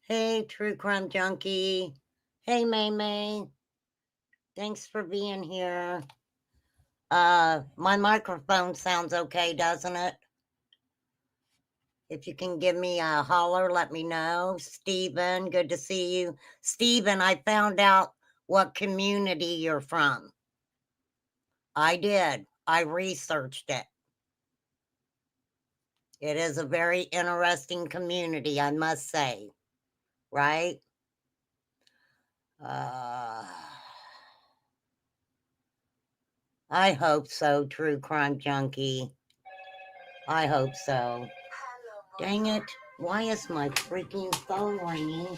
Hey, True Crime Junkie. Hey, May May. Thanks for being here. My microphone sounds okay, doesn't it? If you can give me a holler, let me know. Steven, good to see you. Steven, I found out what community you're from. I did. I researched it. It is a very interesting community, I must say. Right? Uh, I hope so, True Crime Junkie. I hope so. Dang it. Why is my freaking phone ringing?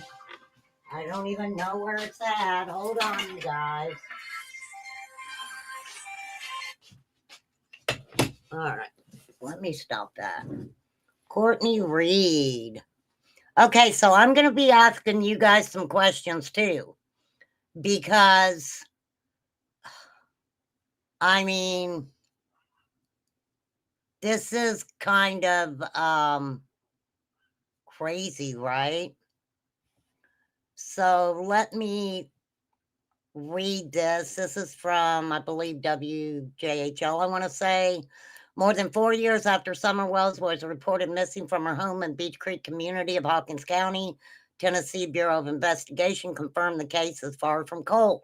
I don't even know where it's at. Hold on, you guys. All right. Let me stop that. Courtney Reed. Okay, so I'm going to be asking you guys some questions too. Because, I mean, this is kind of crazy, right? So let me read this. This is from, I believe, WJHL, I want to say. More than 4 years after Summer Wells was reported missing from her home in Beach Creek community of Hawkins County, Tennessee Bureau of Investigation confirmed the case is far from cold.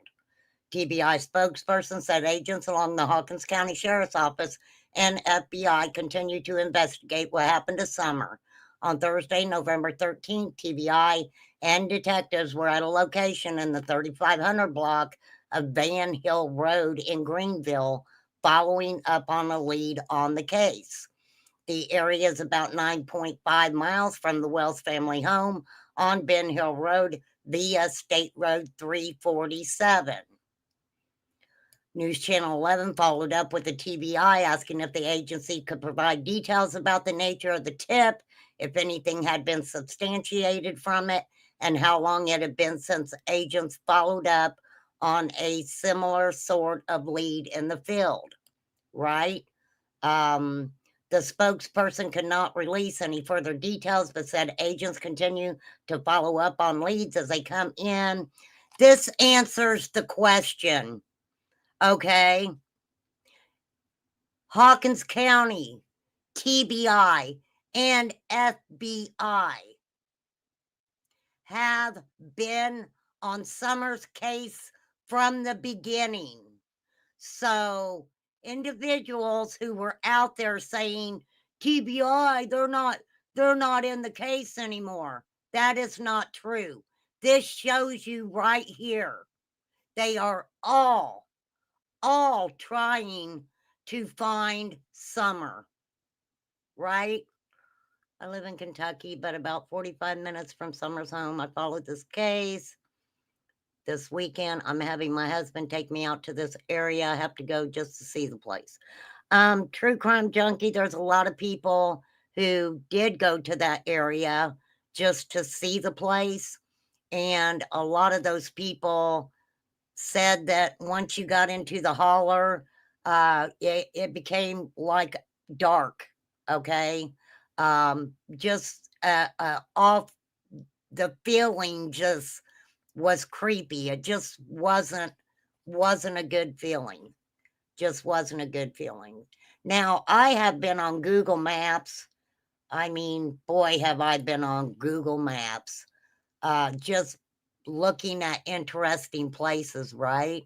TBI spokesperson said agents along the Hawkins County Sheriff's Office and FBI continue to investigate what happened to Summer. On Thursday, November 13th, TBI and detectives were at a location in the 3500 block of Van Hill Road in Greenville, following up on a lead on the case. The area is about 9.5 miles from the Wells family home on Ben Hill Road via State Road 347. News Channel 11 followed up with the TBI asking if the agency could provide details about the nature of the tip, if anything had been substantiated from it, and how long it had been since agents followed up on a similar sort of lead in the field, right? The spokesperson could not release any further details, but said agents continue to follow up on leads as they come in. This answers the question. Okay. Hawkins County, TBI, and FBI have been on Summer's case from the beginning. So individuals who were out there saying TBI, they're not in the case anymore. That is not true. This shows you right here. They are all trying to find Summer, right? I live in Kentucky, but about 45 minutes from Summer's home. I followed this case. This weekend, I'm having my husband take me out to this area. I have to go just to see the place. True Crime Junkie, there's a lot of people who did go to that area just to see the place. And a lot of those people said that once you got into the holler, it became like dark. Okay. Just off, the feeling just was creepy. It just wasn't a good feeling. Just wasn't a good feeling. Now, I have been on Google Maps. I mean, boy, have I been on Google Maps. Just looking at interesting places, right?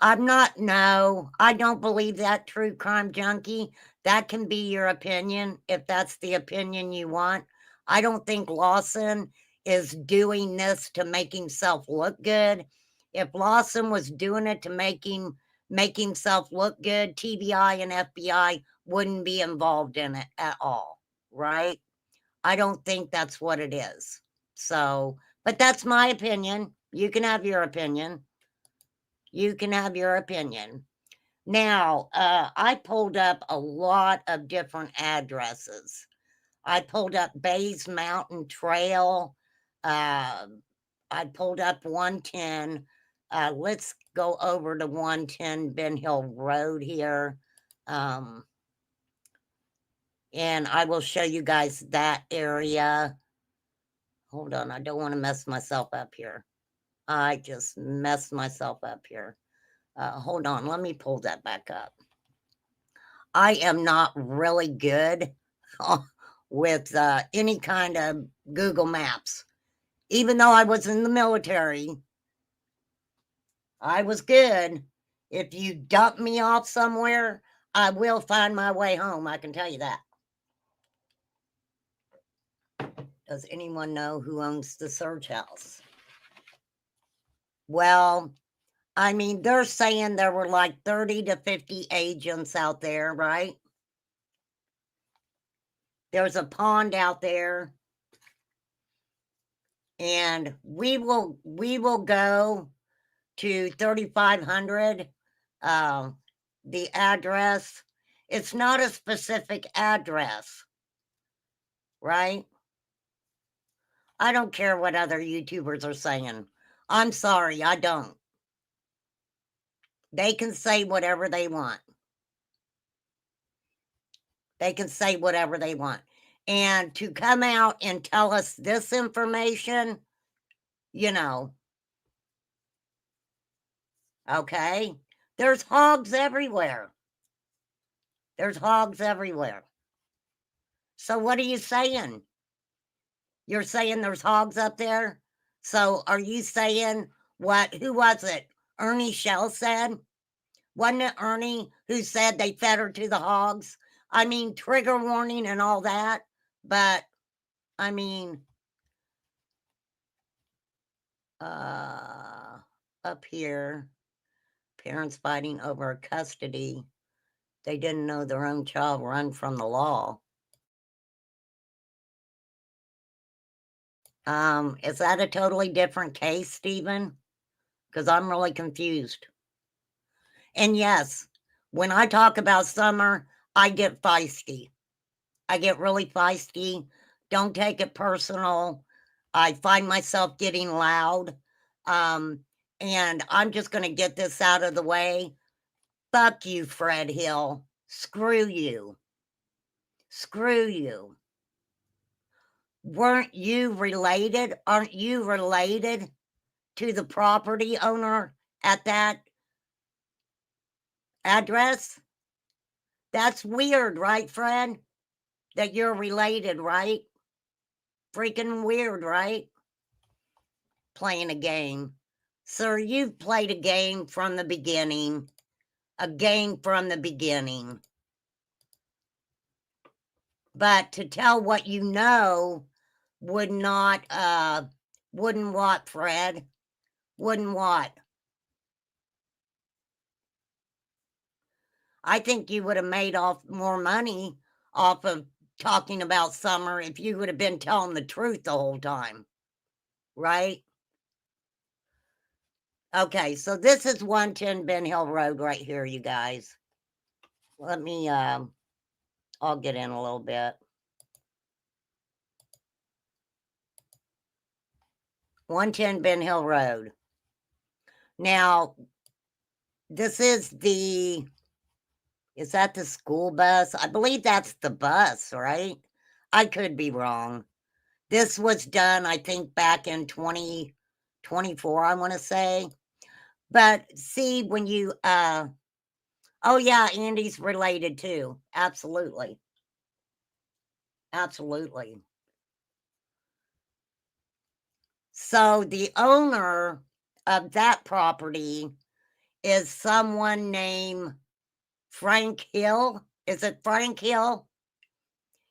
No, I don't believe that, True Crime Junkie. That can be your opinion if that's the opinion you want. I don't think Lawson is doing this to make himself look good. If Lawson was doing it to make himself look good, TBI and FBI wouldn't be involved in it at all, right? I don't think that's what it is. So, but that's my opinion. You can have your opinion. You can have your opinion. Now, I pulled up a lot of different addresses. I pulled up Bays Mountain Trail. Uh, I pulled up 110. Let's go over to 110 Ben Hill Road here. Um, And I will show you guys that area. Hold on, I don't want to mess myself up here. I just messed myself up here. Hold on, let me pull that back up. I am not really good with any kind of Google Maps. Even though I was in the military, I was good. If you dump me off somewhere, I will find my way home. I can tell you that. Does anyone know who owns the Surge House? Well, I mean, they're saying there were like 30 to 50 agents out there, right? There's a pond out there. And we will go to 3500. The address, it's not a specific address, right? I don't care what other YouTubers are saying. I'm sorry, I don't. They can say whatever they want. They can say whatever they want. And to come out and tell us this information, you know, okay? There's hogs everywhere. There's hogs everywhere. So what are you saying? You're saying there's hogs up there? So are you saying what? Who was it? Ernie Shell said? Wasn't it Ernie who said they fed her to the hogs? I mean, trigger warning and all that. But, I mean, up here, parents fighting over custody. They didn't know their own child run from the law. Is that a totally different case, Stephen? Because I'm really confused. And yes, when I talk about summer, I get feisty. I get really feisty. Don't take it personal. I find myself getting loud. And I'm just going to get this out of the way. Fuck you, Fred Hill. Screw you. Screw you. Weren't you related? Aren't you related to the property owner at that address? That's weird, right, Fred? That you're related, right? Freaking weird, right? Playing a game. Sir, you've played a game from the beginning. A game from the beginning. But to tell what you know would not, wouldn't what, Fred? Wouldn't what? I think you would have made off more money off of talking about summer if you would have been telling the truth the whole time, right? Okay, so this is 110 Ben Hill Road right here, you guys. Let me, I'll get in a little bit. 110 Ben Hill Road. Now, this is that the school bus? I believe that's the bus, right? I could be wrong. This was done, I think, back in 2024, I want to say. But see, when you, oh yeah, Andy's related too. Absolutely. Absolutely. So the owner of that property is someone named Frank Hill. Is it Frank Hill?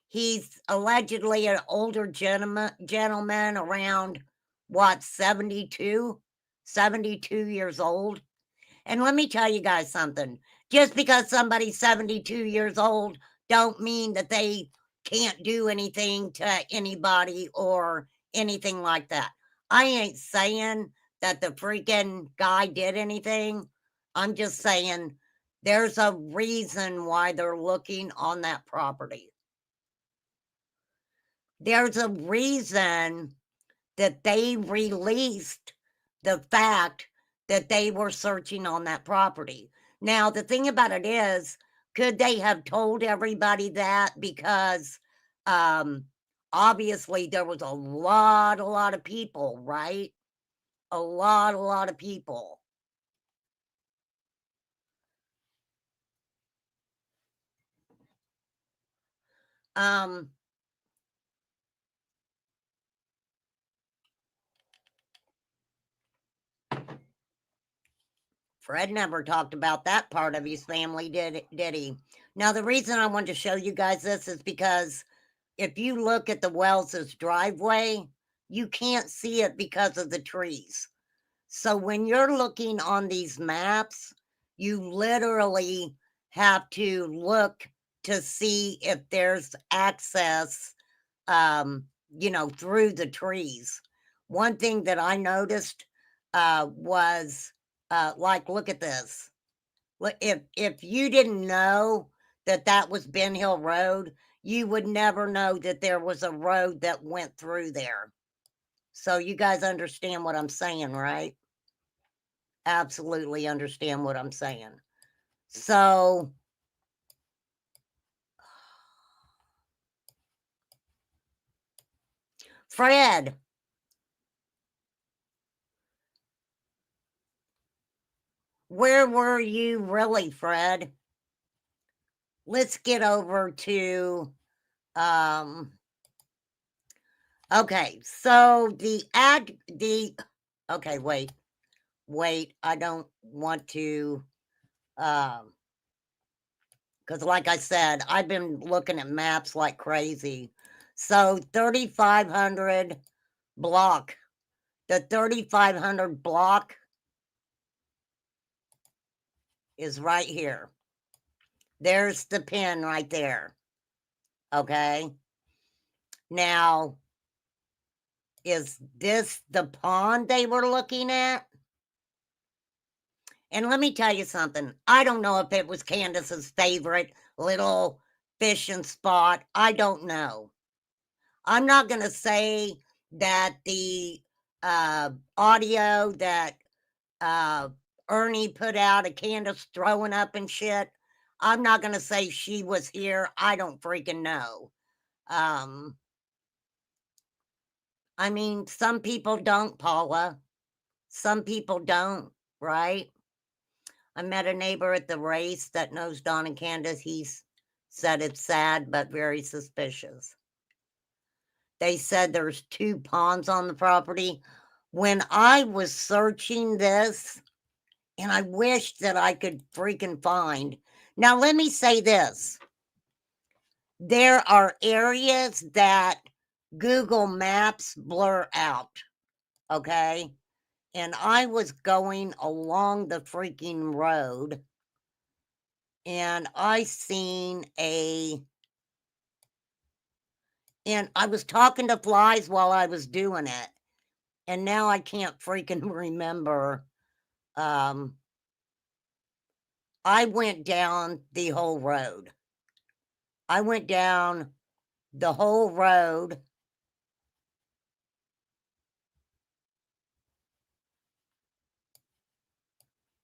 He's allegedly an older gentleman around, what, 72 years old. And let me tell you guys something. Just because somebody's 72 years old don't mean that they can't do anything to anybody or anything like that. I ain't saying that the freaking guy did anything. I'm just saying there's a reason why they're looking on that property. There's a reason that they released the fact that they were searching on that property. Now, the thing about it is, Could they have told everybody that? Because, um, obviously there was a lot of people, right? A lot of people. Um, Fred never talked about that part of his family, did he? Now, the reason I wanted to show you guys this is because if you look at the Wells's driveway, you can't see it because of the trees. So when you're looking on these maps, you literally have to look to see if there's access, through the trees. One thing that I noticed was like, look at this. If you didn't know that that was Ben Hill Road, you would never know that there was a road that went through there. So you guys understand what I'm saying, right? Absolutely understand what I'm saying. So, Fred, where were you really, Fred? Let's get over to, um, okay, so okay, wait, I don't want to, because like I said, I've been looking at maps like crazy. So 3500 block, the 3500 block is right here. There's the pin right there. Okay. Now, is this the pond they were looking at? And let me tell you something. I don't know if it was Candace's favorite little fishing spot. I don't know. I'm not going to say that the audio that uh, Ernie put out of Candace throwing up and shit, I'm not going to say she was here. I don't freaking know. I mean, some people don't, Paula. Some people don't, right? I met a neighbor at the race that knows Don and Candace. He's said it's sad, but very suspicious. They said there's 2 ponds on the property. When I was searching this, and I wished that I could freaking find. Now, let me say this. There are areas that Google Maps blur out, okay? And I was going along the freaking road and I seen and I was talking to flies while I was doing it. And now I can't freaking remember. I went down the whole road. I went down the whole road.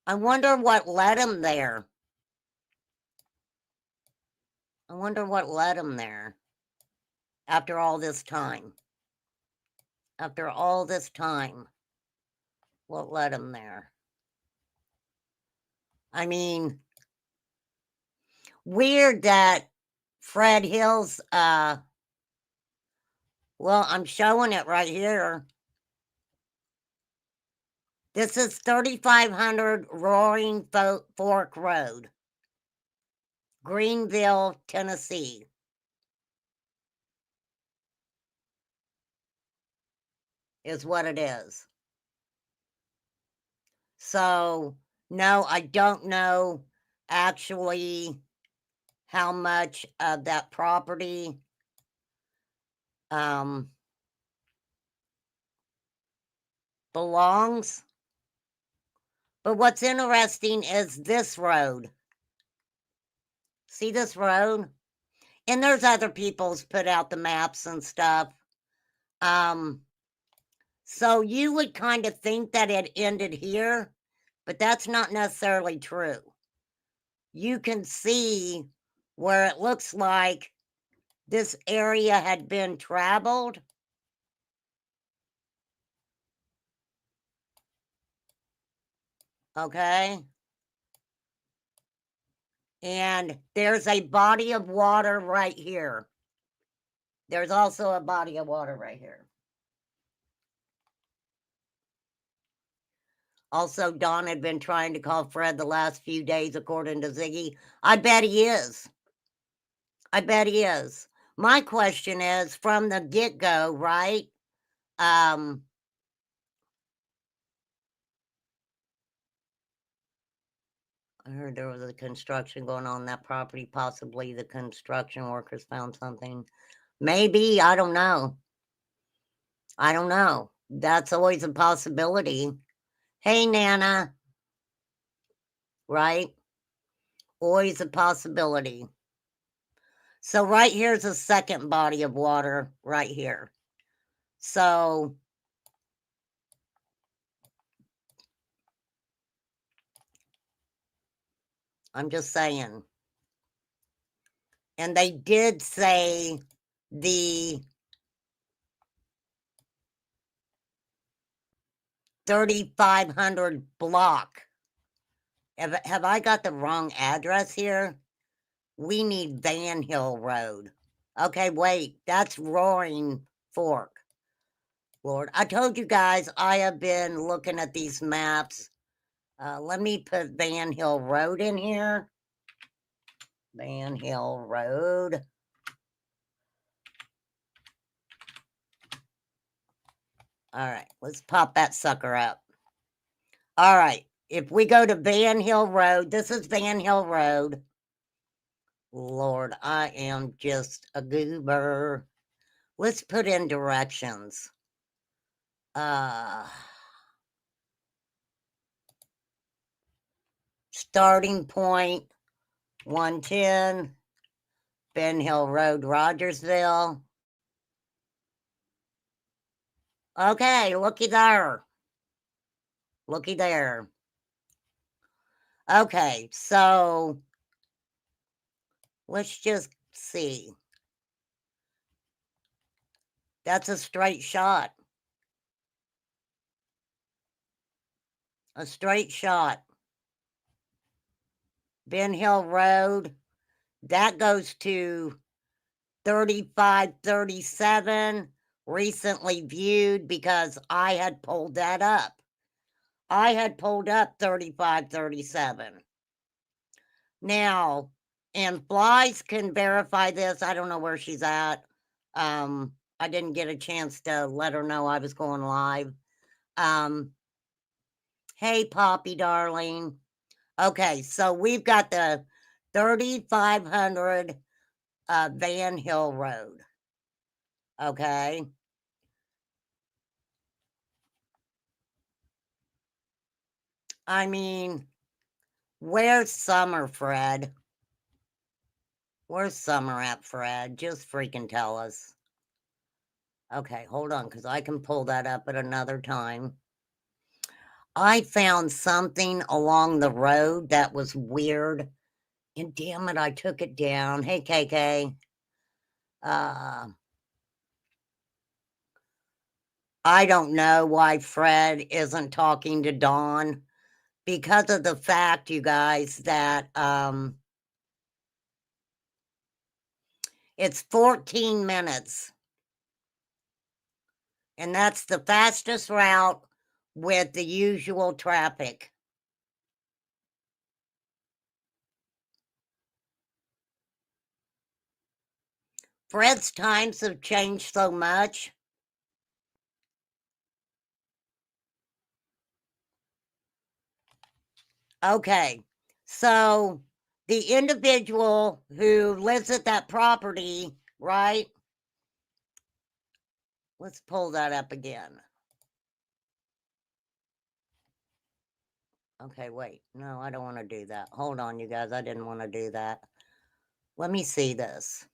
I wonder what led him there. I wonder what led him there after all this time. After all this time, what led him there? I mean, weird that Fred Hill's, well, I'm showing it right here. This is 3500 Roaring Fork Road, Greenville, Tennessee. Is what it is. So, no, I don't know actually how much of that property belongs. But what's interesting is this road. See this road? And there's other people's put out the maps and stuff. So you would kind of think that it ended here, but that's not necessarily true. you can see where it looks like this area had been traveled. Okay. And there's a body of water right here. There's also a body of water right here. Also, Don had been trying to call Fred the last few days, according to Ziggy. I bet he is. I bet he is. My question is, from the get-go, right? I heard there was a construction going on that property. Possibly the construction workers found something. Maybe, I don't know. I don't know. That's always a possibility. Hey, Nana. Right? Always a possibility. So right here's a second body of water right here. So I'm just saying. And they did say the 3500 block. Have I got the wrong address here? We need Van Hill Road. Okay, wait, that's Roaring Fork. Lord, I told you guys I have been looking at these maps. Let me put Van Hill Road in here. Van Hill Road. All right, let's pop that sucker up. All right, if we go to Van Hill Road, this is Van Hill Road. Lord, I am just a goober. Let's put in directions. Starting point 110, Ben Hill Road, Rogersville. Okay, looky there. Looky there. Okay, so let's just see. That's a straight shot. A straight shot. Ben Hill Road, that goes to 3537, recently viewed, because I had pulled that up. I had pulled up 3537. Now, and Flies can verify this. I don't know where she's at. I didn't get a chance to let her know I was going live. Hey, Poppy, darling. Okay, so we've got the 3500 Van Hill Road. Okay. I mean, where's Summer, Fred? Where's Summer at, Fred? Just freaking tell us. Okay, hold on, because I can pull that up at another time. I found something along the road that was weird. And damn it, I took it down. Hey, KK. I don't know why Fred isn't talking to Dawn, because of the fact, you guys, that it's 14 minutes. And that's the fastest route with the usual traffic. Fred's times have changed so much. Okay, so the individual who lives at that property, right? Let's pull that up again. Okay, wait. No, I don't want to do that. Hold on, you guys. I didn't want to do that. Let me see this.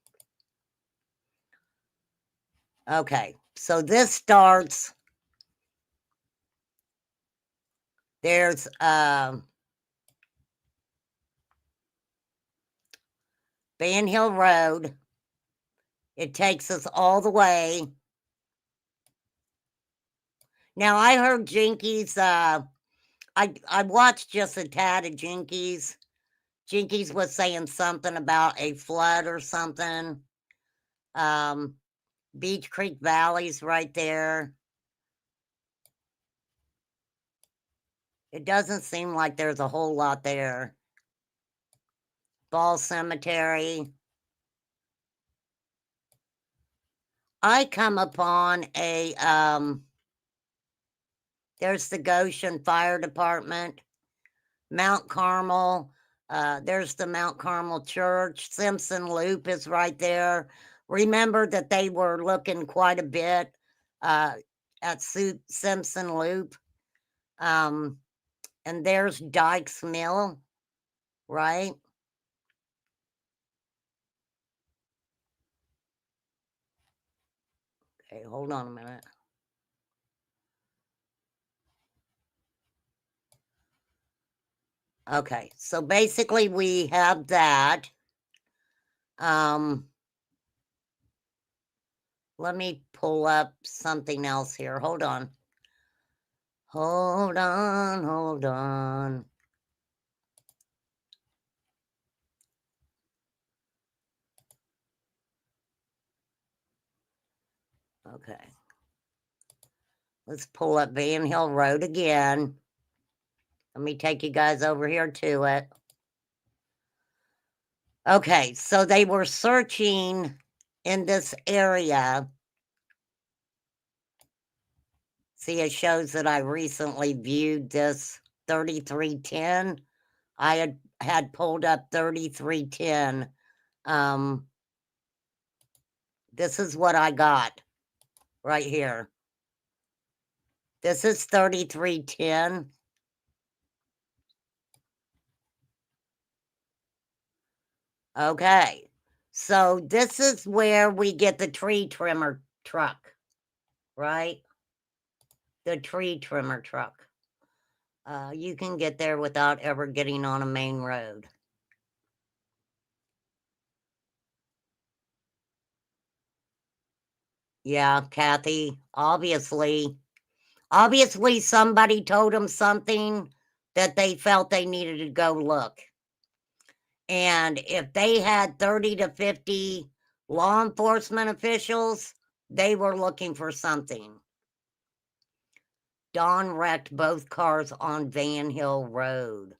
Okay, so this starts. There's Van Hill Road. It takes us all the way. Now, I heard Jinkies, I watched just a tad of Jinkies. Jinkies was saying something about a flood or something. Beach Creek Valley's right there. It doesn't seem like there's a whole lot there. Ball Cemetery. I come upon a, there's the Goshen Fire Department, Mount Carmel. There's the Mount Carmel Church. Simpson Loop is right there. Remember that they were looking quite a bit at Simpson Loop. And there's Dykes Mill, right? Okay, hold on a minute. Okay, so basically we have that. Let me pull up something else here. Hold on. Hold on, hold on. Okay. Let's pull up Van Hill Road again. Let me take you guys over here to it. Okay, so they were searching in this area. See, it shows that I recently viewed this 3310. I had pulled up 3310. This is what I got right here. This is 3310. Okay. So this is where we get the tree trimmer truck, right? The tree trimmer truck. You can get there without ever getting on a main road. Yeah, Kathy, obviously somebody told them something that they felt they needed to go look. And if they had 30 to 50 law enforcement officials, they were looking for something. Dawn wrecked both cars on Van Hill Road.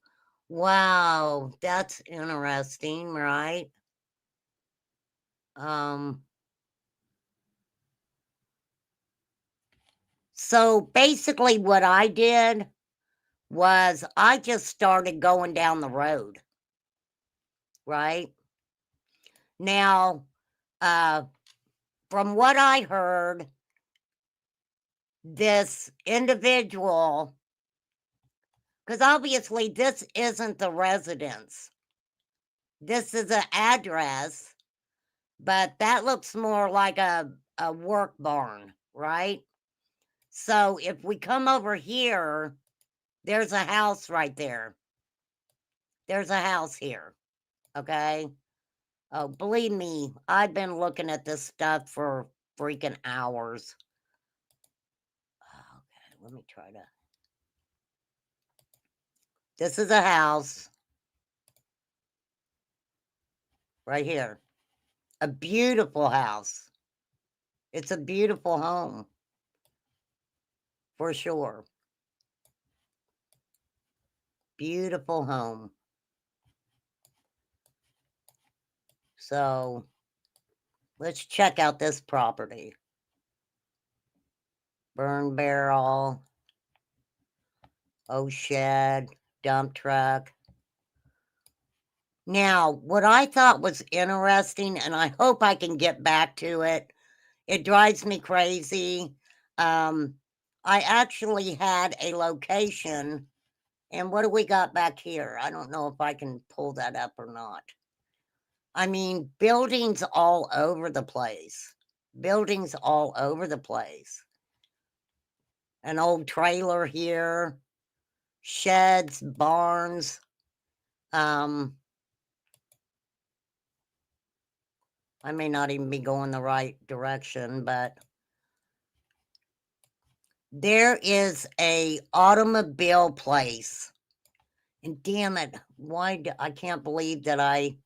Wow, that's interesting, right? So basically what I did was I just started going down the road, right? Now, from what I heard, this individual, because obviously this isn't the residence, this is an address, but that looks more like a work barn, right? So if we come over here, there's a house right there. There's a house here, okay? Oh, believe me, I've been looking at this stuff for freaking hours. Okay, let me try to. This is a house right here. A beautiful house. It's a beautiful home for sure. Beautiful home. So let's check out this property. Burn barrel. Oh, shed. Dump truck. Now, what I thought was interesting, and I hope I can get back to it, it drives me crazy. I actually had a location, and what do we got back here? I don't know if I can pull that up or not. I mean, buildings all over the place. Buildings all over the place. An old trailer here, sheds, barns. I may not even be going the right direction, but there is a automobile place. And damn it, I can't believe that I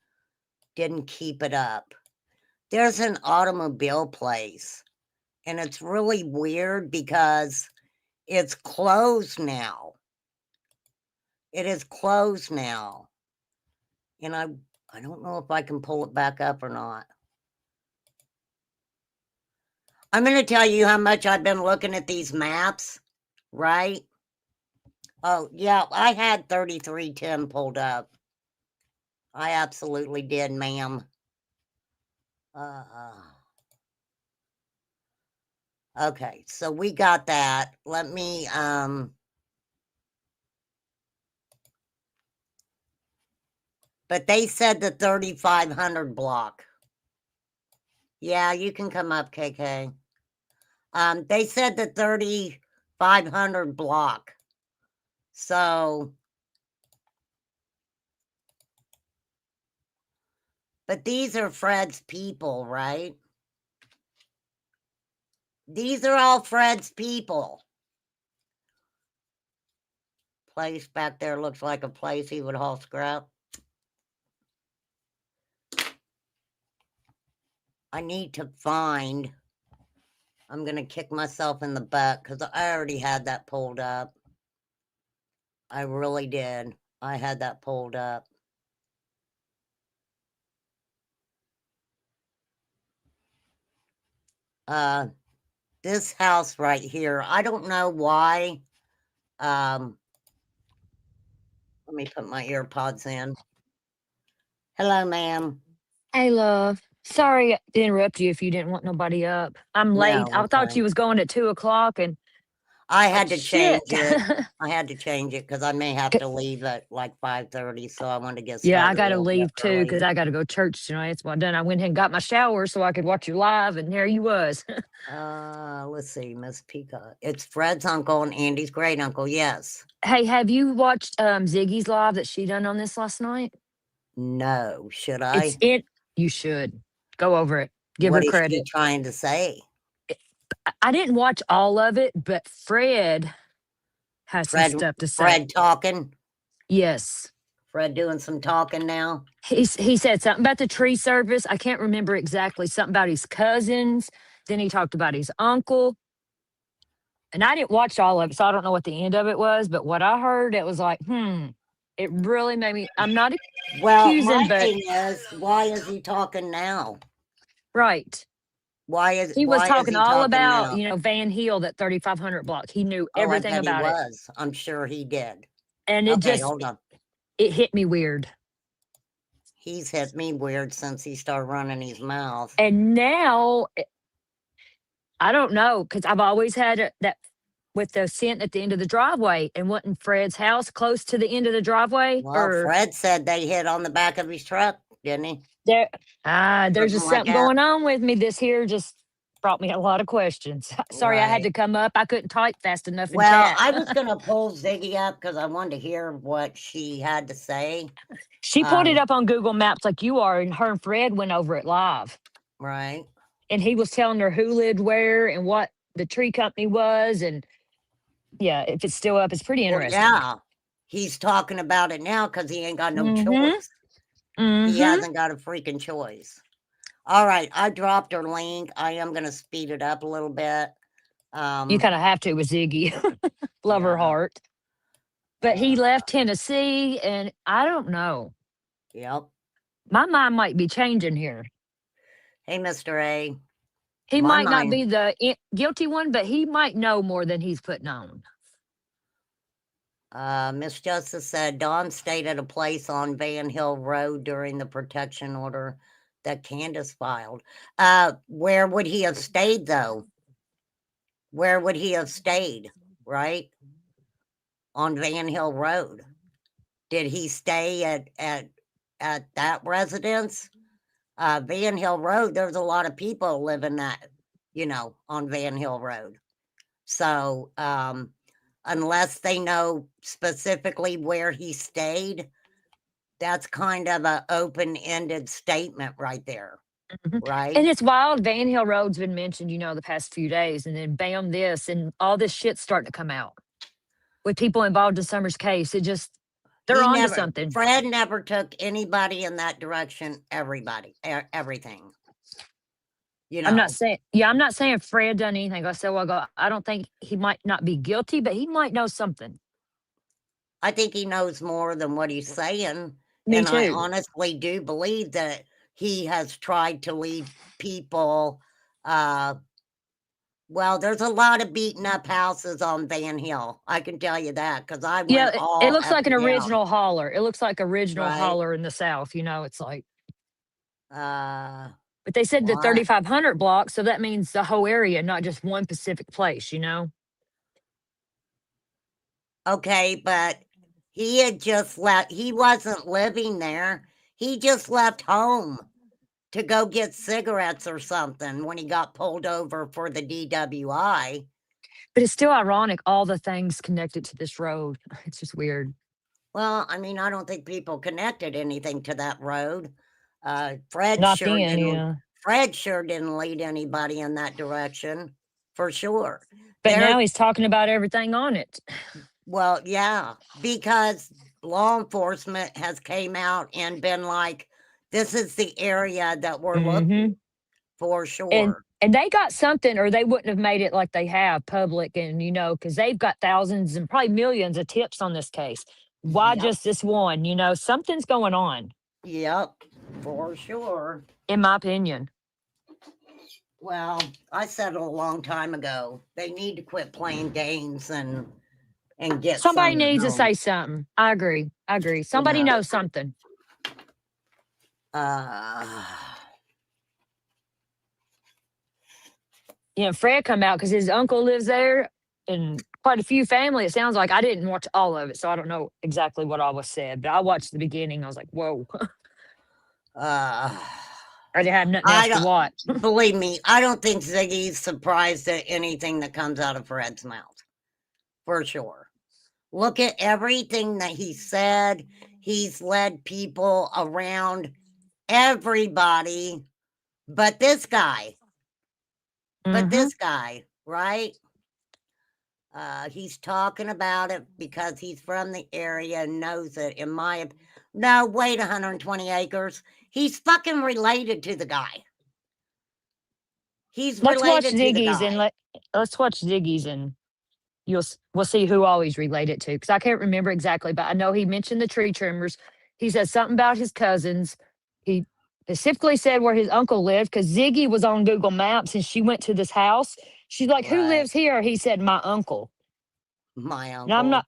didn't keep it up. There's an automobile place, and it's really weird because it's closed now. It is closed now. And I don't know if I can pull it back up or not. I'm going to tell you how much I've been looking at these maps, right? Oh, yeah, I had 3310 pulled up. I absolutely did, ma'am. Okay, so we got that. Let me, but they said the 3500 block. Yeah, you can come up, KK. They said the 3500 block. So, but these are Fred's people, right? These are all Fred's people. Place back there looks like a place he would haul scrap. I need to find, I'm going to kick myself in the butt because I already had that pulled up. I really did. I had that pulled up. This house right here, I don't know why. Let me put my earpods in. Hello, ma'am. Hey, love. Sorry to interrupt you if you didn't want nobody up. I'm late. No, I thought okay. you was going at 2 o'clock, and I like had to change shit. it. I had to change it because I may have to leave at like 5:30, so I wanted to get Yeah, I started a got to little bit leave too early. because I got to go church tonight. That's what I done. I went ahead and got my shower so I could watch you live, and there you was. Let's see, Miss Peacock. It's Fred's uncle and Andy's great uncle. Yes. Hey, have you watched Ziggy's live that she done on this last night? No. Should It's I? it. You should go over it. Give What her is she credit. trying to say? I didn't watch all of it, but Fred has some Fred stuff to say. Fred talking? Yes. Fred doing some talking now? He said something about the tree service. I can't remember exactly. Something about his cousins. Then he talked about his uncle. And I didn't watch all of it, so I don't know what the end of it was. But what I heard, it was like, it really made me. I'm not Well, accusing, my but thing is, why is he talking now? right. He was Why is talking he all talking about, now? Van Hill, that 3500 block. He knew Oh, I everything bet he about it. was. I'm sure he did. And it Okay, just, hold on. it hit me weird. He's hit me weird since he started running his mouth. And now, I don't know, because I've always had that with the scent at the end of the driveway, and wasn't Fred's house close to the end of the driveway? Well, Or Fred said they hit on the back of his truck, didn't he? there, there's Something just like something that. going on with me. This here just brought me a lot of questions. Sorry, I had Right. to come up. I couldn't type fast enough in Well, chat. I was going to pull Ziggy up because I wanted to hear what she had to say. She pulled it up on Google Maps like you are, and her and Fred went over it live. Right. And he was telling her who lived where and what the tree company was. And yeah, if it's still up, it's pretty Well, interesting. yeah. He's talking about it now because he ain't got no Mm-hmm. choice. He Mm-hmm. hasn't got a freaking choice. All right. I dropped her link. I am going to speed it up a little bit. You kind of have to with Ziggy. Love her Yeah. heart. But he left Tennessee, and I don't know. Yep. My mind might be changing here. Hey, Mr. A. He My might not mind. be the guilty one, but he might know more than he's putting on. Miss Justice said Don stayed at a place on Van Hill Road during the protection order that Candace filed. Where would he have stayed, though? Where would he have stayed, right? On Van Hill Road. Did he stay at that residence? Van Hill Road, there's a lot of people living that, on Van Hill Road. So, unless they know specifically where he stayed, that's kind of an open-ended statement right there. Mhm. right? And it's wild. Van Hill Road's been mentioned, the past few days, and then bam, this and all this shit's starting to come out with people involved in Summer's case. They're He on to never something. Fred never took anybody in that direction, everybody, everything, you I'm not know. saying, yeah, I'm not saying Fred done anything. I said, well, I don't think he might not be guilty, but he might know something. I think he knows more than what he's saying, Me and I too. honestly do believe that he has tried to lead people, uh well, there's a lot of beaten up houses on Van Hill, I can tell you that because I Yeah, went it all looks up like an and down, original holler. It looks like original right? holler in the South. It's like, Uh, but they said the what? 3,500 block, so that means the whole area, not just one specific place. Okay, but he had just left he wasn't living there, he just left home to go get cigarettes or something when he got pulled over for the DWI. But it's still ironic, all the things connected to this road. It's just weird. Well, I mean, I don't think people connected anything to that road. Not then, yeah. Fred sure didn't lead anybody in that direction, for sure. But There now he's talking about everything on it. Well, yeah, because law enforcement has came out and been like, "This is the area that we're looking Hmm. for And sure." and they got something, or they wouldn't have made it like they have public, and because they've got thousands and probably millions of tips on this case. Why Yep, just this one? Something's going on, yep, for sure. in my opinion. Well, I said it a long time ago. They need to quit playing games and get Somebody Sumner needs to home. say something. I agree. I agree. Somebody Yeah. knows something. Uh, Fred come out because his uncle lives there, and quite a few family. It sounds like I didn't watch all of it, so I don't know exactly what all was said. But I watched the beginning. I was like, "Whoa!" uh, I didn't have nothing I else to watch. don't believe me. I don't think Ziggy's surprised at anything that comes out of Fred's mouth, for sure. Look at everything that he said. He's led people around everybody but this guy. But Hmm. this guy, right? He's talking about it because he's from the area and knows it. No, wait, 120 acres. He's fucking related to the guy. He's Let's watch related to the Ziggy's and guy. let's watch Ziggy's, and we'll see who all he's related to, because I can't remember exactly, but I know he mentioned the tree trimmers. He said something about his cousins. He specifically said where his uncle lived, because Ziggy was on Google Maps and she went to this house. She's like, "Who Right. lives here?" He said, "My uncle." My And I'm uncle. not,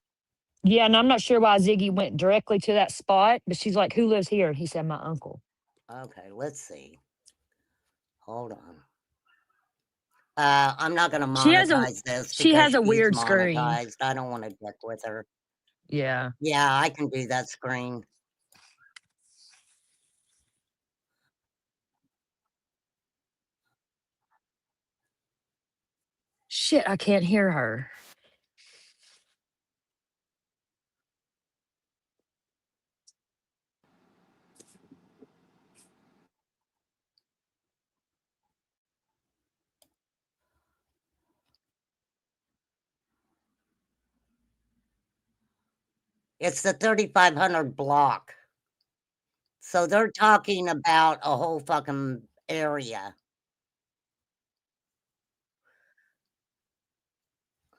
yeah, and I'm not sure why Ziggy went directly to that spot, but she's like, "Who lives here?" And he said, "My uncle." Okay, let's see. Hold on. I'm not gonna She has a monetize this she because has a she's weird screen. monetized. I don't wanna dick with her. Yeah. Yeah, I can do that screen. Shit, I can't hear her. It's the 3,500 block. So they're talking about a whole fucking area.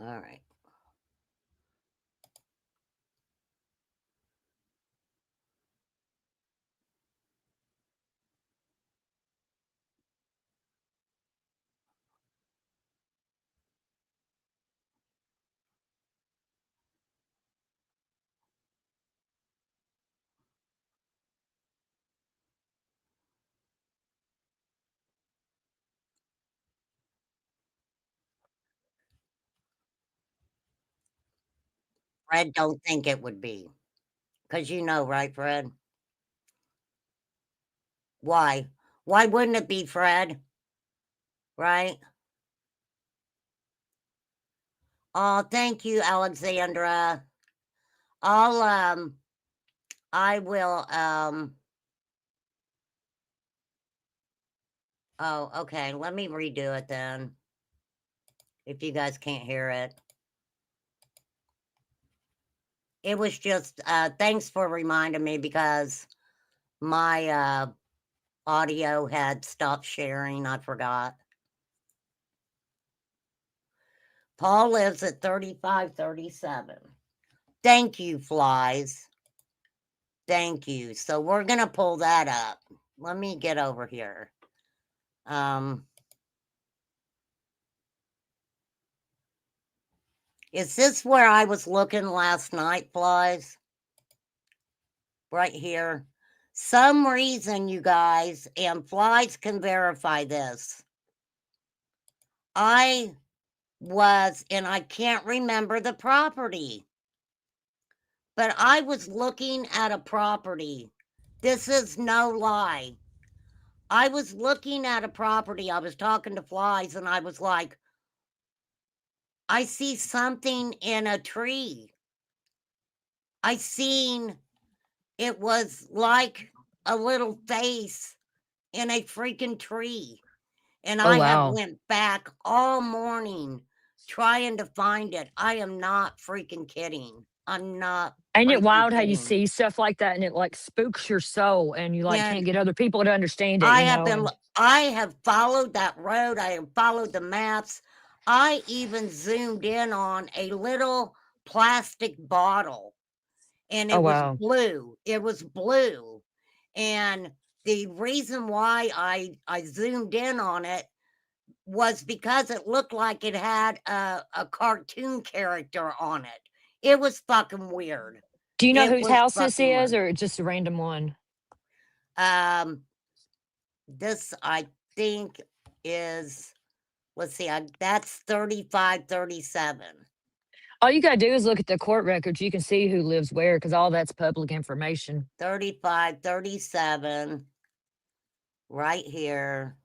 Alright. Fred don't think it would be, because right, Fred? Why? Why wouldn't it be, Fred? Right? Oh, thank you, Alexandra. I'll, I will, Oh, okay. Let me redo it then. If you guys can't hear it. It was just thanks for reminding me because my audio had stopped sharing. I forgot. Paul lives at 3537. Thank you, Flies. Thank you. So we're going to pull that up. Let me get over here. Is this where I was looking last night, Flies? Right here. Some reason, you guys, and Flies can verify this. I was, and I can't remember the property, but I was looking at a property. This is no lie. I was looking at a property. I was talking to Flies, and I was like, I see something in a tree. I seen it was like a little face in a freaking tree. And Oh I have wow. went back all morning trying to find it. I am not freaking kidding. I'm not Ain't it freaking wild how you kidding. see stuff like that and it like spooks your soul and you like can't And get other people to understand it, I you have know? been And I have followed that road. I have followed the maps. I even zoomed in on a little plastic bottle and oh it was wow. blue. It was blue. And the reason why I zoomed in on it was because it looked like it had a cartoon character on it. It was fucking weird. Do you know It whose was house this fucking is weird. or just a random one? Um, this I think is, let's see, that's 3537. All you gotta do is look at the court records. You can see who lives where because all that's public information. 3537, right here.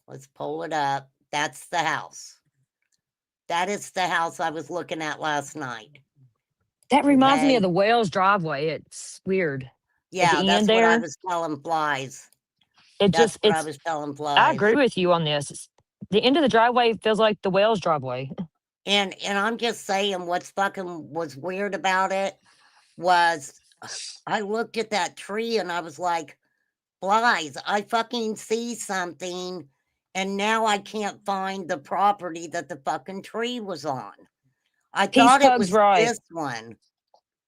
Let's pull it up. That's the house. That is the house I was looking at last night. That reminds me of Okay. the Wells driveway. It's weird. At Yeah, the end that's what I there, was telling Flies. it That's just what I it's was telling I Flies. agree with you on this. The end of the driveway feels like the Wells driveway. And I'm just saying what's fucking was weird about it was I looked at that tree and I was like, Flies, I fucking see something and now I can't find the property that the fucking tree was on. I Peace thought it Pug's was right. this one.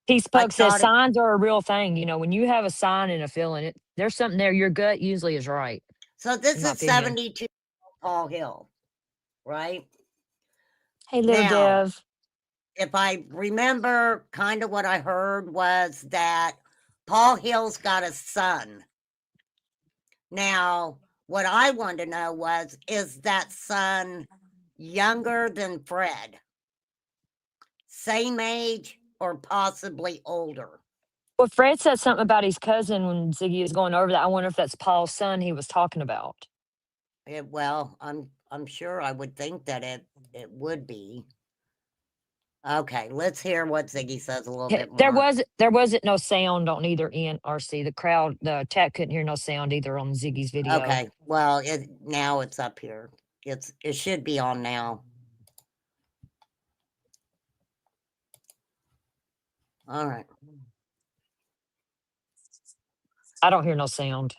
Peace I Pug says thought it signs are a real thing. You know, when you have a sign and a feeling, there's something there. Your gut usually is right, so in this my is opinion. 72 Paul Hill, right? Hey, little Now, Dev. if I remember kind of what I heard was that Paul Hill's got a son. Now, what I wanted to know was, is that son younger than Fred? Same age or possibly older? Well, Fred said something about his cousin when Ziggy was going over that. I wonder if that's Paul's son he was talking about. Well, I'm sure I would think that it would be. Okay, let's hear what Ziggy says a little Yeah, bit more. there wasn't no sound on either end. RC the crowd the chat couldn't hear no sound either on Ziggy's video. Okay, well, now it's up here. It should be on now. All right. I don't hear no sound.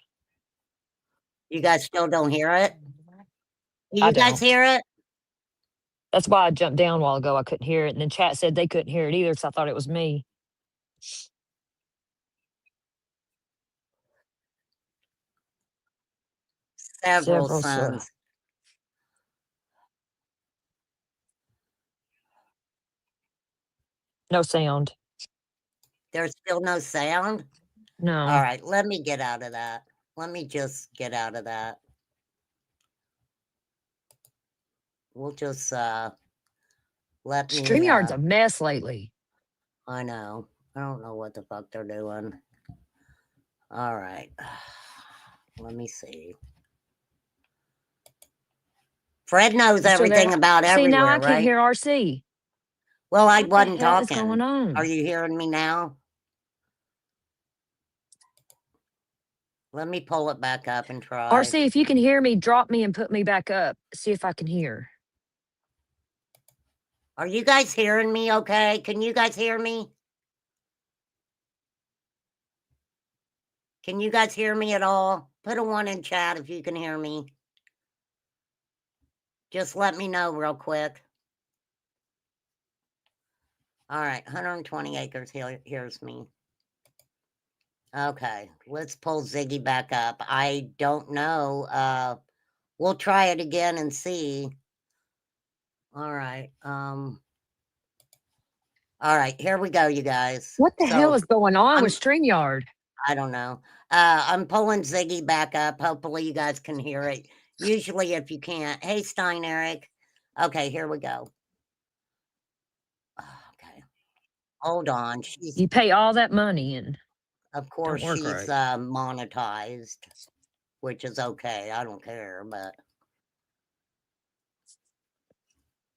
You guys still don't hear it? Do I you guys don't. hear it? That's why I jumped down a while ago. I couldn't hear it, and then chat said they couldn't hear it either because I thought it was me. Several Several sons. no sound. There's still no sound? All No. right, let me get out of that. Let me just get out of that. We'll just let me StreamYard's a mess lately. I know. I don't know what the fuck they're doing. All right. Let me see. Fred knows You still there? everything about See, now I everywhere, can't right? hear RC. Well, I What the wasn't hell is going talking. Are on? you hearing me now? Let me pull it back up and try. RC, if you can hear me, drop me and put me back up. See if I can hear. Are you guys hearing me okay? Can you guys hear me? Can you guys hear me at all? Put a 1 in chat if you can hear me. Just let me know real quick. All right, 120 acres here's me. Okay, let's pull Ziggy back up. I don't know. We'll try it again and see. All right. All right, here we go, you guys. What the hell is going on with StreamYard? I don't know. I'm pulling Ziggy back up. Hopefully you guys can hear it. Usually if you can't. Hey, Stein Eric. Okay, here we go. Okay. Hold on. You pay all that money and of course don't work she's right. monetized, which is okay. I don't care, but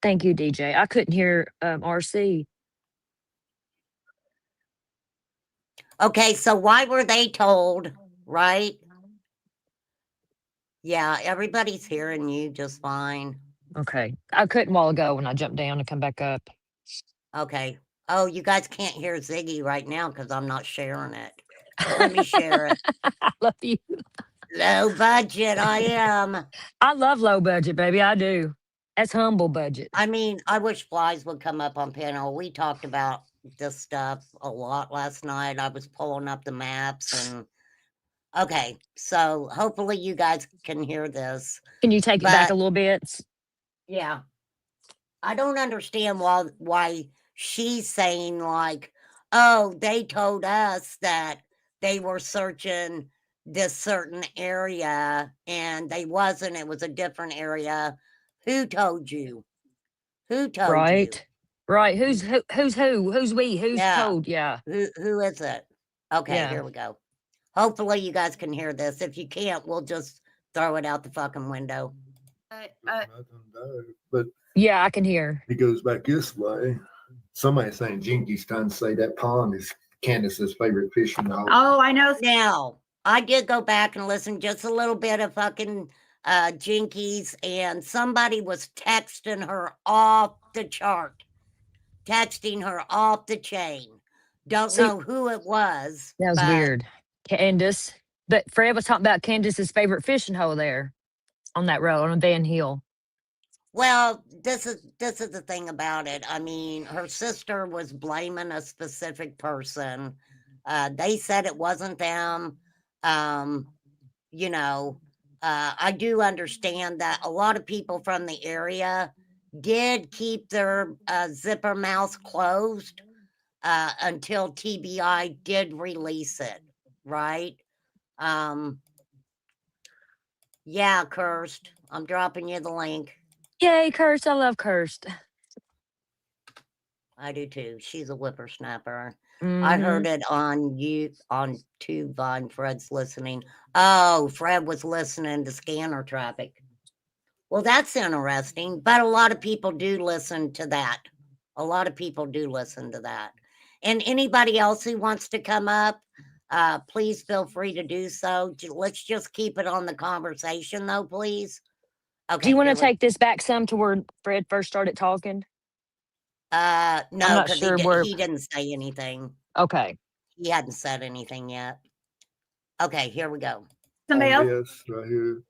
thank you, DJ. I couldn't hear RC. okay, so why were they told, right? Yeah, everybody's hearing you just fine. Okay. I couldn't a while ago when I jumped down to come back up. Okay. Oh, you guys can't hear Ziggy right now because I'm not sharing it. Let me share it. I love you. Low budget, I am. I love low budget, baby. I do. That's humble budget. I mean, I wish Flies would come up on panel. We talked about this stuff a lot last night. I was pulling up the maps and okay, so hopefully you guys can hear this. Can you take it back a little bit? Yeah. I don't understand why she's saying like, oh, they told us that they were searching this certain area and they wasn't, it was a different area. Who told you? Who told you? Right. Who's who? Who's we? Who's told? Yeah. Who is it? Okay, Yeah. here we go. Hopefully you guys can hear this. If you can't, we'll just throw it out the fucking window. But yeah, I can hear. It goes back this way. Somebody's saying Jinky's trying to say that pond is Candace's favorite fishing hole. Oh, I know. Now, I did go back and listen just a little bit of fucking Jinkies, and somebody was texting her off the chart. Texting her off the chain. Don't know who it was. That was weird. Candace. But Fred was talking about Candace's favorite fishing hole there on that road on Van Hill. Well, this is the thing about it. I mean, her sister was blaming a specific person. They said it wasn't them. You know, I do understand that a lot of people from the area did keep their zipper mouths closed until TBI did release it, right? Yeah, Cursed. I'm dropping you the link. Yay, Cursed. I love Cursed. I do too. She's a whippersnapper. I heard it on TubeVine. Fred's listening. Oh, Fred was listening to scanner traffic. Well, that's interesting, but a lot of people do listen to that. A lot of people do listen to that. And anybody else who wants to come up, please feel free to do so. Let's just keep it on the conversation, though, please. Okay. Do you want to take this back some to where Fred first started talking? No, because sure he didn't say anything. Okay. He hadn't said anything yet. Okay, here we go. Somebody else? Yes, right here.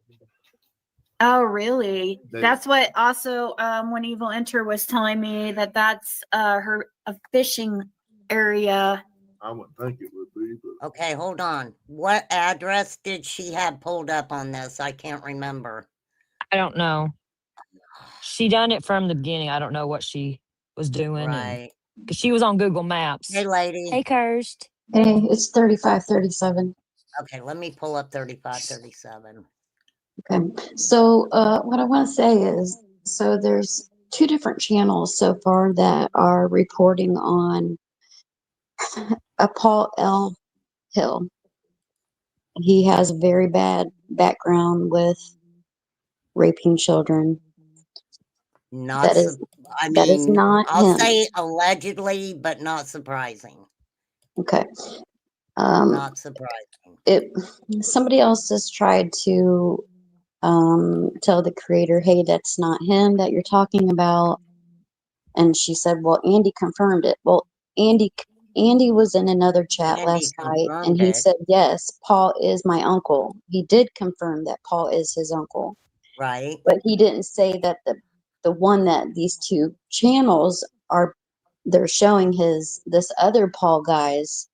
Oh, really? That's what also when Evil Enter was telling me that's her a fishing area. I wouldn't think it would be, but okay, hold on. What address did she have pulled up on this? I can't remember. I don't know. She done it from the beginning. I don't know what she was doing. Right. Because she was on Google Maps. Hey, lady. Hey, Cursed. Hey, it's 3537. Okay, let me pull up 3537. Okay, so what I want to say is, so there's two different channels so far that are reporting on a Paul L. Hill. He has a very bad background with raping children. Not, that is not I'll say allegedly, but not surprising. Okay. Not surprising. Somebody else has tried to tell the creator, hey, that's not him that you're talking about. And she said, well, Andy confirmed it. Well, Andy was in another chat Andy last night, and confirmed he it, said, yes, Paul is my uncle. He did confirm that Paul is his uncle, right? but he didn't say that the one that these two channels are, they're showing this other Paul guy's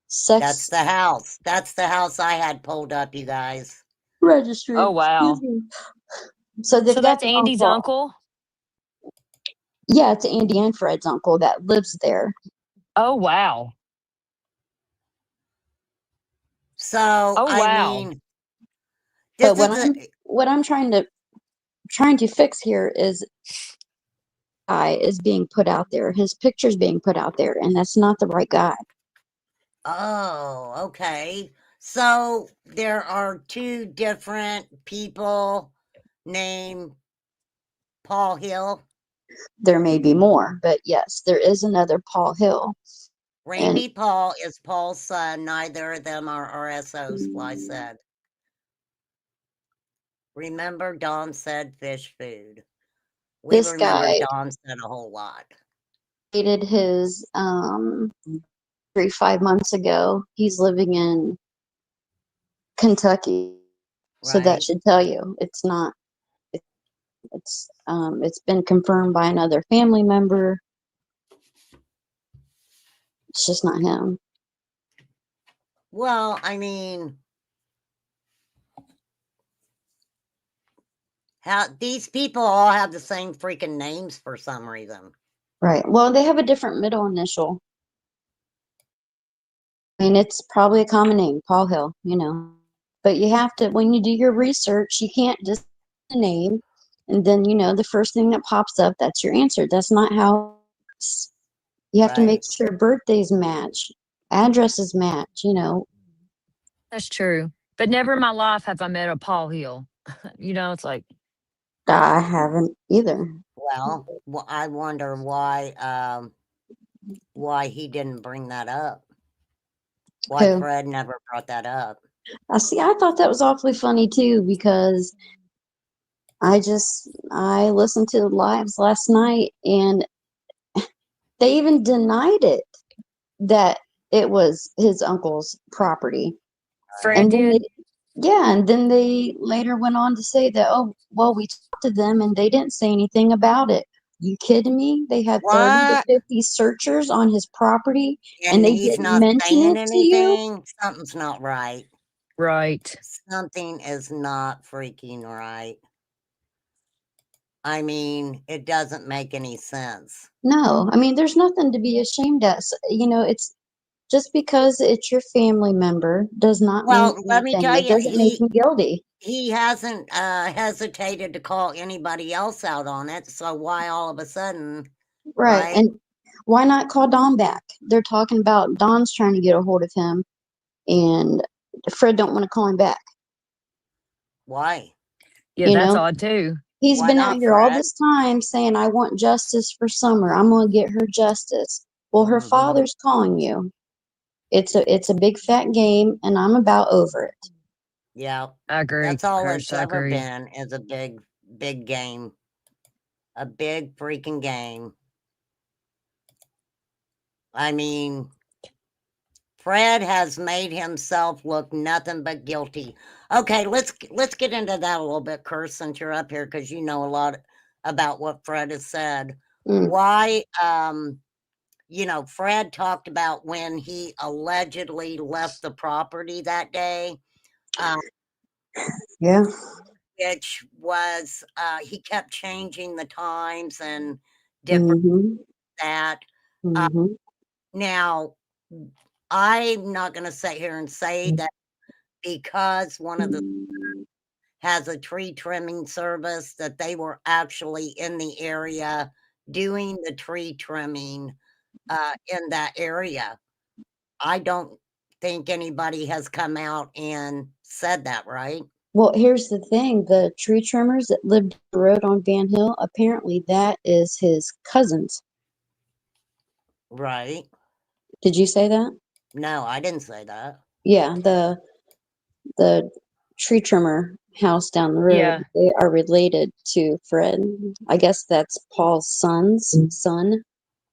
That's sex the house. That's the house I had pulled up, you guys. registry. Oh wow. Excuse me. So they've So got that's the Andy's uncle? Yeah, it's Andy and Fred's uncle that lives there. Oh wow. So, Oh I wow. mean, But this is a, what I'm trying to fix here is guy is being put out there. His picture's being put out there, and that's not the right guy. oh, okay. So there are two different people named Paul Hill. There may be more, but yes, there is another Paul Hill. And Randy Paul is Paul's son. Neither of them are RSOs, Fly said. Remember, Don said fish food. We this remember guy Don said a whole lot. dated his 5 months ago. He's living in Kentucky. So that Right? should tell you it's not it's been confirmed by another family member. It's just not him. Well, I mean, how these people all have the same freaking names for some reason. Right. Well, they have a different middle initial. I mean, it's probably a common name, Paul Hill, you know. But you have to, when you do your research, you can't just the name and then, you know, the first thing that pops up, that's your answer. That's not how it works. You have to make Right? sure birthdays match, addresses match, you know. That's true. But never in my life have I met a Paul Hill. You know, it's like I haven't either. Well, I wonder why he didn't bring that up. Why Who? Fred never brought that up. I see, I thought that was awfully funny too, because I listened to the lives last night and they even denied it that it was his uncle's property. Fred And then did. and then they later went on to say that, oh, well, we talked to them and they didn't say anything about it. You kidding me? They had 30 to What? 50 searchers on his property and And they he's didn't not mention saying it to you? anything? Something's not right. Right. Something is not freaking right. I mean, it doesn't make any sense. No, I mean, there's nothing to be ashamed of. You know, it's just because it's your family member does not mean Well, let me anything. tell It you, doesn't make you guilty. he hasn't hesitated to call anybody else out on it. So why all of a sudden, Right. right? And why not call Don back? They're talking about Don's trying to get a hold of him and Fred don't want to call him back. Why? Yeah, You that's know, odd too. he's Why been out not, here all Fred? this time saying, I want justice for Summer. I'm going to get her justice. Well, her Mhm. father's calling you. It's a big fat game and I'm about over it. Yeah, I agree. that's all Chris, it's I ever agree. been is a big game. A big freaking game. I mean, Fred has made himself look nothing but guilty. Okay, let's get into that a little bit, Kurt, since you're up here because you know a lot about what Fred has said. Mm. Why you know, Fred talked about when he allegedly left the property that day. Yeah. Which was he kept changing the times and different Mm-hmm. that. Mm-hmm. Now, I'm not going to sit here and say that because one of the has a tree trimming service that they were actually in the area doing the tree trimming in that area. I don't think anybody has come out and said that, right? Well, here's the thing. The tree trimmers that lived the road on Van Hill, apparently that is his cousins. Right. Did you say that? No, I didn't say that. Yeah, the tree trimmer house down the road. Yeah. They are related to Fred. I guess that's Paul's son's son.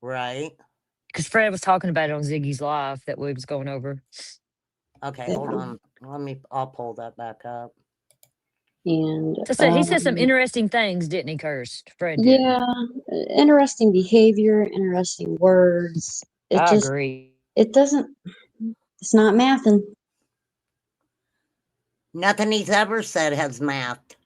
Right. Because Fred was talking about it on Ziggy's Live that we was going over. Okay, Yeah. hold on. I'll pull that back up. And So he said some interesting things, didn't he, Kirst? Fred did. yeah, interesting behavior, interesting words. It I just agree. it doesn't. It's not mathing. Nothing he's ever said has mathed.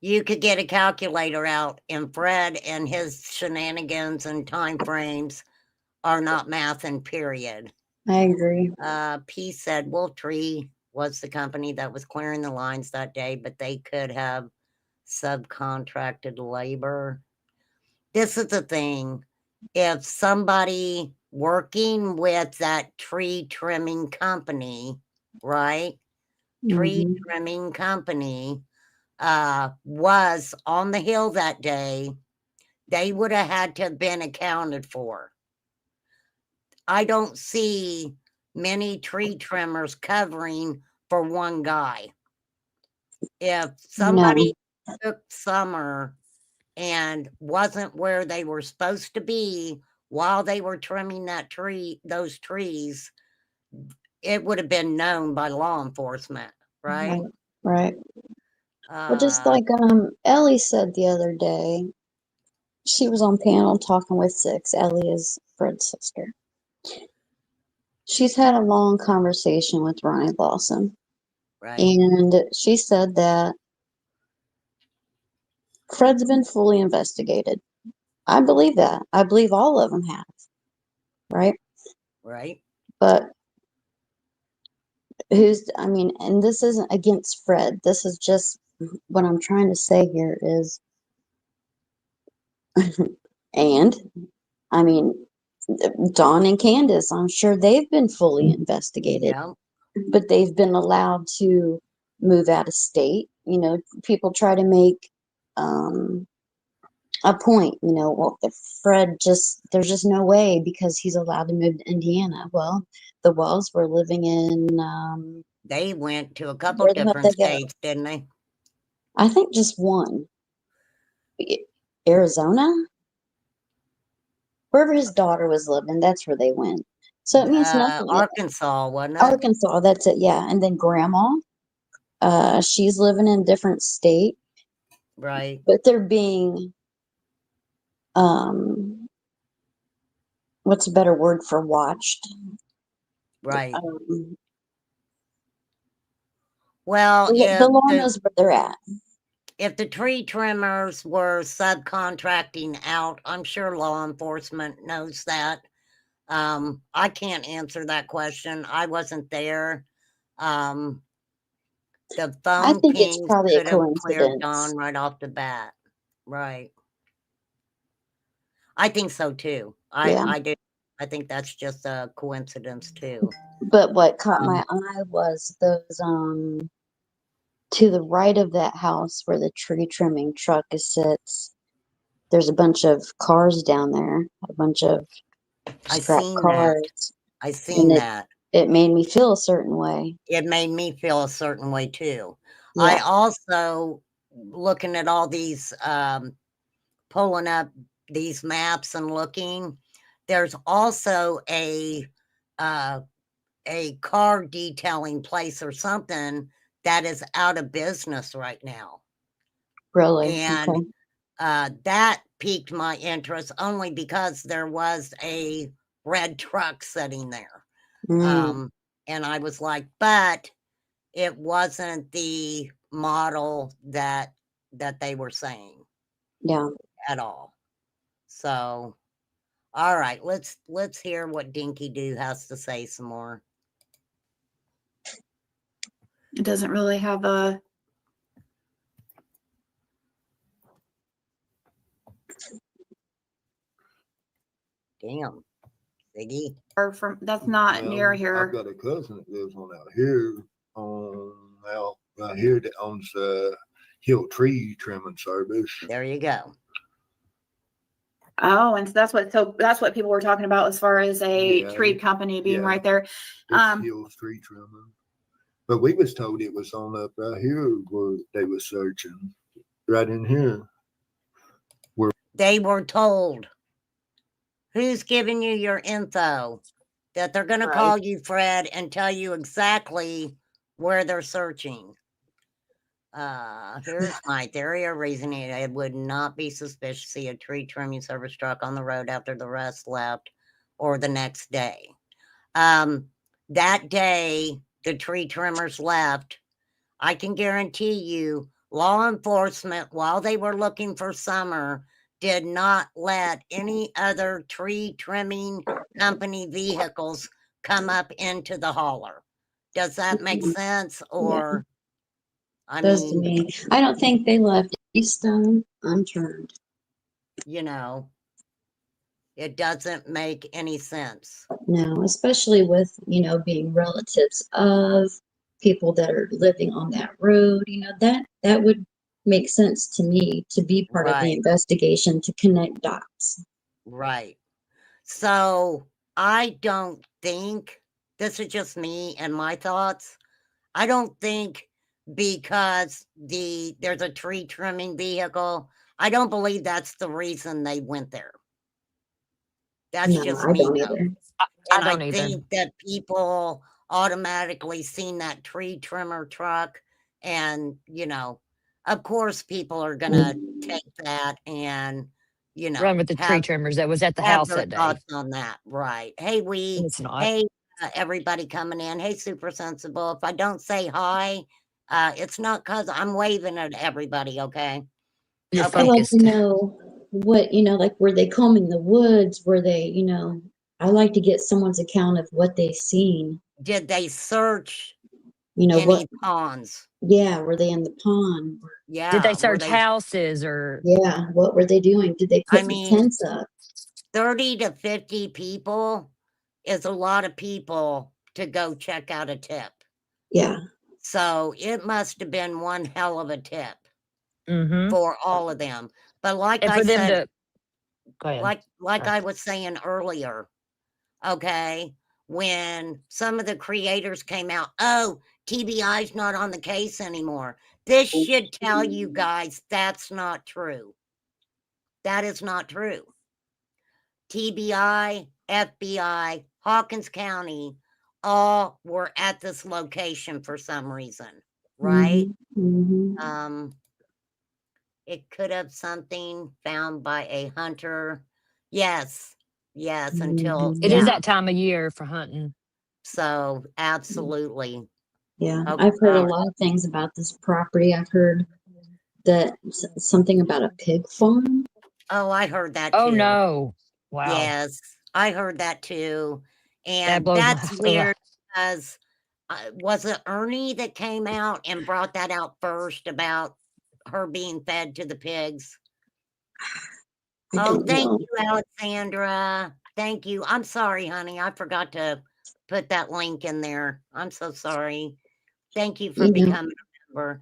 You could get a calculator out, and Fred and his shenanigans and time frames are not mathing, period. I agree. P said Wolf Tree was the company that was clearing the lines that day, but they could have subcontracted labor. This is the thing. If somebody working with that tree trimming company, right? Tree Mhm. trimming company was on the hill that day, they would have had to have been accounted for. I don't see many tree trimmers covering for one guy. If somebody took summer and wasn't where they were supposed to be while they were trimming those trees, it would have been known by law enforcement, right? Right. Well, just like Ellie said the other day, she was on panel talking with Six. Ellie is Fred's sister. She's had a long conversation with Ronnie Blossom, right. and she said that Fred's been fully investigated. I believe that. I believe all of them have, right? Right. But I mean, and this isn't against Fred. This is just what I'm trying to say here is, and I mean, Dawn and Candace, I'm sure they've been fully investigated, Yeah. but they've been allowed to move out of state. You know, people try to make a point, well, if there's just no way because he's allowed to move to Indiana. Well, the Wells were living in, They went to a couple where the hell different they go? states, didn't they? I think just one. Arizona? Wherever his daughter was living, that's where they went. So it means nothing. Arkansas, wasn't it? Arkansas, that's it, yeah. And then grandma, she's living in a different state, Right. but they're being, um, what's a better word for watched? Right. Um, Well, the law knows where they're at. if the tree trimmers were subcontracting out, I'm sure law enforcement knows that. I can't answer that question. I wasn't there. The I phone think it's pings probably a could have cleared coincidence. Dawn right off the bat. Right. I think so too. Yeah. I do. I think that's just a coincidence too. But what caught my eye was those, to the right of that house where the tree trimming truck sits. There's a bunch of cars down there, a bunch of I scrap seen that. cars. I seen that. It made me feel a certain way. It made me feel a certain way too. Yeah. I also, looking at all these, pulling up these maps and looking, there's also a car detailing place or something that is out of business right now. Really? And Okay. that piqued my interest only because there was a red truck sitting there. And I was like, but it wasn't the model that they were saying. Yeah. At all. So, all right, let's hear what Dinky Doo has to say some more. It doesn't really have a Damn, Ziggy. or from that's not near here. I've got a cousin that lives on out here right here that owns Hill Tree Trimming Service. There you go. Oh, and so that's what people were talking about as far as a Yeah, tree company being yeah. right there. It's Hill's tree trimming. But we was told it was on up right here where they were searching. Right in here. They were told. Who's giving you your info? That they're going to Right. call you, Fred, and tell you exactly where they're searching. Here's my theory or reasoning. It would not be suspicious to see a tree trimming service truck on the road after the rest left or the next day. That day the tree trimmers left, I can guarantee you law enforcement, while they were looking for Summer, did not let any other tree trimming company vehicles come up into the hauler. Does that make sense? Or, I Does to mean, me. I don't think they left a stone unturned. you know, it doesn't make any sense. No, especially with, being relatives of people that are living on that road, that would make sense to me to be part of the Right, investigation to connect dots. right. So I don't think, this is just me and my thoughts. I don't think because there's a tree trimming vehicle, I don't believe that's the reason they went there. That's No, just I me don't though. either. I And I don't either. think that people automatically seen that tree trimmer truck and, of course people are gonna take that and, Run with the tree have trimmers that was at the have house their that day. thoughts on that, right. Hey, And it's not. hey, everybody coming in. Hey, super sensible. If I don't say hi, it's not because I'm waving at everybody, okay? You're I'd Okay. like to focused. know what, like, were they combing the woods? Were they, I like to get someone's account of what they seen. Did they search What, any ponds? yeah, were they in the pond? Did they Yeah, were search they? houses or Yeah, what were they doing? Did they I put the mean, tents up? 30 to 50 people is a lot of people to go check out a tip. Yeah. So it must have been one hell of a tip mm-hmm. for all of them. But like And I for them said, to go ahead. like I was saying earlier, okay, when some of the creators came out, oh, TBI's not on the case anymore. This should tell you guys that's not true. That is not true. TBI, FBI, Hawkins County, all were at this location for some reason, right? Mm-hmm. It could have something found by a hunter. Yes, until, It is yeah. that time of year for hunting. So absolutely. Yeah, Oh, I've heard a lot of things about this property. I've heard that something about a pig farm. oh, I heard that Oh too. no. Wow. Yes, I heard that too. That And blows my that's weird because was it Ernie that came out and brought that out first about her being fed to the pigs? I Oh, don't thank know. you, Alexandra. Thank you. I'm sorry, honey. I forgot to put that link in there. I'm so sorry. Thank you for You know, becoming a member.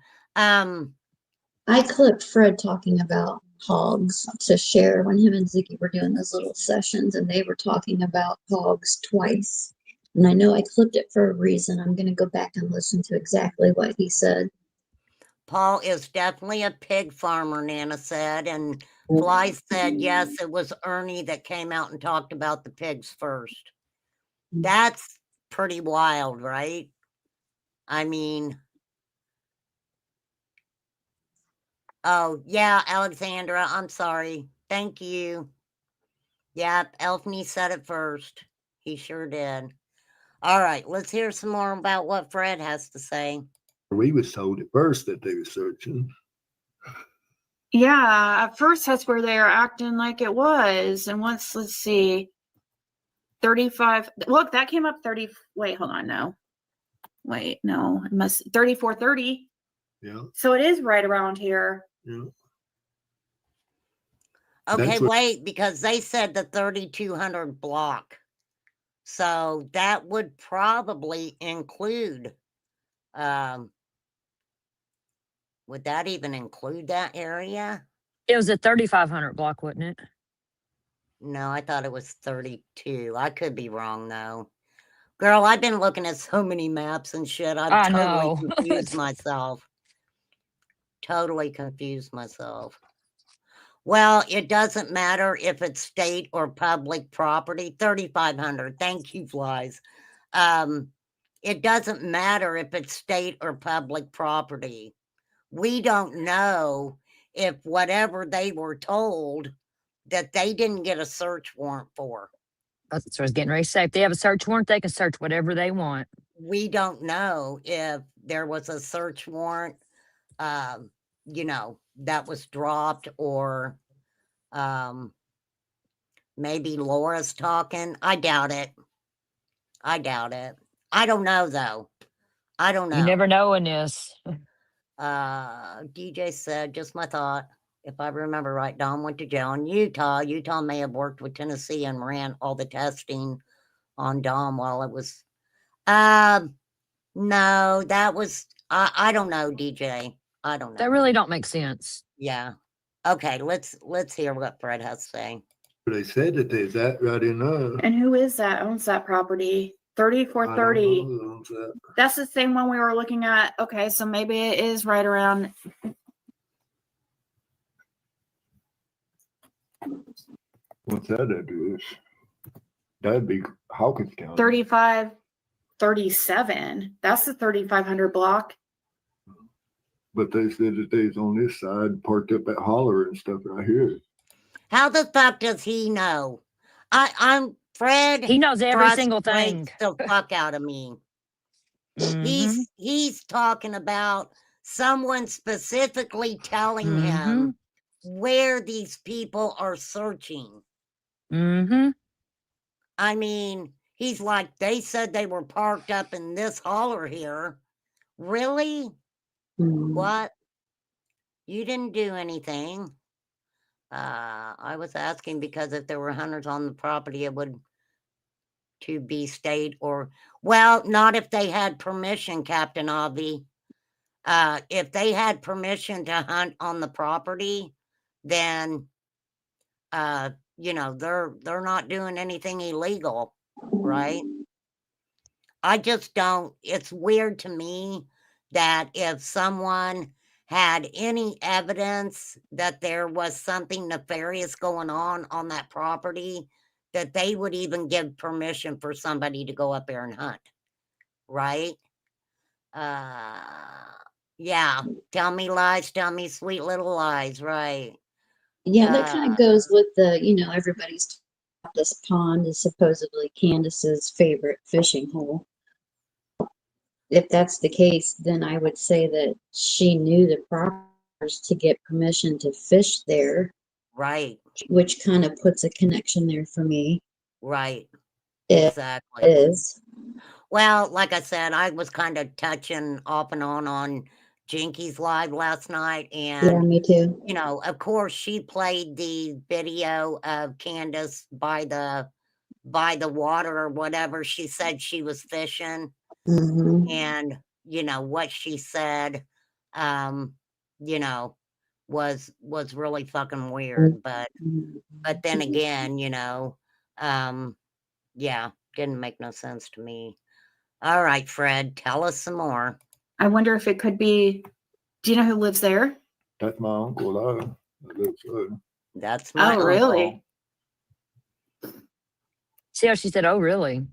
I clipped Fred talking about hogs to share when him and Ziggy were doing those little sessions, and they were talking about hogs twice. And I know I clipped it for a reason. I'm going to go back and listen to exactly what he said. Paul is definitely a pig farmer, Nana said. And Fly said, yes, it was Ernie that came out and talked about the pigs first. That's pretty wild, right? I mean, oh, yeah, Alexandra, I'm sorry. Thank you. Yep, Elfney said it first. He sure did. All right, let's hear some more about what Fred has to say. We was told at first that they were searching. Yeah, at first that's where they are acting like it was. And once, let's see, 35. Look, that came up 30. Wait, hold on. No. Wait, no. It must 3430. Yeah. So it is right around here. Yeah. Okay, wait, because they said the 3200 block. So that would probably include, would that even include that area? It was a 3500 block, wasn't it? No, I thought it was 32. I could be wrong though. Girl, I've been looking at so many maps and shit. I've I totally know. confused myself. Totally confused myself. Well, it doesn't matter if it's state or public property. 3,500. Thank you, Flies. It doesn't matter if it's state or public property. We don't know if whatever they were told that they didn't get a search warrant for. That's what I was getting ready to say. If they have a search warrant, they can search whatever they want. We don't know if there was a search warrant, you know, that was dropped, or maybe Laura's talking. I doubt it. I doubt it. I don't know though. I don't know. You never know in this. DJ said, just my thought. If I remember right, Don went to jail in Utah. Utah may have worked with Tennessee and ran all the testing on Dom while it was. No, that was. I don't know, DJ. I don't know. That really don't make sense. Yeah. Okay. Let's hear what Fred has to say. They said that there's that right enough. And who is that owns that property? I don't 3430. know who owns that. That's the same one we were looking at. Okay, so maybe it is right around. What's that address? That'd be Hawkins County. 3537. That's the 3500 block. But they said that they's on this side, parked up at Holler and stuff right here. How the fuck does he know? I'm Fred. He knows every single frustrates thing. the fuck out of me. Mhm. He's talking about someone specifically telling Mhm. him where these people are searching. Mm-hmm. I mean, he's like, they said they were parked up in this holler here. Really? Mm. What? You didn't do anything. I was asking because if there were hunters on the property, it would to be state or, well, not if they had permission, Captain Avi. If they had permission to hunt on the property, then you know, they're not doing anything illegal, right? I just don't, it's weird to me that if someone had any evidence that there was something nefarious going on that property, that they would even give permission for somebody to go up there and hunt, right? Yeah, tell me lies, tell me sweet little lies, right? Yeah, that kind of goes with the, everybody's this pond is supposedly Candace's favorite fishing hole. If that's the case, then I would say that she knew the properties to get permission to fish there, Right, which kind of puts a connection there for me. right, It exactly. is. Well, like I said, I was kind of touching off and on Jinky's live last night, Yeah, and me too. you know, of course, she played the video of Candace by the water or whatever. She said she was fishing, Hmm. and you know what she said, you know, was really fucking weird. But then again, you know, yeah, didn't make no sense to me. All right, Fred, tell us some more. I wonder if it could be. Do you know who lives there? That's my uncle. I live there. That's my Oh, really? uncle. See how she said, "Oh, really?"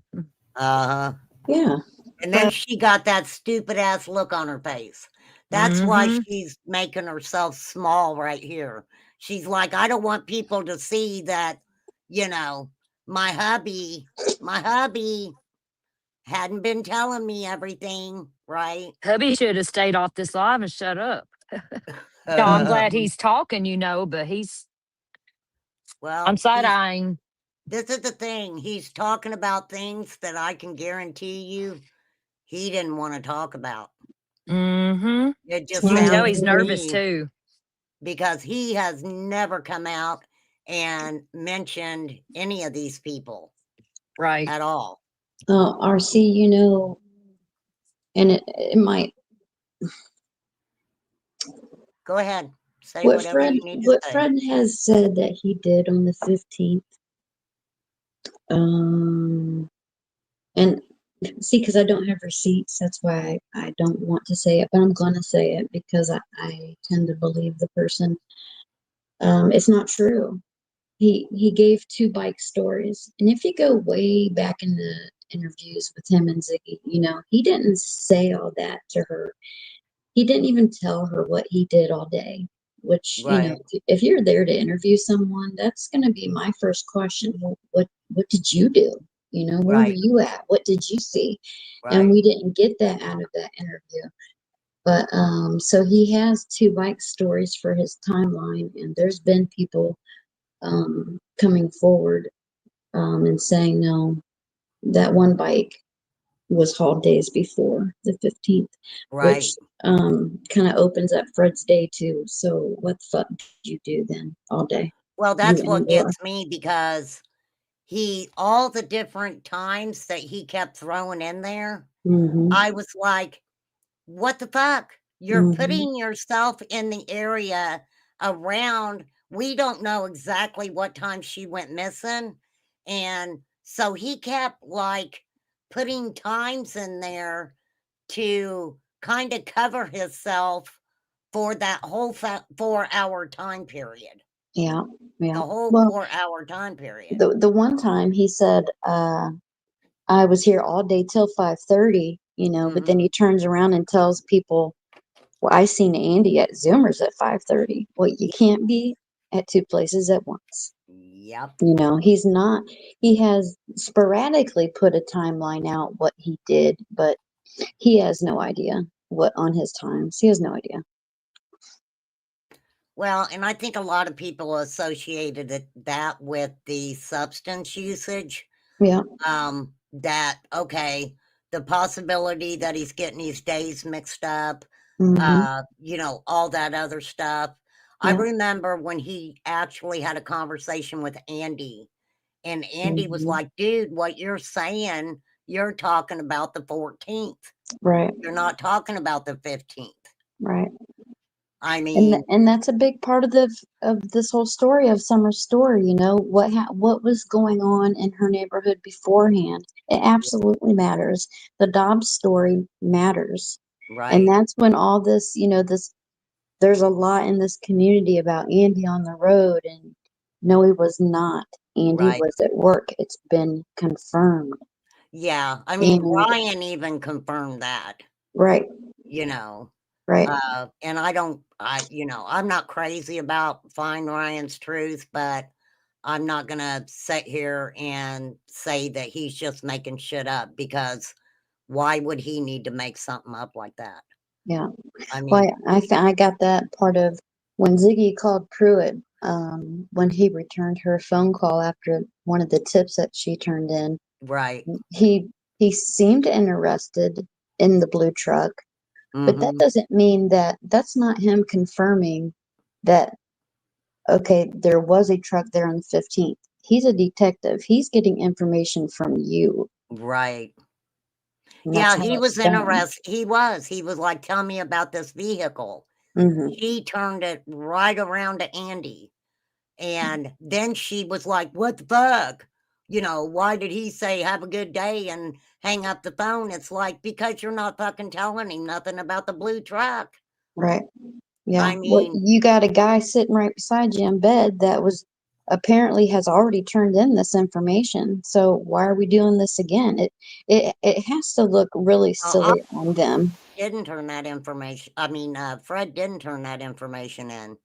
Uh-huh. Yeah. And then she got that stupid ass look on her face. That's why Mhm. she's making herself small right here. She's like, I don't want people to see that, you know, my hubby hadn't been telling me everything, right? Hubby should have stayed off this live and shut up. No, I'm glad he's talking, but well, I'm side eyeing. this is the thing. He's talking about things that I can guarantee you he didn't want to talk about. Mm-hmm. It just You can tell sounds he's to nervous me, too. because he has never come out and mentioned any of these people Right. at all. RC, and it might, Go ahead, say what whatever Fred, you need to what say. Fred has said that he did on the 15th, And see, because I don't have receipts, that's why I don't want to say it, but I'm going to say it because I tend to believe the person. It's not true. He gave two bike stories, and if you go way back in the interviews with him and Ziggy, he didn't say all that to her. He didn't even tell her what he did all day. Which, Right. if you're there to interview someone, that's going to be my first question. Well, what did you do? Where were Right. you at? What did you see? And Right. we didn't get that out of that interview. But so he has two bike stories for his timeline, and there's been people coming forward and saying no, that one bike was hauled days before the 15th, which Right. kind of opens up Fred's day too. So what the fuck did you do then all day? Well, You that's what indoor. gets me because all the different times that he kept throwing in there, Mm-hmm. I was like, what the fuck? You're Mm-hmm. putting yourself in the area around. We don't know exactly what time she went missing. And so he kept like putting times in there to kind of cover himself for that whole 4 hour time period. Yeah. Yeah. The whole Well, 4 hour time period. the one time he said, I was here all day till 5:30, but then Mhm. he turns around and tells people, well, I seen Andy at Zoomers at 5:30. Well, you can't be at two places at once. Yep. He's not, he has sporadically put a timeline out what he did, but he has no idea what on his times. He has no idea. Well, and I think a lot of people associated that with the substance usage. Yeah. That, okay, the possibility that he's getting his days mixed up, Mm-hmm. all that other stuff. I Yeah. remember when he actually had a conversation with Andy, and Andy was Mm-hmm. like, dude, what you're saying, you're talking about the 14th. Right. You're not talking about the 15th. Right. I And mean, and that's a big part of this whole story of Summer's story. What was going on in her neighborhood beforehand. It absolutely matters. The Dobbs story matters, and right, that's when all this, there's a lot in this community about Andy on the road, and no, he was not. Andy right. was at work. It's been confirmed. Yeah. I mean, And Ryan even confirmed that, right, you know. right, And I'm not crazy about Find Ryan's Truth, but I'm not gonna sit here and say that he's just making shit up, because why would he need to make something up like that? yeah. I Well, mean, I got that part of when Ziggy called Pruitt, when he returned her phone call after one of the tips that she turned in. right. He he seemed interested in the blue truck, but that Mhm. doesn't mean that's not him confirming that, okay, there was a truck there on the 15th. He's a detective. He's getting information from you. Right. And that's Yeah, how he it's was done. interested. He was like, tell me about this vehicle. Hmm. She turned it right around to Andy. And then she was like, what the fuck? Why did he say have a good day and hang up the phone? It's like, because you're not fucking telling him nothing about the blue truck. Right. Yeah. I Well, mean, you got a guy sitting right beside you in bed that was apparently has already turned in this information. So why are we doing this again? It has to look really I silly on them. didn't turn that information. I mean, Fred didn't turn that information in.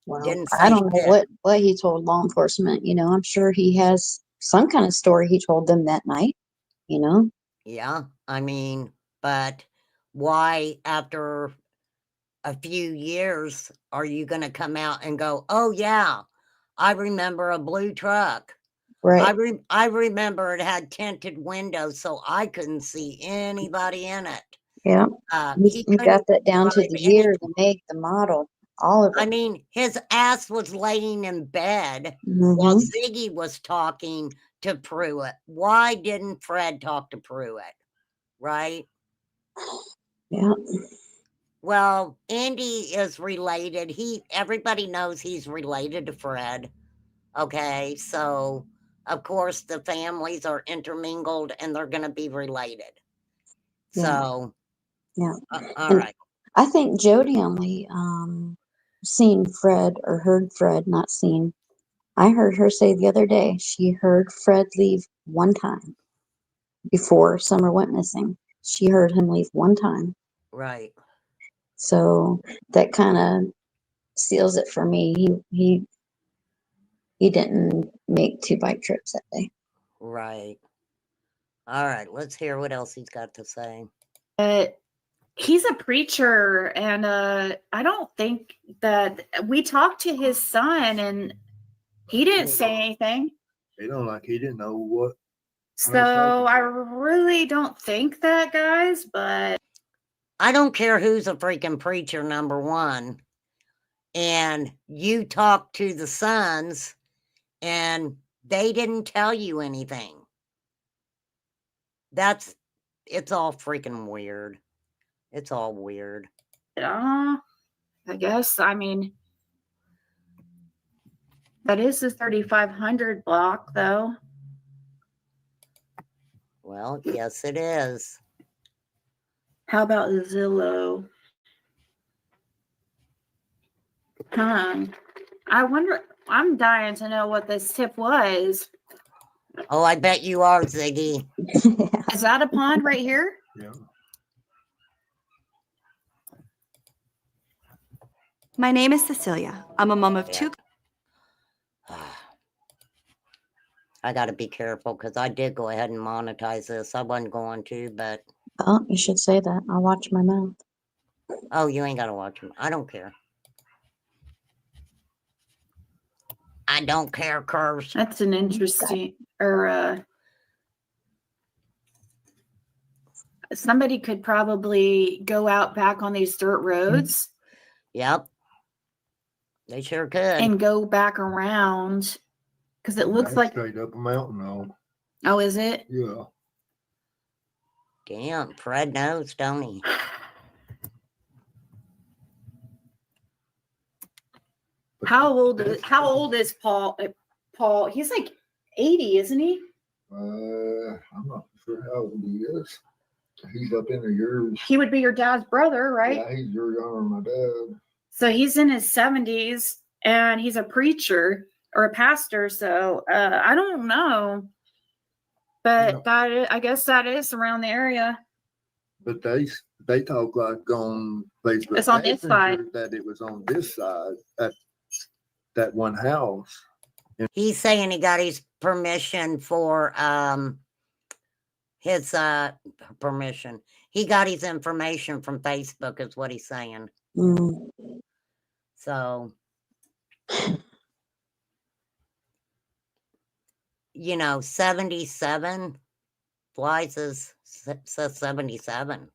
Well, Didn't I say don't know shit. what he told law enforcement. I'm sure he has some kind of story he told them that night, you know? Yeah, I mean, but why, after a few years, are you going to come out and go, oh, yeah, I remember a blue truck. Right. I remember it had tinted windows, so I couldn't see anybody in it. Yeah. He He's got couldn't that down to describe the any. year, the make, the model, all of I it. mean, his ass was laying in bed while Hmm. Ziggy was talking to Pruitt. Why didn't Fred talk to Pruitt? Right? Yeah. Well, Andy is related. Everybody knows he's related to Fred. Okay, so of course, the families are intermingled and they're going to be related. Yeah. So, Yeah. all And right. I think Jody only seen Fred or heard Fred, not seen. I heard her say the other day she heard Fred leave one time before Summer went missing. She heard him leave one time. Right. So that kind of seals it for me. He didn't make 2 bike trips that day. Right. All right. Let's hear what else he's got to say. He's a preacher, and I don't think that we talked to his son, and he didn't say anything. He didn't know what. So I really don't think that, guys, but I don't care who's a freaking preacher, number one. And you talk to the sons and they didn't tell you anything. It's all freaking weird. It's all weird. I guess, I mean, that is the 3500 block, though. Well, yes, it is. How about Zillow? I wonder, I'm dying to know what this tip was. Oh, I bet you are, Ziggy. Is that a pond right here? Yeah. My name is Cecilia. I'm a mom of 2. I got to be careful because I did go ahead and monetize this. I wasn't going to, but. Oh, you should say that. I'll watch my mouth. Oh, you ain't got to watch them. I don't care. I don't care, curse. That's an interesting, or somebody could probably go out back on these dirt roads. Yep. They sure could. And go back around, because it looks like. Straight up a mountain now. Oh, is it? Yeah. Damn, Fred knows, don't he? How old is Paul? Paul, he's like 80, isn't he? I'm not sure how old he is. He's up in the years. He would be your dad's brother, right? Yeah, he's your younger than my dad. So he's in his 70s, and he's a preacher or a pastor. So I don't know, but I guess that is around the area. But they talk like on Facebook. It's on this side. That it was on this side at that one house. He's saying he got his permission for his permission. He got his information from Facebook is what he's saying. Mm. So, 77 flies says 77.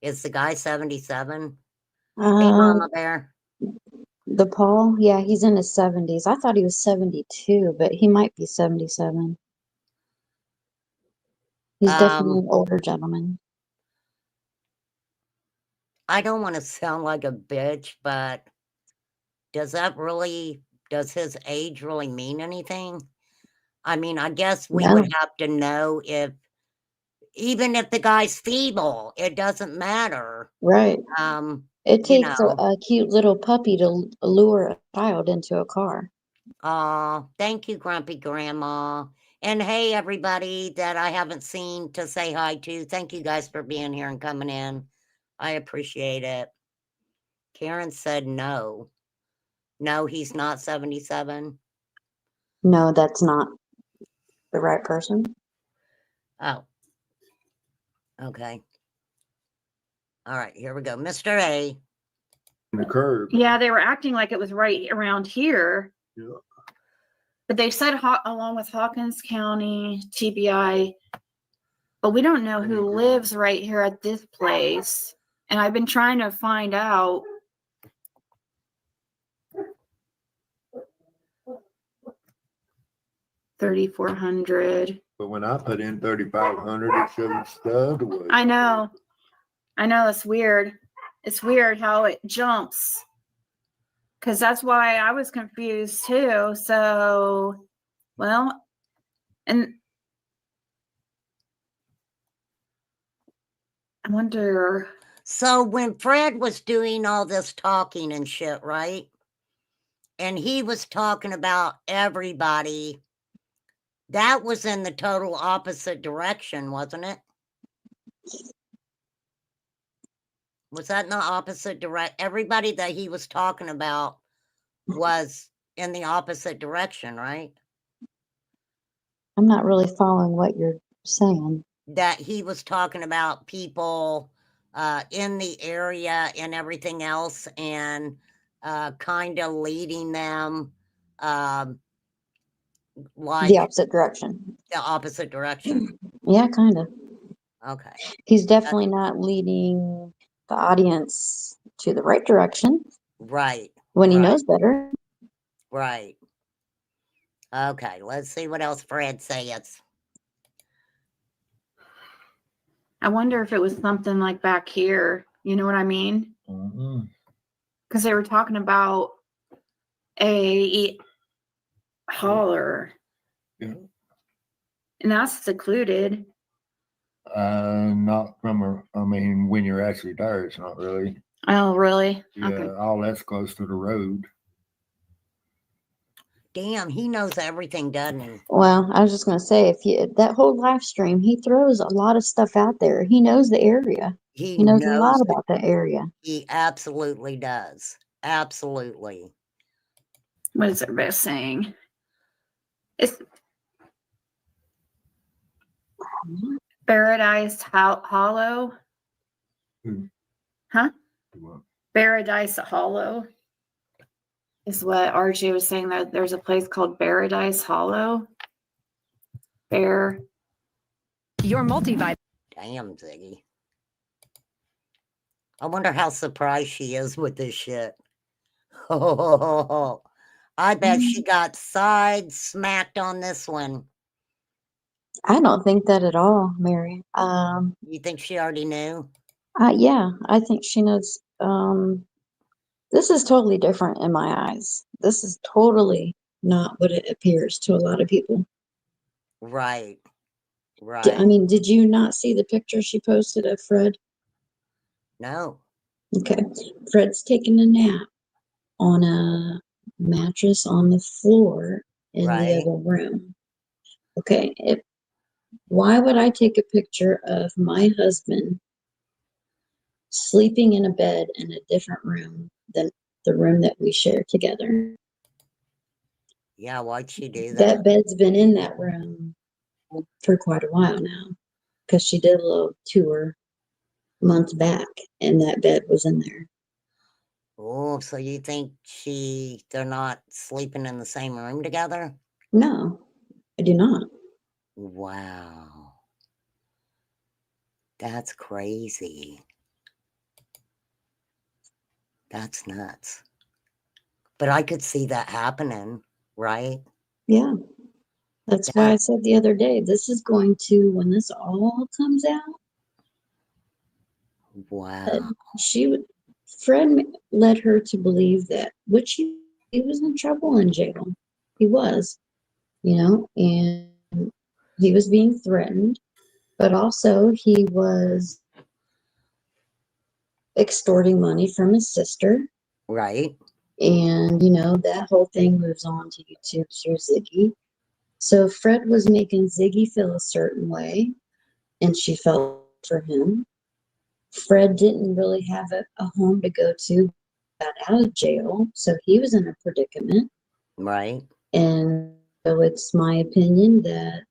Is the guy 77? Hey, Mama Bear. The Paul, yeah, he's in his 70s. I thought he was 72, but he might be 77. He's definitely an older gentleman. I don't want to sound like a bitch, but does his age really mean anything? I mean, I guess we would have to know even if the guy's feeble, it doesn't matter. Right. It takes a cute little puppy to lure a child into a car. Thank you, Grumpy Grandma. And hey, everybody that I haven't seen to say hi to. Thank you guys for being here and coming in. I appreciate it. Karen said no. No, he's not 77. No, that's not the right person. Oh. Okay. All right, here we go. Mr. A. The curb. Yeah, they were acting like it was right around here. Yeah. But they said along with Hawkins County, TBI, but we don't know who lives right here at this place. And I've been trying to find out. $3,400. But when I put in 3,500, it showed stubbed away. I know. It's weird. It's weird how it jumps. Because that's why I was confused too. So Well, and I wonder. So when Fred was doing all this talking and shit, right? And he was talking about everybody, that was in the total opposite direction, wasn't it? Was that in the opposite direct? Everybody that he was talking about was in the opposite direction, right? I'm not really following what you're saying. That he was talking about people in the area and everything else, and kind of leading them The like opposite direction. the opposite direction. Yeah, kind of. Okay. He's definitely not leading the audience to the right direction Right. when he Right. knows better. Right. Okay. Let's see what else Fred says. I wonder if it was something like back here. You know what I mean? Mm-mm. Because they were talking about a holler, Yeah. and that's secluded. Not from I mean, when you're actually there, it's not really. Oh, really? Yeah, Okay. all that's close to the road. Damn, he knows everything, doesn't he? Well, I was just going to say, if you that whole live stream, he throws a lot of stuff out there. He knows the area. He He knows a lot knows it. about the area. He absolutely does. Absolutely. What is everybody saying? It's Paradise Hollow. Hmm. Huh? What? Paradise Hollow is what RJ was saying, that there's a place called Paradise Hollow. Bear. Your multivitamin. Damn, Ziggy. I wonder how surprised she is with this shit. Oh, I bet she got side smacked on this one. I don't think that at all, Mary. You think she already knew? Yeah, I think she knows. This is totally different in my eyes. This is totally not what it appears to a lot of people. Right. I Right. mean, did you not see the picture she posted of Fred? No. Okay. Fred's taking a nap on a mattress on the floor in the Right. other room. Okay. Why would I take a picture of my husband sleeping in a bed in a different room than the room that we share together? Yeah, why'd she do that? That bed's been in that room for quite a while now because she did a little tour months back and that bed was in there. Oh, so you think they're not sleeping in the same room together? No, I do not. Wow. That's crazy. That's nuts. But I could see that happening, right? Yeah. That's why That, I said the other day, this is going to, when this all comes out, wow. Fred led her to believe that, which he was in trouble in jail. He was, and he was being threatened, but also he was extorting money from his sister. Right. And, that whole thing moves on to YouTube through Ziggy. So Fred was making Ziggy feel a certain way, and she felt for him. Fred didn't really have a home to go to, got out of jail, so he was in a predicament. Right. And so it's my opinion that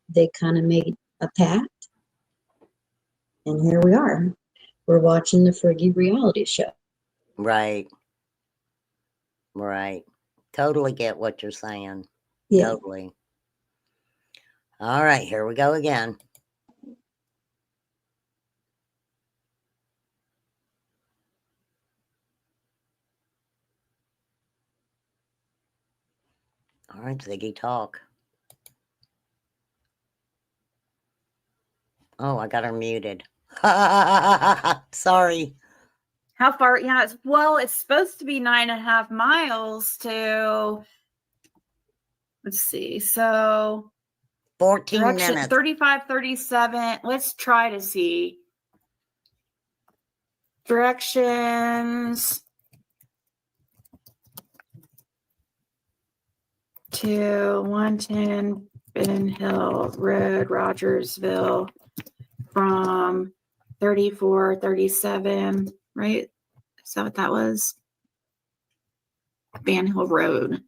they kind of made a pact. And here we are. We're watching the Friggy reality show. Right. Right. Totally get what you're saying. Yeah. Totally. All right, here we go again. All right, Ziggy, talk. Oh, I got her muted. Sorry. How far? Yeah, it's supposed to be 9.5 miles to let's see. So 14 direction minutes. 35, 37. Let's try to see. Directions to 110 Ben Hill Road, Rogersville, from 34, 37, right? Is that what that was? Van Hill Road.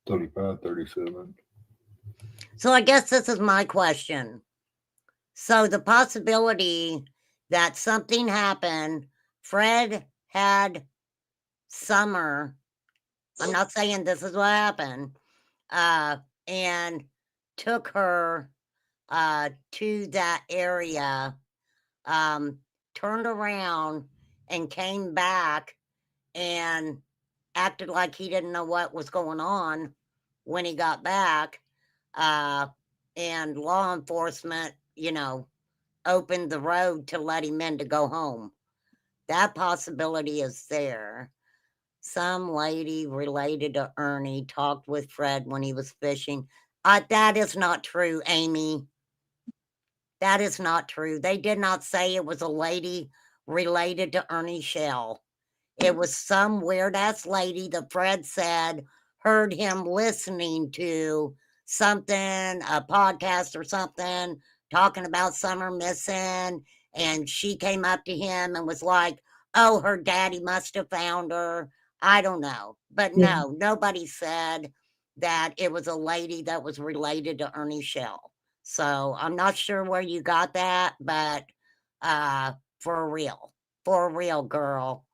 35, 37. So I guess this is my question. So the possibility that something happened, Fred had Summer, I'm not saying this is what happened, and took her to that area, turned around and came back and acted like he didn't know what was going on when he got back. And law enforcement, opened the road to let him in to go home. That possibility is there. Some lady related to Ernie talked with Fred when he was fishing. That is not true, Amy. That is not true. They did not say it was a lady related to Ernie Shell. It was some weird ass lady that Fred said heard him listening to something, a podcast or something, talking about Summer missing. And she came up to him and was like, oh, her daddy must have found her. I don't know. But no, nobody said that it was a lady that was related to Ernie Shell. So I'm not sure where you got that, but for real, girl.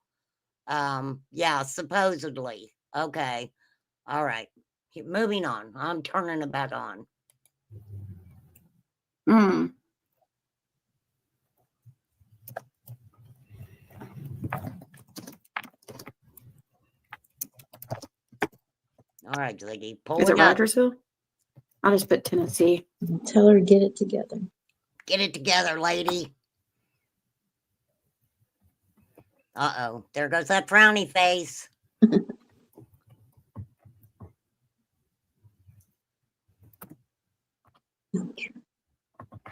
Yeah, supposedly. Okay. All right. Moving on. I'm turning it back on. Mm. All right, Ziggy, pull Is it it up. Rogersville? I'll just put Tennessee. Tell her to get it together. Get it together, lady. Uh-oh. There goes that frowny face.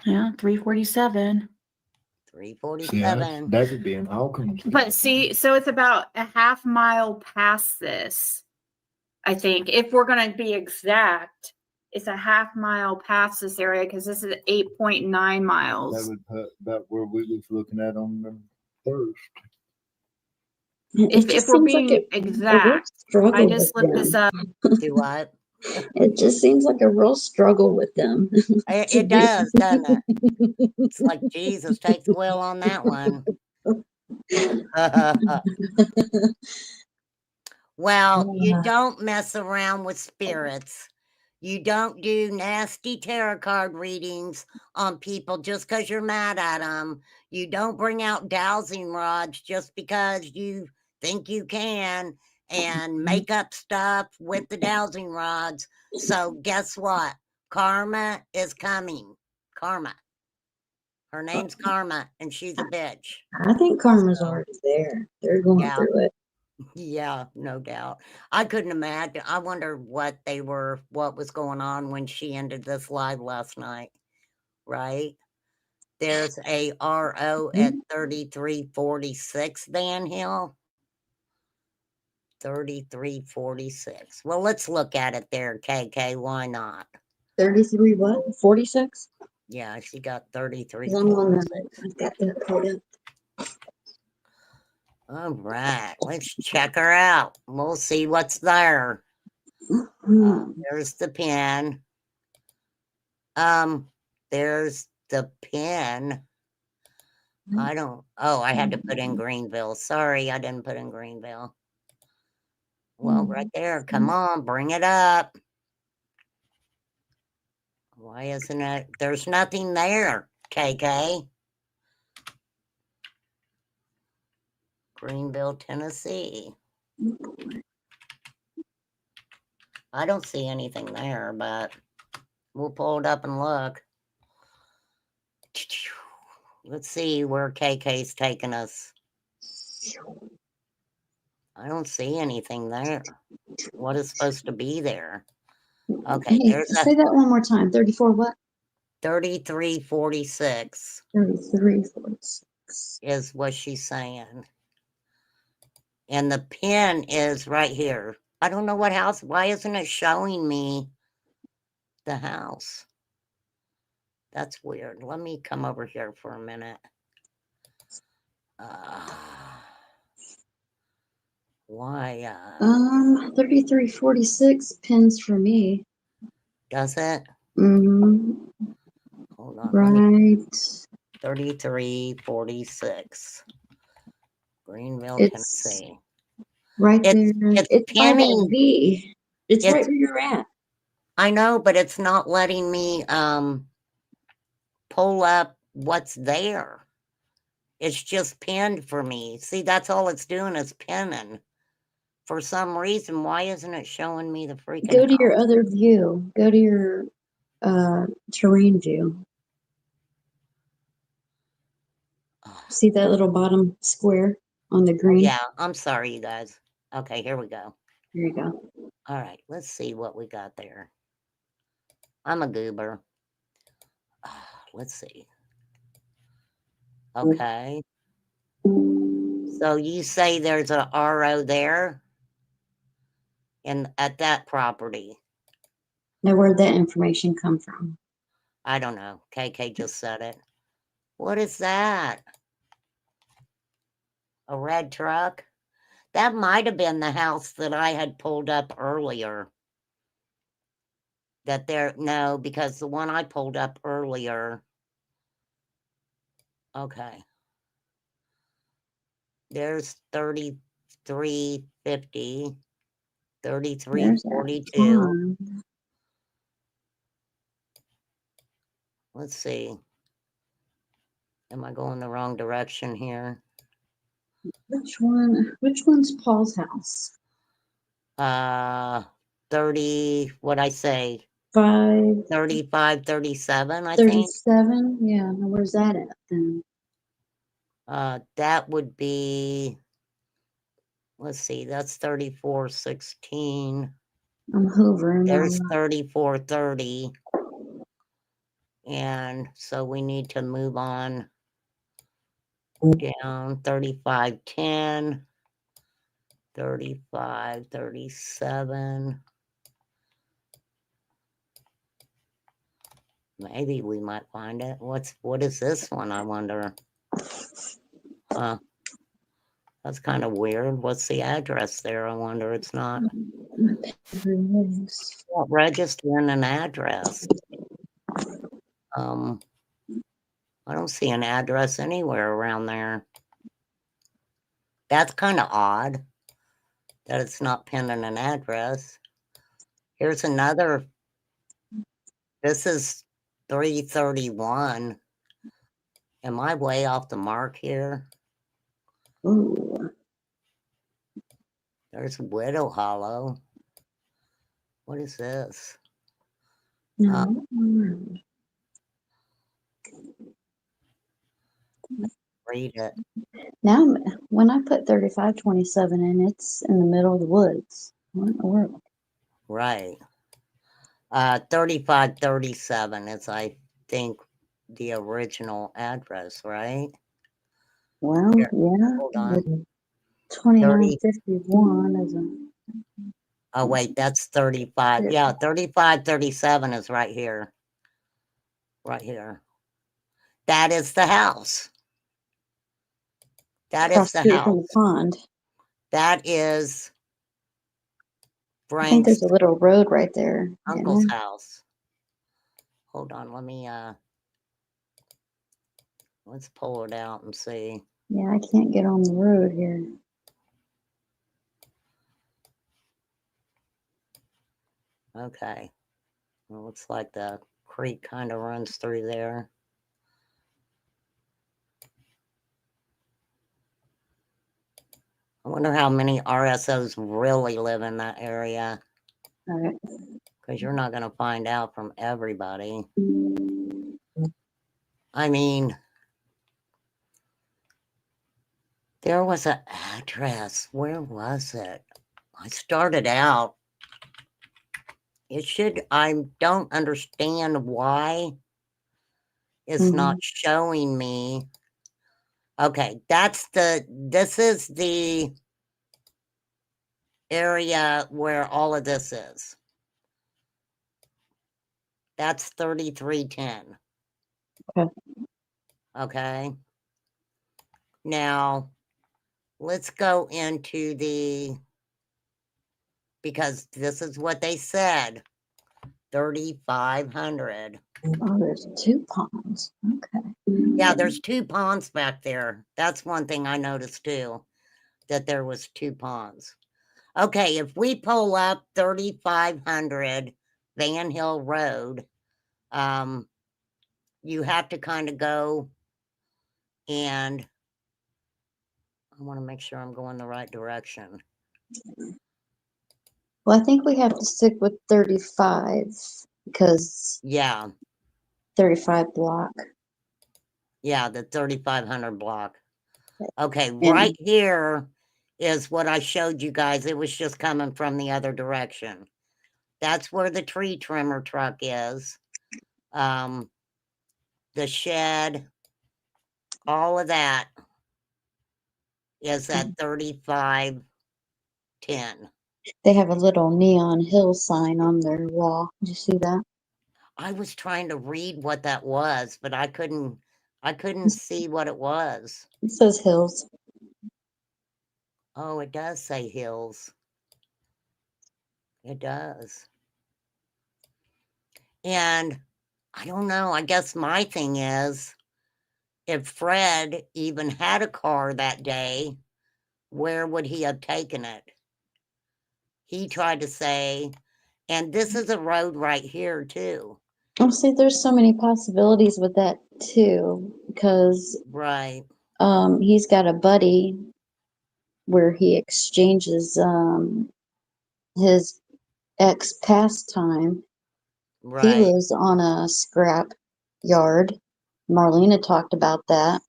Yeah, 347. 347. That could be an outcome. But see, so it's about a half mile past this, I think. If we're going to be exact, it's a half mile past this area because this is 8.9 That miles. would put about where we was looking at on the first. If just we're seems being a real exact, struggle I just with looked this them. up. Do what? It just seems like a real struggle with them. It does, doesn't it? It's like Jesus, take the wheel on that one. Well, you don't mess around with spirits. You don't do nasty tarot card readings on people just because you're mad at them. You don't bring out dowsing rods just because you think you can and make up stuff with the dowsing rods. So guess what? Karma is coming. Karma. Her name's Karma, and she's a bitch. I think karma's So, already there. They're going yeah. through it. Yeah, no doubt. I couldn't imagine. I wonder what was going on when she ended this live last night, right? There's a RO at 3346 Van Hill. 3346. Well, let's look at it there, KK. Why not? 33 what? 46? Yeah, she got 'Cause I'm on 3346. I've got that pulled up. All right, let's check her out. We'll see what's there. There's the pin. There's the pin. I had to put in Greenville. Sorry, I didn't put in Greenville. Well, right there. Come on, bring it up. Why isn't it? There's nothing there, KK. Greenville, Tennessee. I don't see anything there, but we'll pull it up and look. Let's see where KK's taking us. I don't see anything there. What is supposed to be there? Okay, Hey, there's a say that one more time. 34 what? 3346 33, 46. is what she's saying. And the pin is right here. I don't know what house. Why isn't it showing me the house? That's weird. Let me come over here for a minute. Why? 3346 pins for me. Does it? Mm-hmm. Hold on. Let me. Right. 3346. Greenville, It's Tennessee. right there. It's It's by that pinning. V. It's right It's where you're at. I know, but it's not letting me pull up what's there. It's just pinned for me. See, that's all it's doing is pinning. For some reason, why isn't it showing me the freaking Go to your house? other view. Go to your terrain view. See that little bottom square on the Oh, green? yeah, I'm sorry, you guys. Okay, here we go. Here you go. All right, let's see what we got there. I'm a goober. Let's see. Okay. So you say there's a RO there and at that property. Now, where'd that information come from? I don't know. KK just said it. What is that? A red truck? That might have been the house that I had pulled up earlier. No, because the one I pulled up earlier. Okay. There's 3350, There's that 3342. farm. Let's see. Am I going the wrong direction here? Which one? Which one's Paul's house? 30, what'd I say? 537. 35, 37, I think. Yeah. Now where's that at then? That would be, let's see, that's 3416. I'm hovering. There's 3430. And so we need to move on down 3510, 3537. Maybe we might find it. What is this one, I wonder? That's kind of weird. What's the address there? I wonder. It's not registering an address. I don't see an address anywhere around there. That's kind of odd that it's not pinning an address. Here's another. This is 331. Am I way off the mark here? Ooh. There's Widow Hollow. What is this? No. Read it. Now, when I put 3527 in, it's in the middle of the woods. What in the world? Right. 3537 is, I think, the original address, right? Well, Here, yeah. hold on. 2951 is a. Oh, wait, that's 35. Yeah, 3537 is right here. Right here. That is the house. That Across is the the street from the house. pond. That is I think Frank's there's a little road right there. uncle's house. Hold on, let's pull it out and see. Yeah, I can't get on the road here. Okay. Well, looks like the creek kind of runs through there. I wonder how many RSOs really live in that area, All right. because you're not going to find out from everybody. I mean, there was an address. Where was it? I started out It should, I don't understand why it's not showing me. Okay, this is the area where all of this is. That's 3310. Okay. Okay. Now, let's go into because this is what they said, 3,500. Oh, there's 2 ponds. Okay. Yeah, there's 2 ponds back there. That's one thing I noticed too, that there was 2 ponds. Okay, if we pull up 3,500 Van Hill Road, you have to kind of go and I want to make sure I'm going the right direction. Well, I think we have to stick with 35 because Yeah, 35 block. yeah, the 3,500 block. Okay, And right here is what I showed you guys. It was just coming from the other direction. That's where the tree trimmer truck is. The shed, all of that is at 3,510. they have a little neon hill sign on their wall. Did you see that? I was trying to read what that was, but I couldn't see what it was. It says hills. Oh, it does say hills. It does. And I don't know, I guess my thing is, if Fred even had a car that day, where would he have taken it? He tried to say, and this is a road right here too. Oh, see, there's so many possibilities with that too, because Right, he's got a buddy where he exchanges his ex pastime. He right, lives on a scrap yard. Marlena talked about that.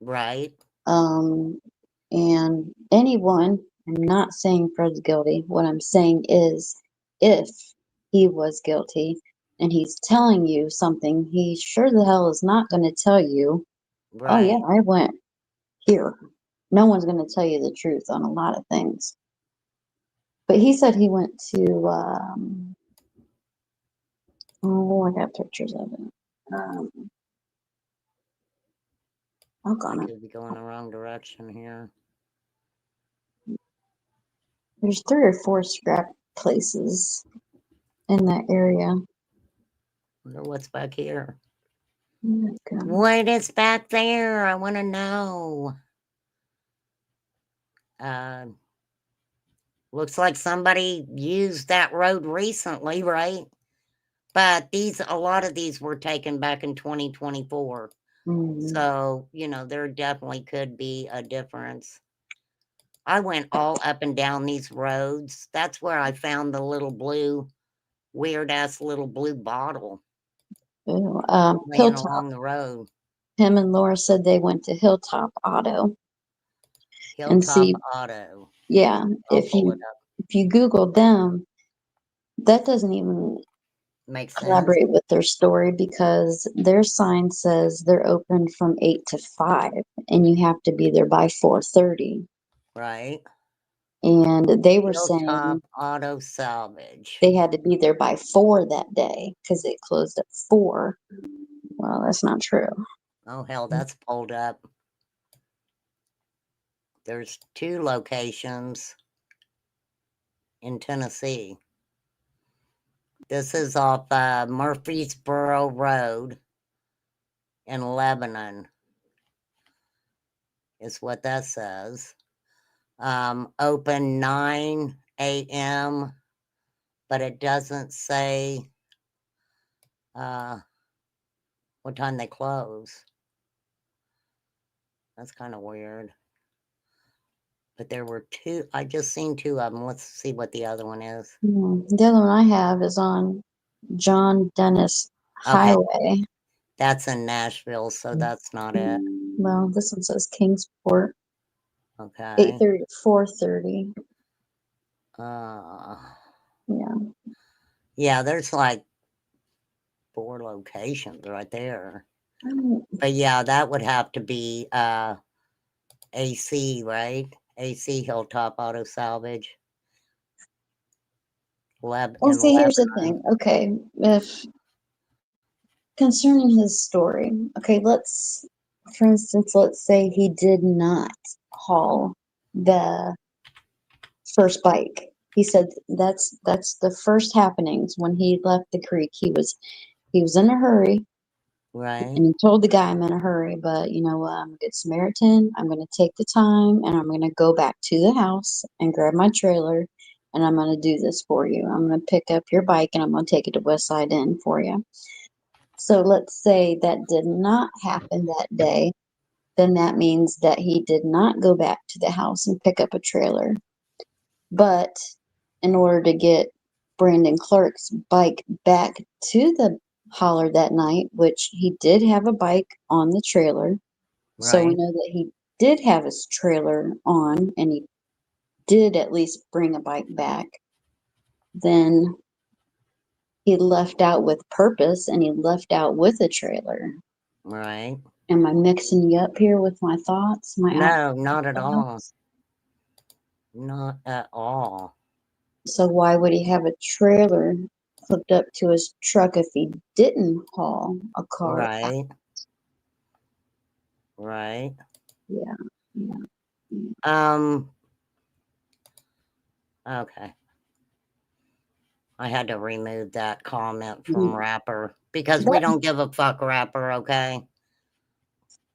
right, And anyone, I'm not saying Fred's guilty. What I'm saying is, if he was guilty and he's telling you something, he sure the hell is not going to tell you, oh, yeah, right. I went here. No one's going to tell you the truth on a lot of things. But he said he went to, oh, I got pictures of it. Oh, I God, could be going the wrong direction here. there's 3 or 4 scrap places in that area. Wonder what's back here. Oh my God. What is back there? I want to know. Looks like somebody used that road recently, right? But a lot of these were taken back in 2024. So, there definitely could be a difference. I went all up and down these roads. That's where I found the little weird ass little blue bottle Ew. laying Hilltop. along the road. Him and Laura said they went to Hilltop Auto. And Hilltop see, Auto. yeah, I'll if pull you it up. if you Google them, that doesn't even Makes sense. collaborate with their story because their sign says they're open from 8 to 5 and you have to be there by 4:30. Right. And they were Hilltop saying Auto Salvage. they had to be there by 4 that day because it closed at 4. Well, that's not true. Oh, hell, that's pulled up. There's 2 locations in Tennessee. This is off Murfreesboro Road in Lebanon, is what that says. Open 9 a.m., but it doesn't say what time they close. That's kind of weird. But there were 2. I just seen 2 of them. Let's see what the other one is. The other one I have is on John Dennis Okay. Highway. That's in Nashville, so that's not it. Well, this one says Kingsport, Okay. 8:30 to 4:30. Yeah. Yeah, there's like 4 locations right there. Oh, But yeah, that would have to be AC, right? AC Hilltop Auto Salvage. well, In see, here's the Lebanon. thing. Okay, if concerning his story, okay, for instance, let's say he did not haul the first bike. He said that's the first happenings when he left the creek. He was in a hurry. Right, And he told the guy, I'm in a hurry, but you know what? I'm a good Samaritan. I'm going to take the time and I'm going to go back to the house and grab my trailer and I'm going to do this for you. I'm going to pick up your bike and I'm going to take it to West Side Inn for you. So let's say that did not happen that day. Then that means that he did not go back to the house and pick up a trailer. But in order to get Brandon Clark's bike back to the holler that night, which he did have a bike on the trailer. So we right, know that he did have his trailer on and he did at least bring a bike back. Then he left out with purpose and he left out with a trailer. right. Am I mixing you up here with my thoughts? My No, actual not at all. thoughts? Not at all. So why would he have a trailer hooked up to his truck if he didn't haul a car out? Right, right. Yeah, yeah, yeah. Okay. I had to remove that comment from Mm, Rapper because we That don't give a fuck, Rapper, okay?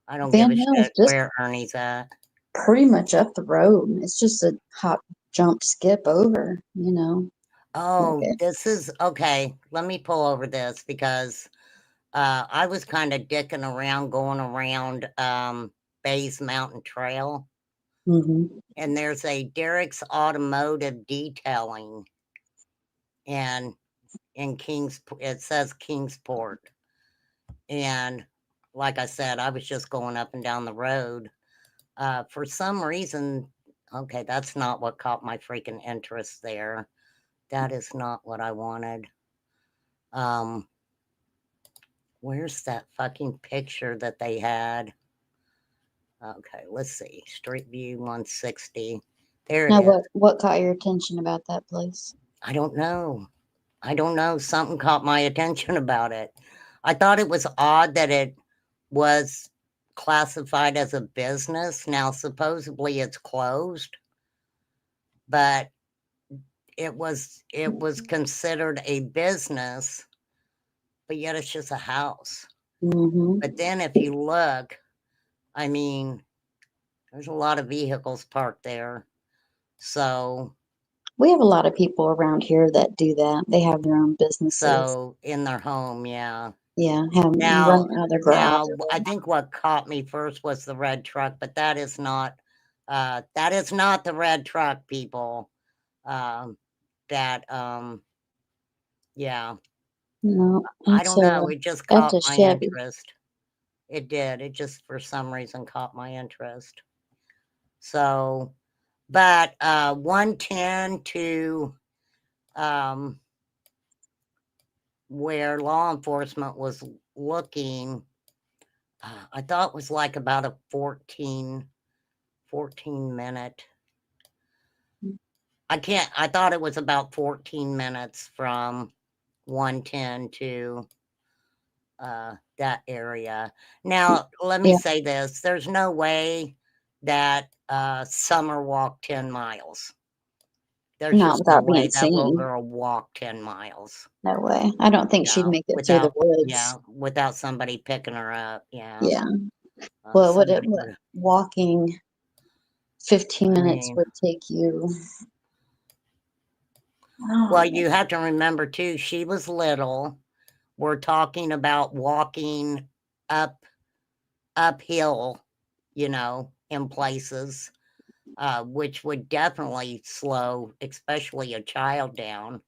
I don't give Van a Hill is shit just where Ernie's at. pretty much up the road. It's just a hop, jump, skip over, you know. Like Oh, it. this is okay. Let me pull over this because I was kind of dicking around going around Bays Mountain Trail, Hmm. and there's a Derek's Automotive Detailing, and in it says Kingsport. And like I said, I was just going up and down the road. For some reason, okay, that's not what caught my freaking interest there. That is not what I wanted. Um, where's that fucking picture that they had? Okay, let's see. Street View 160. There it Now, is. what caught your attention about that place? I don't know. I don't know. Something caught my attention about it. I thought it was odd that it was classified as a business. Now, supposedly it's closed, but it was considered a business, but yet it's just a house. Hmm. But then if you look, I mean, there's a lot of vehicles parked there. So We have a lot of people around here that do that. They have their own businesses. in their home, yeah. Yeah, have Now, run out of their garage. I think what caught me first was the red truck, but that is not the red truck, people. Um, that yeah, No, I don't know. It just that's caught a my Chevy. interest. It did. It just for some reason caught my interest. So, but 110 to um where law enforcement was looking, I thought was like about a 14 minute. I thought it was about 14 minutes from 110 to that area. Now, let me Yeah, say this, there's no way that Summer walked 10 miles. There's not just no without being way that little seen. girl walked 10 miles. No way. I don't think she'd Yeah, make it through the woods. without somebody picking her up. Yeah, Yeah. Well, somebody what would. walking 15 I minutes mean, would take you? well, Oh, you have to remember too. She was little. We're talking about walking up uphill, in places, which would definitely slow, especially a child down.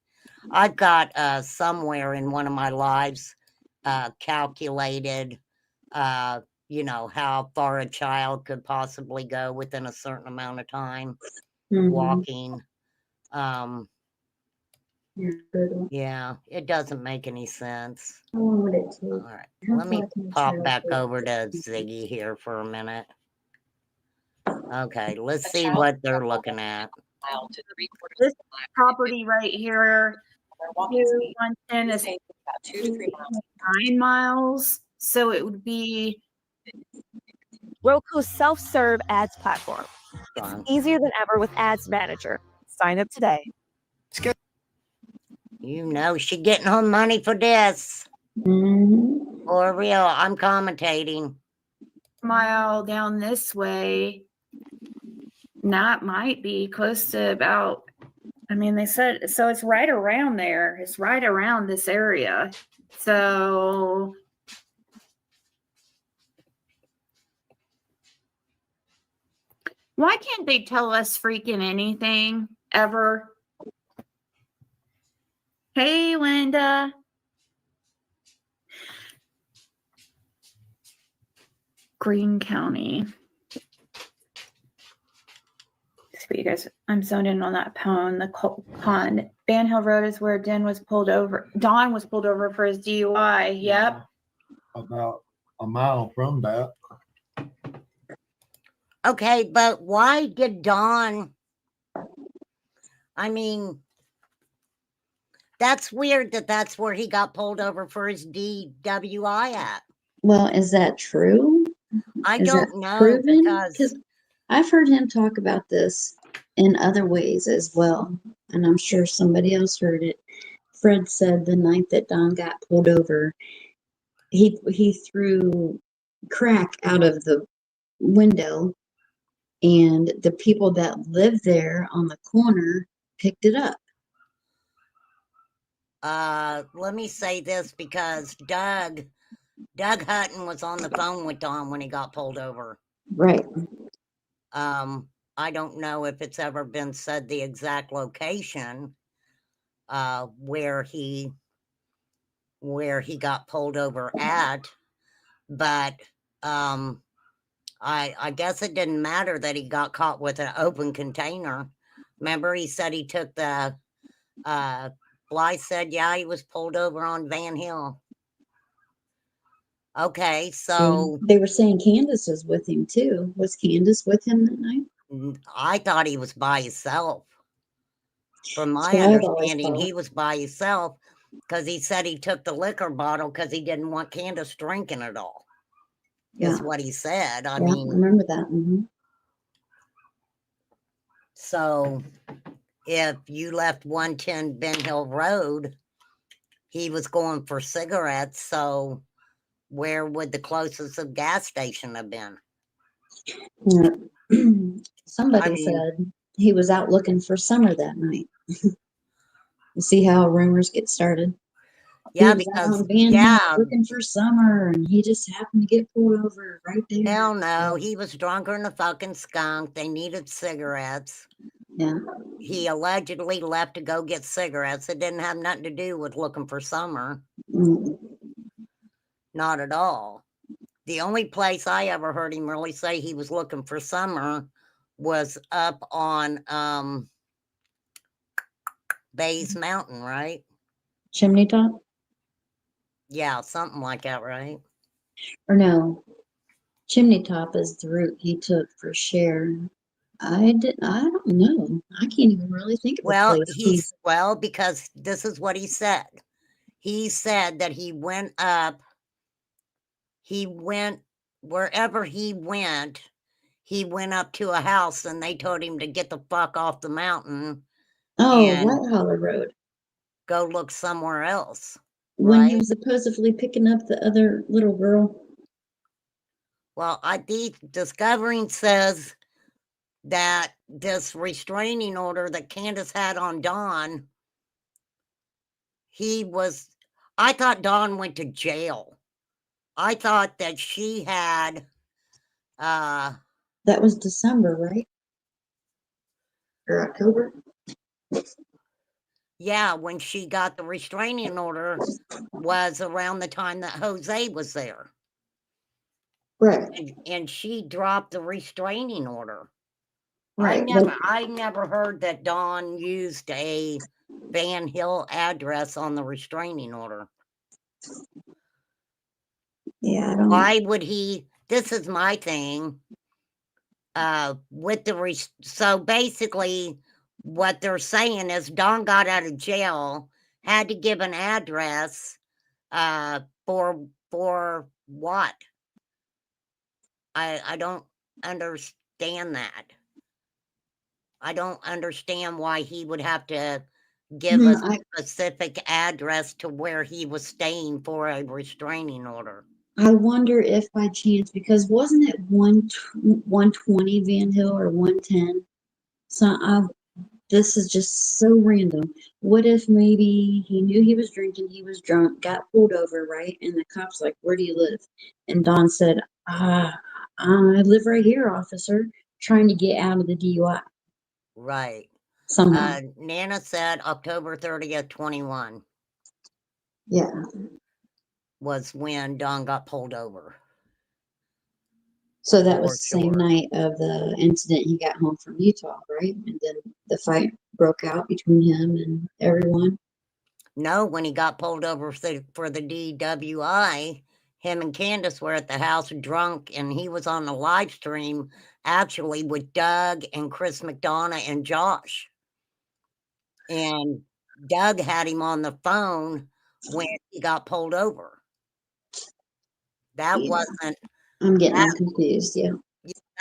I've got somewhere in one of my lives calculated, how far a child could possibly go within a certain amount of time mhm. walking. Um, Yeah, good one. Yeah, it doesn't make any sense. How long would it All take? right, How let me far can the pop child back go? over to Ziggy here for a minute. Okay, let's see what they're looking at. This property right here, 110 is 2.9 miles. So it would be Roku's self-serve ads platform. It's Fine. easier than ever with Ads Manager. Sign up today. You know she getting her money for this. Mhm. For real, I'm commentating. mile down this way. And that might be close to about, I mean, they said, so it's right around there. It's right around this area. So why can't they tell us freaking anything ever? Hey, Linda. Greene County. For you guys, I'm zoned in on that pond. The pond. Van Hill Road is where Don was pulled over for his DUI. Yep. About a mile from that. Okay, but why did Don? I mean, that's weird that that's where he got pulled over for his DWI at. Well, is that true? I Is that don't know proven? because Because I've heard him talk about this in other ways as well, and I'm sure somebody else heard it. Fred said the night that Don got pulled over, he threw crack out of the window, and the people that lived there on the corner picked it up. let me say this because Doug Hutton was on the phone with Don when he got pulled over. Right. I don't know if it's ever been said the exact location where he got pulled over at, but I guess it didn't matter that he got caught with an open container. Remember, he said he took the Bly said, yeah, he was pulled over on Van Hill. Okay, so They were saying Candace was with him too. Was Candace with him that night? I thought he was by himself. From my So I've always understanding, thought. he was by himself because he said he took the liquor bottle because he didn't want Candace drinking it all. Is Yeah. what he said. I Yeah, I mean, remember that. Hmm. so if you left 110 Ben Hill Road, he was going for cigarettes. So where would the closest of gas station have been? Yeah. Somebody I mean, said he was out looking for Summer that night. You see how rumors get started? yeah, He was out because, on Van Hill yeah, looking for Summer, and he just happened to get pulled over right there. hell no, he was drunker than a fucking skunk. They needed cigarettes. Yeah. He allegedly left to go get cigarettes. It didn't have nothing to do with looking for Summer. Mm. Not at all. The only place I ever heard him really say he was looking for Summer was up on Bays Mountain, right? Chimney Top? Yeah, something like that, right? Or no, Chimney Top is the route he took for Cher. I don't know. I can't even really think of a Well, place. because this is what he said. He said that he went wherever he went up to a house and they told him to get the fuck off the mountain Oh, and White Holler Road. go look somewhere else. When he Right? was supposedly picking up the other little girl. Well, the discovering says that this restraining order that Candace had on Don, I thought Don went to jail. I thought that she had, That was December, right? Or October? yeah, when she got the restraining order was around the time that Jose was there. Right. And she dropped the restraining order. Right. I never heard that Dawn used a Van Hill address on the restraining order. Yeah, I don't. Why would he? This is my thing. With the so basically, what they're saying is Dawn got out of jail, had to give an address, for what? I don't understand that. I don't understand why he would have to give a I specific address to where he was staying for a restraining order. wonder if by chance, because wasn't it 120 Van Hill or 110? So this is just so random. What if maybe he knew he was drinking, he was drunk, got pulled over, right? And the cop's like, "Where do you live?" And Don said, I live right here, officer," trying to get out of the DUI Right. somehow. Nana said October 30th, 21 Yeah. was when Don got pulled over. So that For was the same sure. night of the incident he got home from Utah, right? And then the fight broke out between him and everyone. No, when he got pulled over for the DWI, him and Candace were at the house drunk, and he was on the live stream actually with Doug and Chris McDonough and Josh. And Doug had him on the phone when he got pulled over. That Yeah. wasn't, I'm getting that, all confused. Yeah.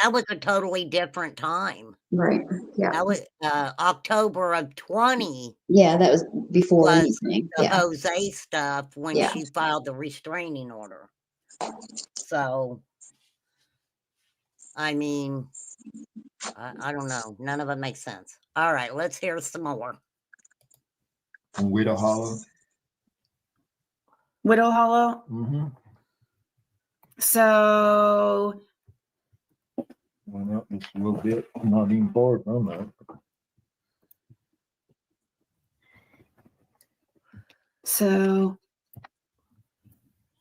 that was a totally different time. Right. Yeah. That was October of 20 Yeah, that was before was anything. the Yeah. Jose stuff when Yeah. she filed the restraining order. So, I mean, I don't know. None of it makes sense. All right, let's hear some more. And Widow Hollow. Widow Hollow. Mm-hmm. So Went up just a little bit, not even far from that. so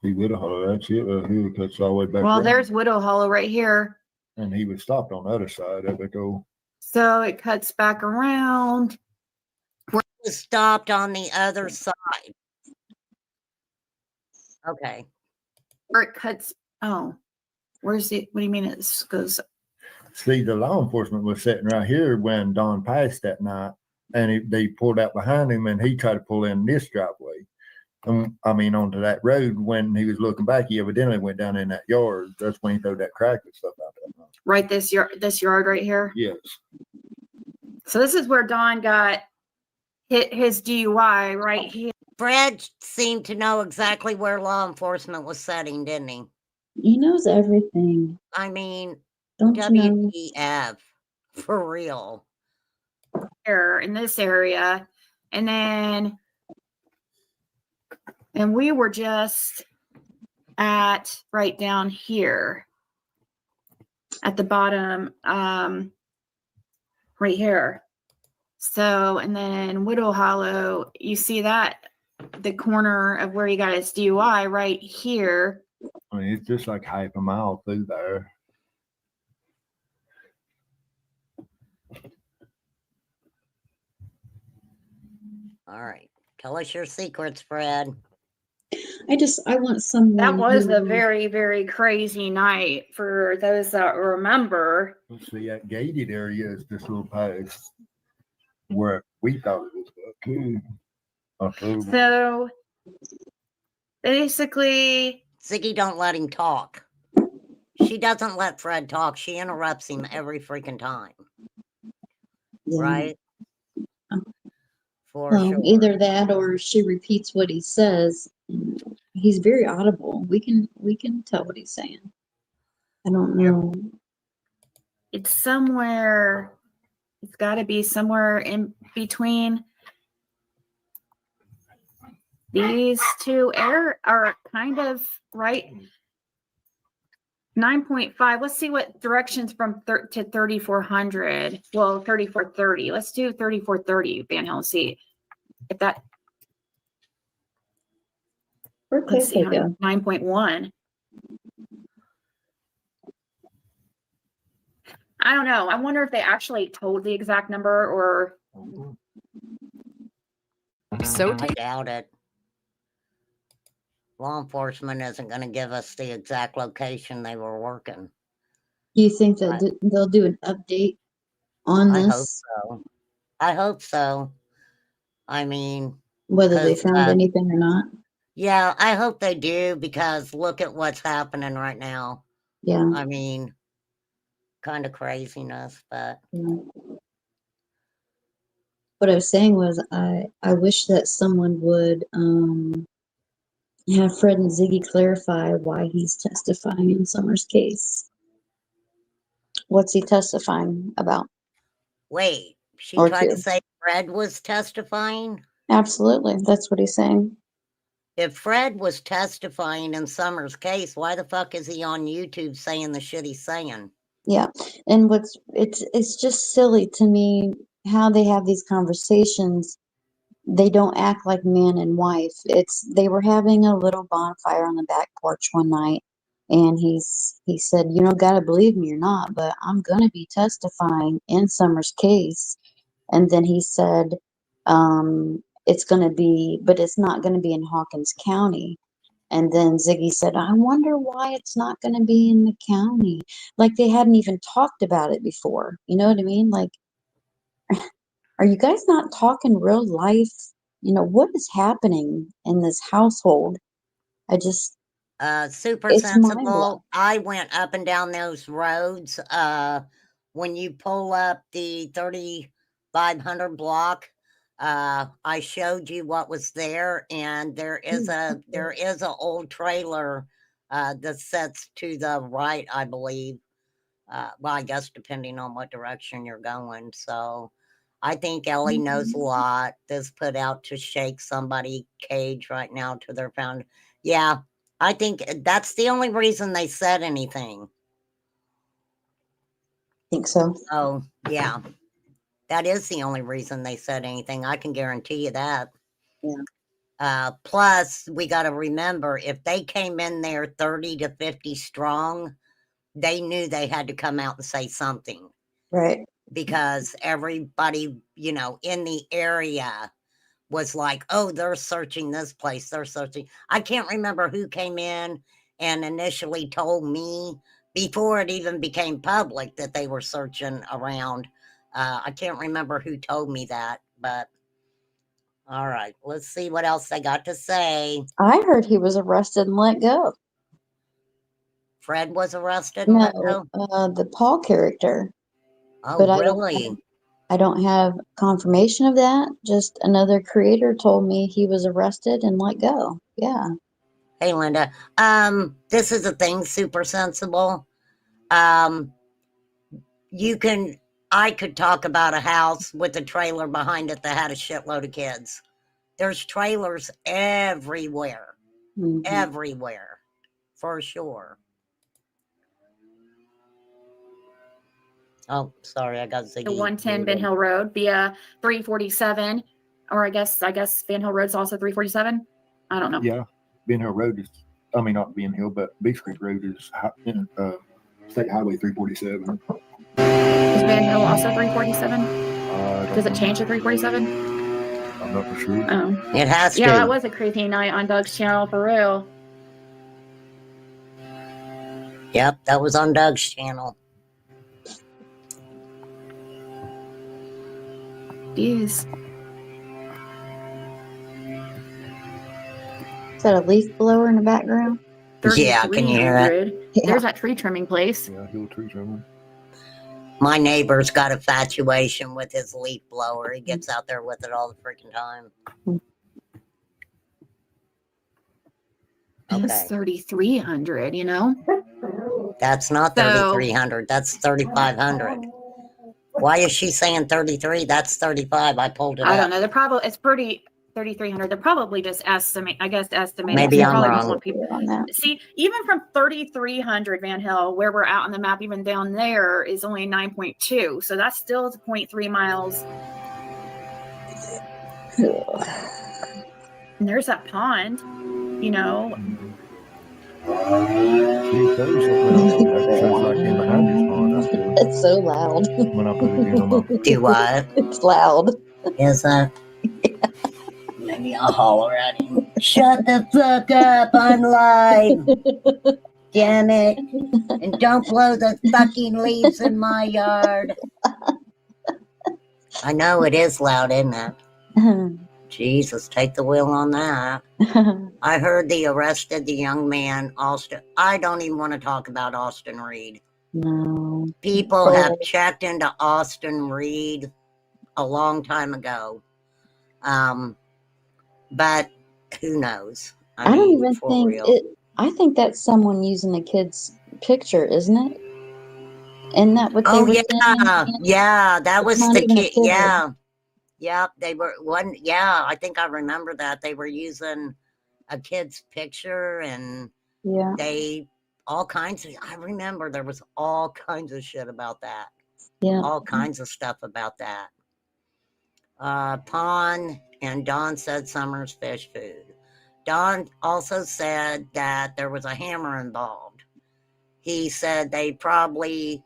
See Widow Hollow, that's it. Here it cuts all the way back. well, around. there's Widow Hollow right here. And he was stopped on the other side of it though. So it cuts back around. It was stopped on the other side. Okay. Or it cuts. Oh, where's the? What do you mean it goes? See, the law enforcement was sitting right here when Don passed that night, and they pulled out behind him, and he tried to pull in this driveway. I mean, onto that road. When he was looking back, he evidently went down in that yard. That's when he threw that crack and stuff out there. Right, this yard right here. Yes. So this is where Don got hit his DUI right here. Fred seemed to know exactly where law enforcement was sitting, didn't he? He knows everything. I mean, Don't you know? WTF. For real. Here in this area, and we were just at right down here at the bottom, right here. So, and then Widow Hollow, you see that the corner of where he got his DUI right here. I mean, it's just like half a mile through there. All right. Tell us your secrets, Fred. I want someone. That was a who- very, very crazy night for those that remember. Let's see, that gated area is this little past where we thought it was too. October. So basically, Ziggy, don't let him talk. She doesn't let Fred talk. She interrupts him every freaking time. Yeah. Right? For Well, sure. either that or she repeats what he says. He's very audible. We can tell what he's saying. I don't know. it's somewhere, it's got to be somewhere in between these two are kind of right. 9.5. Let's see what directions from to 3400. Well, 3430. Let's do 3430, Van Hill, and see if that. Let's see. 9.1. I don't know. I wonder if they actually told the exact number or. So I doubt it. Law enforcement isn't going to give us the exact location they were working. Do you think that I- they'll do an update on I hope this, so. I hope so. I mean, whether they 'cause, found anything or not? yeah, I hope they do because look at what's happening right now. Yeah. I mean, kind of craziness, but Yeah. What I was saying was, I wish that someone would have Fred and Ziggy clarify why he's testifying in Summer's case. What's he testifying about? wait, she Or tried to to? say Fred was testifying? Absolutely, that's what he's saying. If Fred was testifying in Summer's case, why the fuck is he on YouTube saying the shit he's saying? Yeah, and it's just silly to me how they have these conversations. They don't act like man and wife. They were having a little bonfire on the back porch one night, and he said, "You don't gotta believe me or not, but I'm gonna be testifying in Summer's case." And then he said, "It's gonna be, but it's not gonna be in Hawkins County." And then Ziggy said, "I wonder why it's not going to be in the county." Like they hadn't even talked about it before. You know what I mean? Like, are you guys not talking real life? What is happening in this household? I just, Super it's mind blowing. sensible. I went up and down those roads. When you pull up the 3500 block, I showed you what was there, and there is a old trailer that sets to the right, I believe. Well, I guess depending on what direction you're going. So I think Ellie knows a lot. This put out to shake somebody cage right now to their found. Yeah, I think that's the only reason they said anything. Think so. Oh, yeah. That is the only reason they said anything. I can guarantee you that. Yeah. Plus, we got to remember if they came in there 30 to 50 strong, they knew they had to come out and say something. Right. Because everybody, in the area was like, oh, they're searching this place. They're searching. I can't remember who came in and initially told me before it even became public that they were searching around. I can't remember who told me that, but all right, let's see what else they got to say. I heard he was arrested and let go. Fred was arrested and let go? The Paul character. Oh, But really? I don't have confirmation of that. Just another creator told me he was arrested and let go. Yeah. Hey, Linda. This is a thing, super sensible. I could talk about a house with a trailer behind it that had a shitload of kids. There's trailers everywhere, everywhere, for sure. Oh, sorry, I got Ziggy. The 110 Ben Hill Road via 347, or I guess Ben Hill Road's also 347. I don't know. Yeah, Ben Hill Road is, not Ben Hill, but Big Creek Road is State Highway 347. Is Ben Hill also 347? Does it change to 347? I'm not for sure. Oh, it has to. Yeah, that was a crazy night on Doug's channel for real. Yep, that was on Doug's channel. Jeez. Is that a leaf blower in the background? Yeah, can you hear it? Yeah. There's that tree trimming place. Yeah, Hill Tree Trimming. My neighbor's got infatuation with his leaf blower. He gets out there with it all the freaking time. That's 3,300, That's not 3,300. That's 3,500. Why is she saying 33? That's 35. I pulled it up. I don't know. It's pretty 3,300. They're probably just estimating. Maybe I'm probably wrong. want people on that. See, even from 3,300 Van Hill, where we're out on the map, even down there is only 9.2. So that's still 0.3 miles. And there's that pond, See, those, well, that shows like in behind this pond, I feel. It's so loud. when I put it in on my. Do what? It's loud. Is that? Maybe I'll holler at him. Shut the fuck up, I'm live. Damn it. And don't blow the fucking leaves in my yard. I know it is loud, isn't it? Jesus, take the wheel on that. I heard they arrested the young man, Austin. I don't even want to talk about Austin Reed. No. People have checked into Austin Reed a long time ago. But who knows? I don't mean, even for think real. it. I think that's someone using a kid's picture, isn't it? Isn't that what they Oh were yeah, saying? yeah, that It's was not the even a kid. kid. Yeah, yeah, they were one. Yeah, I think I remember that they were using a kid's picture, and Yeah. they all kinds of. I remember there was all kinds of shit about that. Yeah. All kinds of stuff about that. Pond and Don said Summers fish food. Don also said that there was a hammer involved. He said they probably,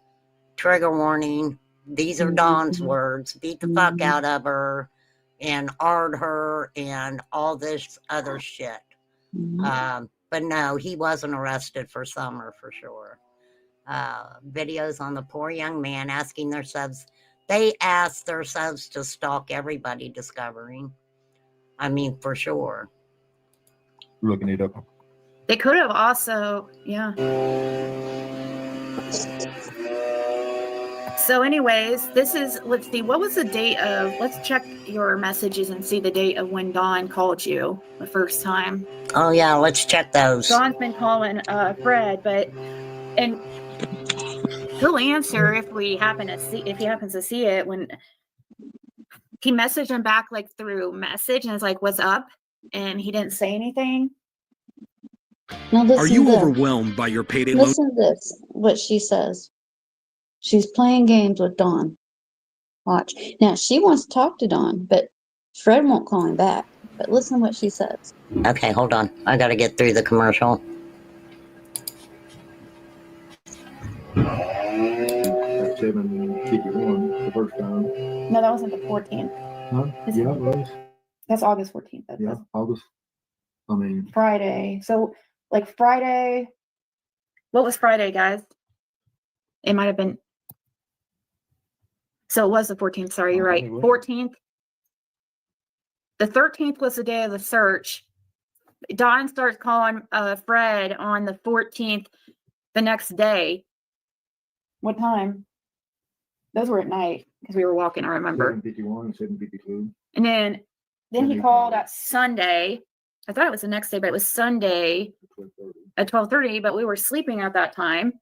trigger warning, these are Don's words, beat the fuck out of her and ard her and all this other shit. But no, he wasn't arrested for Summer for sure. Videos on the poor young man asking their subs. They asked their subs to stalk everybody discovering. I mean, for sure. Looking it up. They could have also, yeah. So anyways, this is, let's see, what was the date of, let's check your messages and see the date of when Dawn called you the first time. Oh yeah, let's check those. Dawn's been calling Fred, and he'll answer if we happen to see, if he happens to see it. When he messaged him back like through message and it's like, what's up? And he didn't say anything. Now listen Are you to this. overwhelmed by your payday loan? Listen to this. What she says. She's playing games with Dawn. Watch. Now she wants to talk to Dawn, but Fred won't call him back. But listen to what she says. Okay, hold on. I gotta get through the commercial. 7:51 the first time. No, that wasn't the 14th. Huh? Yeah, it was. That's August 14th. Yeah, August. I mean, Friday. So like Friday, what was Friday, guys? It might have been. So it was the 14th. Sorry, you're right. 14th. The 13th was the day of the search. Dawn starts calling Fred on the 14th, the next day. What time? Those were at night because we were walking, I remember. 7:51, 7:52. And then he called at Sunday. I thought it was the next day, but it was Sunday at 12:30, but we were sleeping at that time.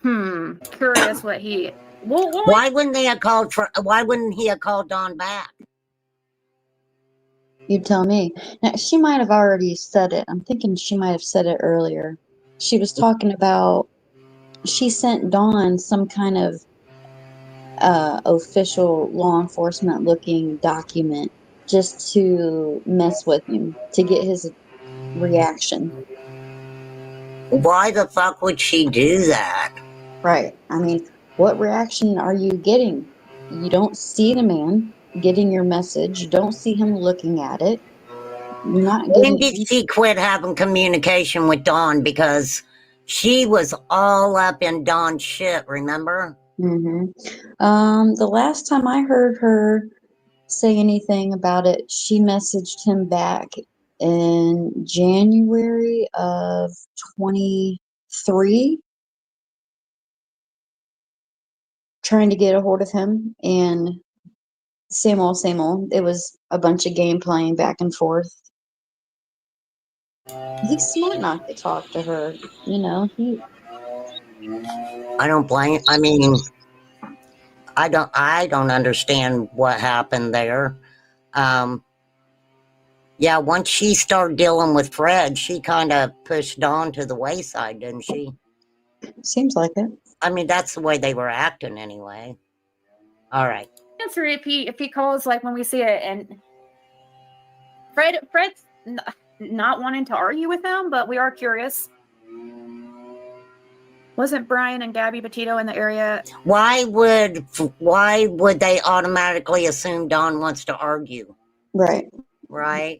Curious what he. Well, Why wouldn't they have called for? Why wouldn't he have called Dawn back? You tell me. Now she might have already said it. I'm thinking she might have said it earlier. She was talking about she sent Dawn some kind of official law enforcement looking document just to mess with him, to get his reaction. Why the fuck would she do that? Right. I mean, what reaction are you getting? You don't see the man getting your message. You don't see him looking at it. You're not When getting. did she quit having communication with Dawn? Because she was all up in Dawn's shit, remember? The last time I heard her say anything about it, she messaged him back in January of 23, trying to get a hold of him, and same old, same old. It was a bunch of game playing back and forth. He's smart not to talk to her, you know. I don't blame. I mean, I don't understand what happened there. Yeah, once she started dealing with Fred, she kind of pushed Dawn to the wayside, didn't she? Seems like it. I mean, that's the way they were acting anyway. All right. answer if he calls like when we see it, and Fred's not wanting to argue with him, but we are curious. Wasn't Brian and Gabby Petito in the area? Why would they automatically assume Don wants to argue? Right. Right?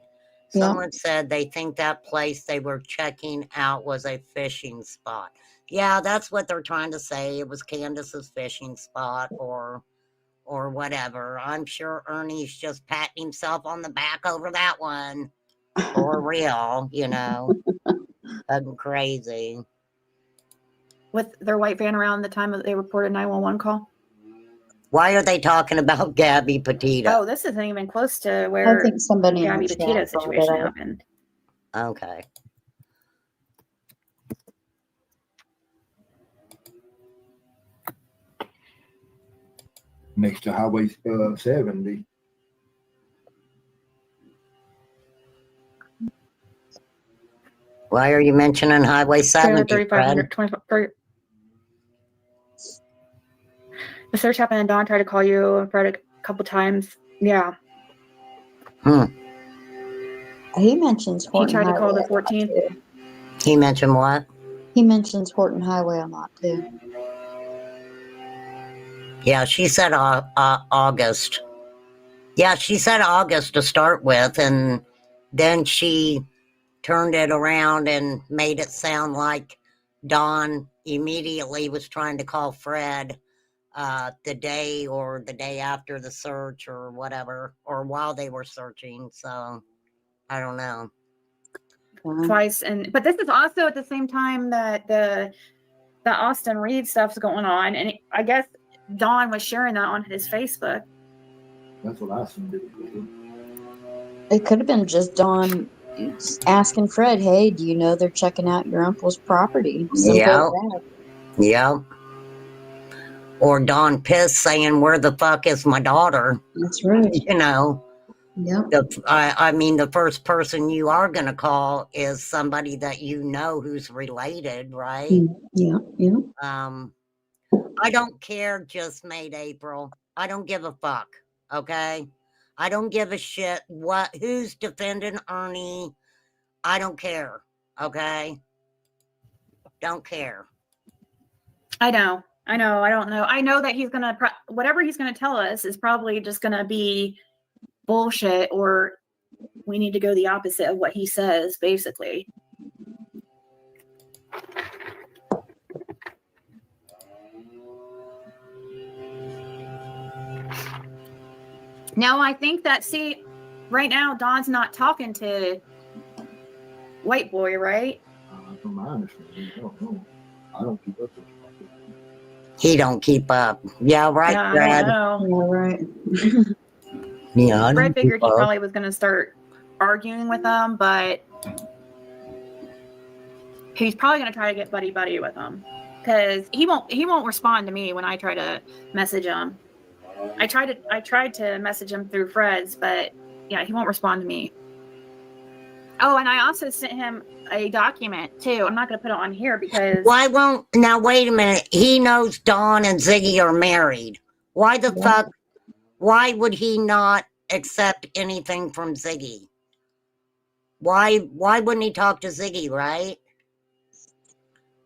Yeah. Someone said they think that place they were checking out was a fishing spot. Yeah, that's what they're trying to say. It was Candace's fishing spot or whatever. I'm sure Ernie's just patting himself on the back over that one. For real, you know. I'm crazy. With their white van around the time that they reported 911 call? Why are they talking about Gabby Petito? Oh, this isn't even close to I where think somebody in Gabby the Petito chat brought it situation up. happened. Okay. Next to Highway 70. Why are you mentioning Highway 70, 3,500, 25. The search happened and Don tried to call you Fred a couple times. Yeah. He mentions He Horton tried to call Highway the a lot, 14th. too. He mentioned what? He mentions Horton Highway a lot too. Yeah, she said August. Yeah, she said August to start with, and then she turned it around and made it sound like Don immediately was trying to call Fred the day after the search or whatever, or while they were searching. So I don't know. Twice, but this is also at the same time that the Austin Reed stuff's going on, and I guess Don was sharing that on his Facebook. That's what I assumed it was. It could have been just Dawn asking Fred, "Hey, do you know they're checking out your uncle's property?" Simple as that. Yep. Or Don Piss saying, "Where the fuck is my daughter?" That's right. You know. Yep. I mean, the first person you are going to call is somebody that you know who's related, right? Yeah. Yeah. I don't care. Just made April. I don't give a fuck. Okay. I don't give a shit who's defending Ernie. I don't care. Okay. Don't care. I know. I don't know. I know that he's gonna whatever he's gonna tell us is probably just gonna be bullshit, or we need to go the opposite of what he says, basically. Now I think that, see, right now Don's not talking to White Boy, right? From my understanding, I don't know. I don't keep up with it. He don't keep up. Yeah, right, Yeah, Fred. I don't know. Yeah, right. Yeah, I Fred don't figured keep he up. probably was going to start arguing with them, but he's probably going to try to get buddy with them, because he won't respond to me when I try to message him. I tried to message him through Fred's, but yeah, he won't respond to me. Oh, and I also sent him a document too. I'm not going to put it on here because Why won't, now wait a minute. He knows Dawn and Ziggy are married. Why the Yeah. fuck, why would he not accept anything from Ziggy? Why wouldn't he talk to Ziggy, right?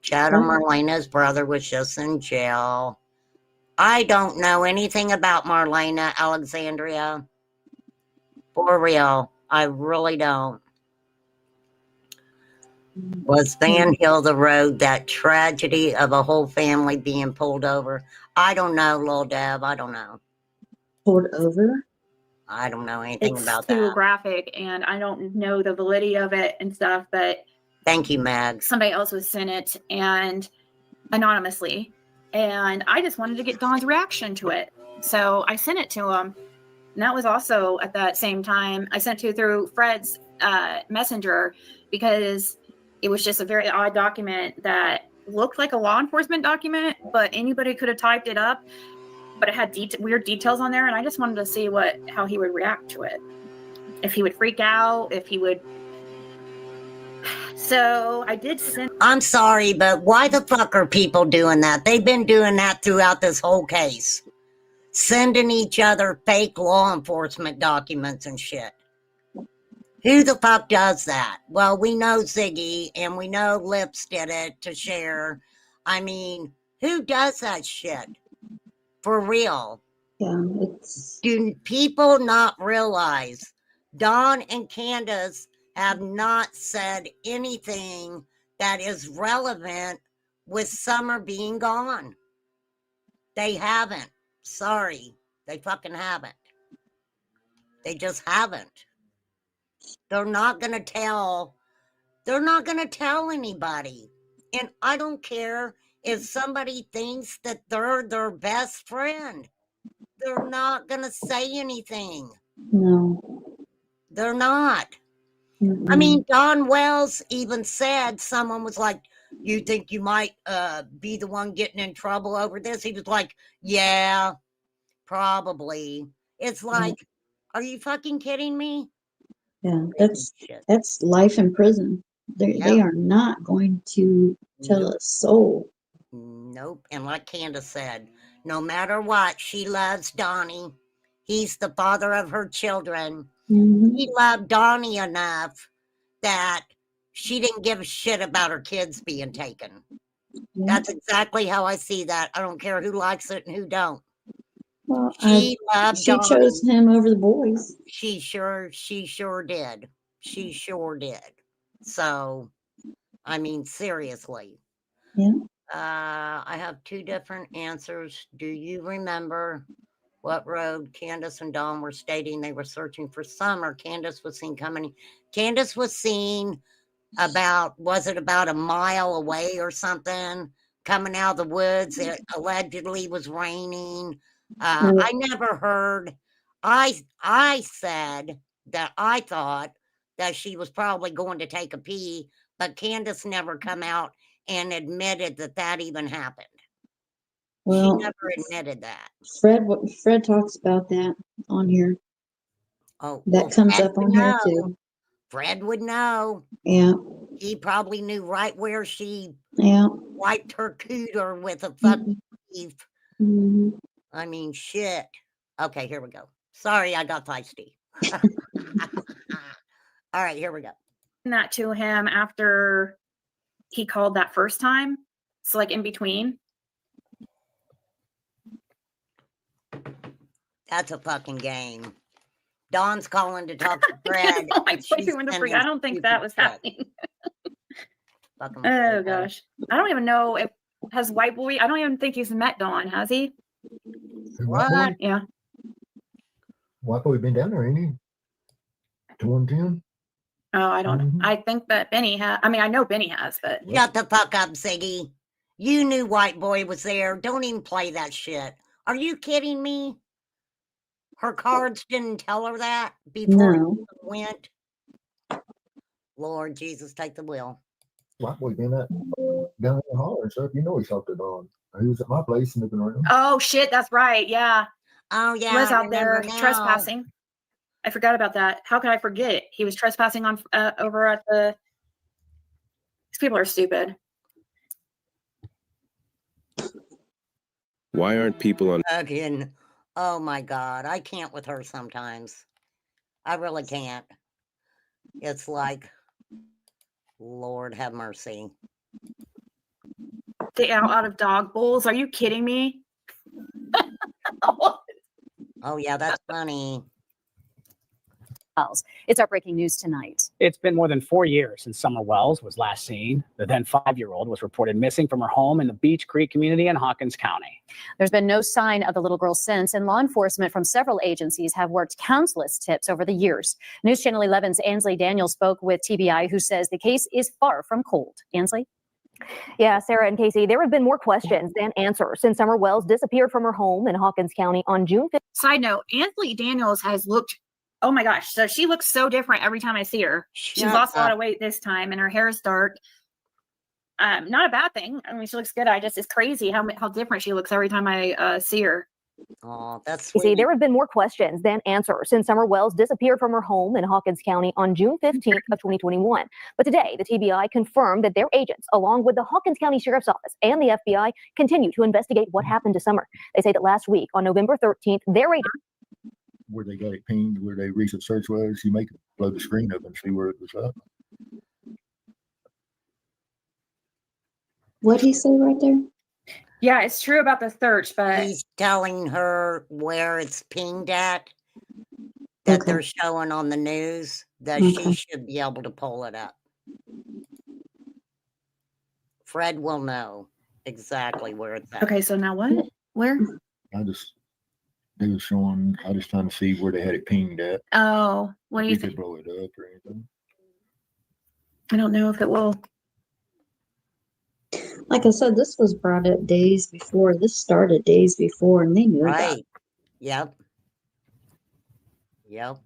Chatham Marlena's brother was just in jail. I don't know anything about Marlena Alexandria. For real. I really don't. Was Van Hill the road, that tragedy of a whole family being pulled over? I don't know, Lil Deb. I don't know. Pulled over? I don't know anything it's about too that. graphic, and I don't know the validity of it and stuff, but Thank you, Meg. somebody else was sent it and anonymously, and I just wanted to get Don's reaction to it, so I sent it to him. And that was also at that same time I sent it through Fred's messenger, because it was just a very odd document that looked like a law enforcement document, but anybody could have typed it up, but it had weird details on there, and I just wanted to see how he would react to it, if he would freak out, if he would. So I did send. I'm sorry, but why the fuck are people doing that? They've been doing that throughout this whole case. Sending each other fake law enforcement documents and shit. Who the fuck does that? Well, we know Ziggy and we know Lips did it to share. I mean, who does that shit? For real. Yeah, it's Do people not realize Dawn and Candace have not said anything that is relevant with Summer being gone? They haven't. Sorry. They fucking haven't. They just haven't. They're not going to tell. They're not going to tell anybody. And I don't care if somebody thinks that they're their best friend. They're not going to say anything. no. They're not. I Mm-mm. mean, Don Wells even said, someone was like, you think you might be the one getting in trouble over this? He was like, yeah, probably. It's like, are you fucking kidding me? Yeah, Crazy shit. that's life in prison. They Yep. are not going to tell Nope. a soul. Nope. And like Candace said, no matter what, she loves Donnie. He's the father of her children. Mhm. He loved Donnie enough that she didn't give a shit about her kids being taken. Yeah. That's exactly how I see that. I don't care who likes it and who don't. Well, She loved she Donnie. chose him over the boys. She sure did. She sure did. So, I mean, seriously. Yeah. I have two different answers. Do you remember what road Candace and Dawn were stating they were searching for Summer? Candace was seen coming. Candace was seen about, was it about a mile away or something, coming out of the woods? It allegedly was raining. I never heard. I said that I thought that she was probably going to take a pee, but Candace never come out and admitted that that even happened. She Well, never admitted that. Fred talks about that on here. Oh, That well, comes Fred up would on here know. too. Fred would know. Yeah. He probably knew right where she Yeah. wiped her cooter with a fucking leaf. Hmm. I mean, shit. Okay, here we go. Sorry, I got feisty. All right, here we go. That to him after he called that first time. So like in between. That's a fucking game. Dawn's calling to talk to Fred. Oh, and she's sending I don't think stupid that was shit. happening. Fucking Oh Fred. gosh. I don't even know if has White Boy, I don't even think he's met Dawn, has he? White boy? What? Yeah. White boy been down there, ain't he? To 110? Oh, I don't Mhm. I think that Benny has, I mean, I know Benny has, but Shut the fuck up, Ziggy. You knew White Boy was there. Don't even play that shit. Are you kidding me? Her cards didn't tell her that before No. it went. Lord Jesus, take the wheel. White boy been down in the holler and stuff. You know he talked to Don. He was at my place snooping around. oh shit, that's right. Yeah. Oh He yeah, was I out there remember now. trespassing. I forgot about that. How could I forget it? He was trespassing on over at the. These people are stupid. Why aren't people on Fucking, oh my God, I can't with her sometimes. I really can't. It's like, Lord have mercy. They out of dog bowls. Are you kidding me? Oh yeah, that's funny. It's our breaking news tonight. It's been more than 4 years since Summer Wells was last seen. The then 5-year-old was reported missing from her home in the Beach Creek community in Hawkins County. There's been no sign of the little girl since, and law enforcement from several agencies have worked countless tips over the years. News Channel 11's Ansley Daniels spoke with TBI, who says the case is far from cold. Ansley? Yeah, Sarah and Casey, there have been more questions than answers since Summer Wells disappeared from her home in Hawkins County on June 5th. Side note, Ansley Daniels has looked, oh my gosh, so she looks so different every time I see her. She's Shut lost a lot up. of weight this time and her hair is dark. Not a bad thing. I mean, she looks good. It's crazy how different she looks every time I see her. Oh, that's You see, sweet. there have been more questions than answers since Summer Wells disappeared from her home in Hawkins County on June 15th of 2021. But today, the TBI confirmed that their agents, along with the Hawkins County Sheriff's Office and the FBI, continue to investigate what happened to Summer. They say that last week, on November 13th, their agents Where they got it pinged, where their recent search was, you make blow the screen up and see where it was up. What'd he say right there? Yeah, it's true about the search, but He's telling her where it's pinged at, that Okay. they're showing on the news, that she Okay. should be able to pull it up. Fred will know exactly where it's at. okay, so now what? Where? They was showing, I was trying to see where they had it pinged at. Oh, what do If you you could think? blow it up or anything. I don't know if it will. Like I said, this was brought up days before. This started days before, and they knew about it. Right. Yep. Yep.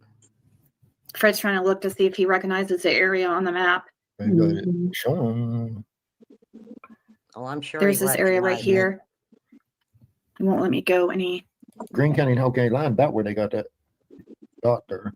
Fred's trying to look to see if he recognizes the area on the map. They got it Mhm. showing. Oh, I'm sure There's he this area right recognized it. here. It won't let me go any. Green County and Hall County line, about where they got that doctor.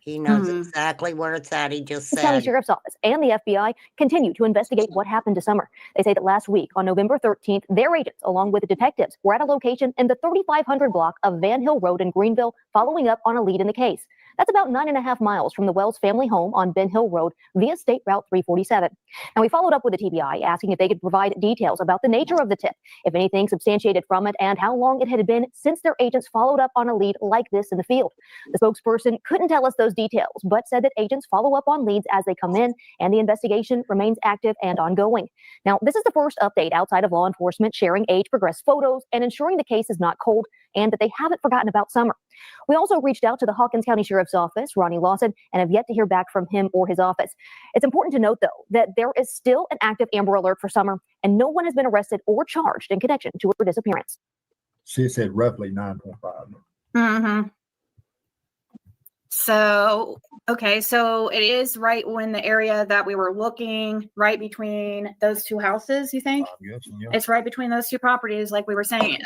He knows Hmm. exactly where it's at. He just Hawkins County said, Sheriff's Office and the FBI continue to investigate what happened to Summer. They say that last week, on November 13th, their agents, along with the detectives, were at a location in the 3500 block of Van Hill Road in Greenville, following up on a lead in the case. That's about 9.5 miles from the Wells family home on Ben Hill Road via State Route 347. Now, we followed up with the TBI, asking if they could provide details about the nature of the tip, if anything substantiated from it, and how long it had been since their agents followed up on a lead like this in the field. The spokesperson couldn't tell us those details, but said that agents follow up on leads as they come in, and the investigation remains active and ongoing. Now, this is the first update outside of law enforcement sharing age-progressed photos and ensuring the case is not cold and that they haven't forgotten about Summer. We also reached out to the Hawkins County Sheriff's Office, Ronnie Lawson, and have yet to hear back from him or his office. It's important to note, though, that there is still an active Amber Alert for Summer, and no one has been arrested or charged in connection to her disappearance. She said roughly 9.5. Mm-hmm. So, okay, so it is right when the area that we were looking, right between those two houses, you think? I'm guessing, yeah. It's right between those two properties, like we were saying,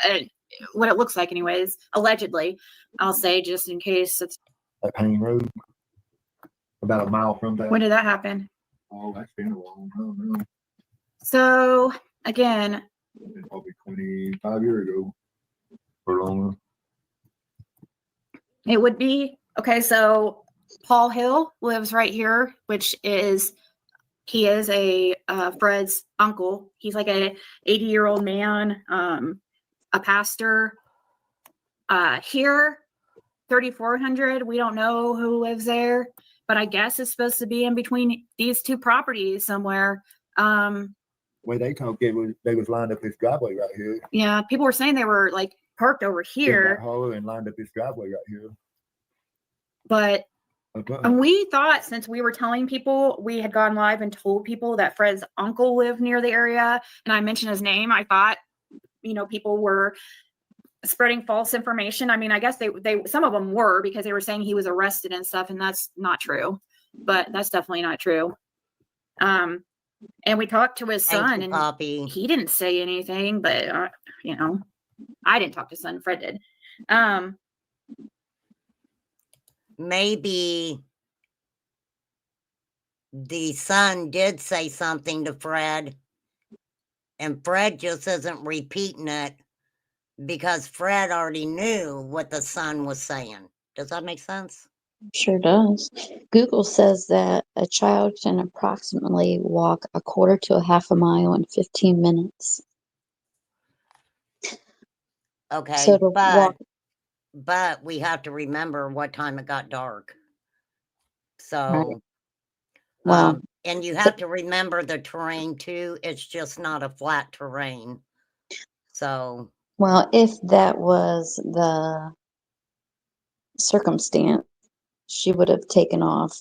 what it looks like anyways, allegedly. I'll say just in case it's, That Payne Road, about a mile from that. when did that happen? Oh, that's been a long time now. So, again, Probably 25 years ago or longer. it would be, okay, so Paul Hill lives right here, which is, he is a Fred's uncle. He's like a 80-year-old man, a pastor. Here, 3400, we don't know who lives there, but I guess it's supposed to be in between these two properties somewhere. Way they talk, they was lined up this driveway right here. Yeah, people were saying they were like parked over In that here, hollow and lined up this driveway right here. but Okay. and we thought, since we were telling people, we had gone live and told people that Fred's uncle lived near the area, and I mentioned his name. I thought, people were spreading false information. I mean, I guess they some of them were, because they were saying he was arrested and stuff, and that's not true. But that's definitely not true. And we talked to his thank son, you, and Poppy. he didn't say anything, but I didn't talk to son. Fred did. Maybe the son did say something to Fred, and Fred just isn't repeating it because Fred already knew what the son was saying. Does that make sense? Sure does. Google says that a child can approximately walk a quarter to a half a mile in 15 minutes. Okay, So to walk, but we have to remember what time it got dark. right? So, Well, and you have to remember the terrain too. It's just not a flat terrain. So, well, if that was the circumstance, she would have taken off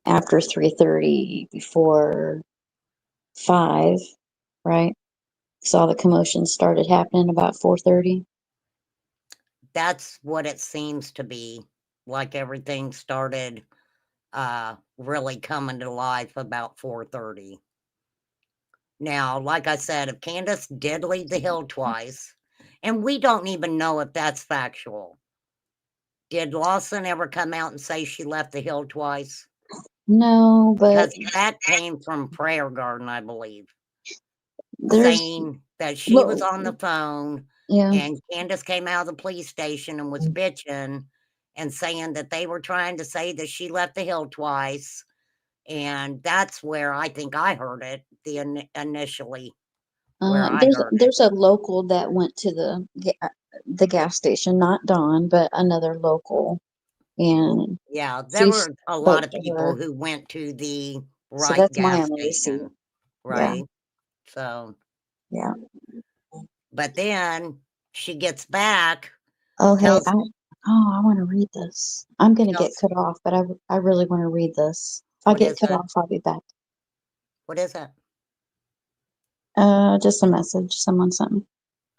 after 3:30, before 5, right? Saw the commotion started happening about 4:30. that's what it seems to be. Like everything started really coming to life about 4:30. Now, like I said, if Candace did leave the hill twice, and we don't even know if that's factual. Did Lawson ever come out and say she left the hill twice? No, but Because that came from Prayer Garden, I believe, there's, saying that she was well, on the phone yeah, and Candace came out of the police station and was bitching and saying that they were trying to say that she left the hill twice And that's where I think I heard it initially, where I There's heard it. there's a local that went to the gas station, not Dawn, but another local, and Yeah, there she were a lot spoke of to people her. who went to the So right that's my gas only receipt. station, Yeah, right? So, yeah. but then she gets back, Oh, hey, tells I want to read this. I'm gonna get tells cut off, but I really want to read this. If I what get is cut that? off, I'll be back. What is that? Just a message. Someone sent me.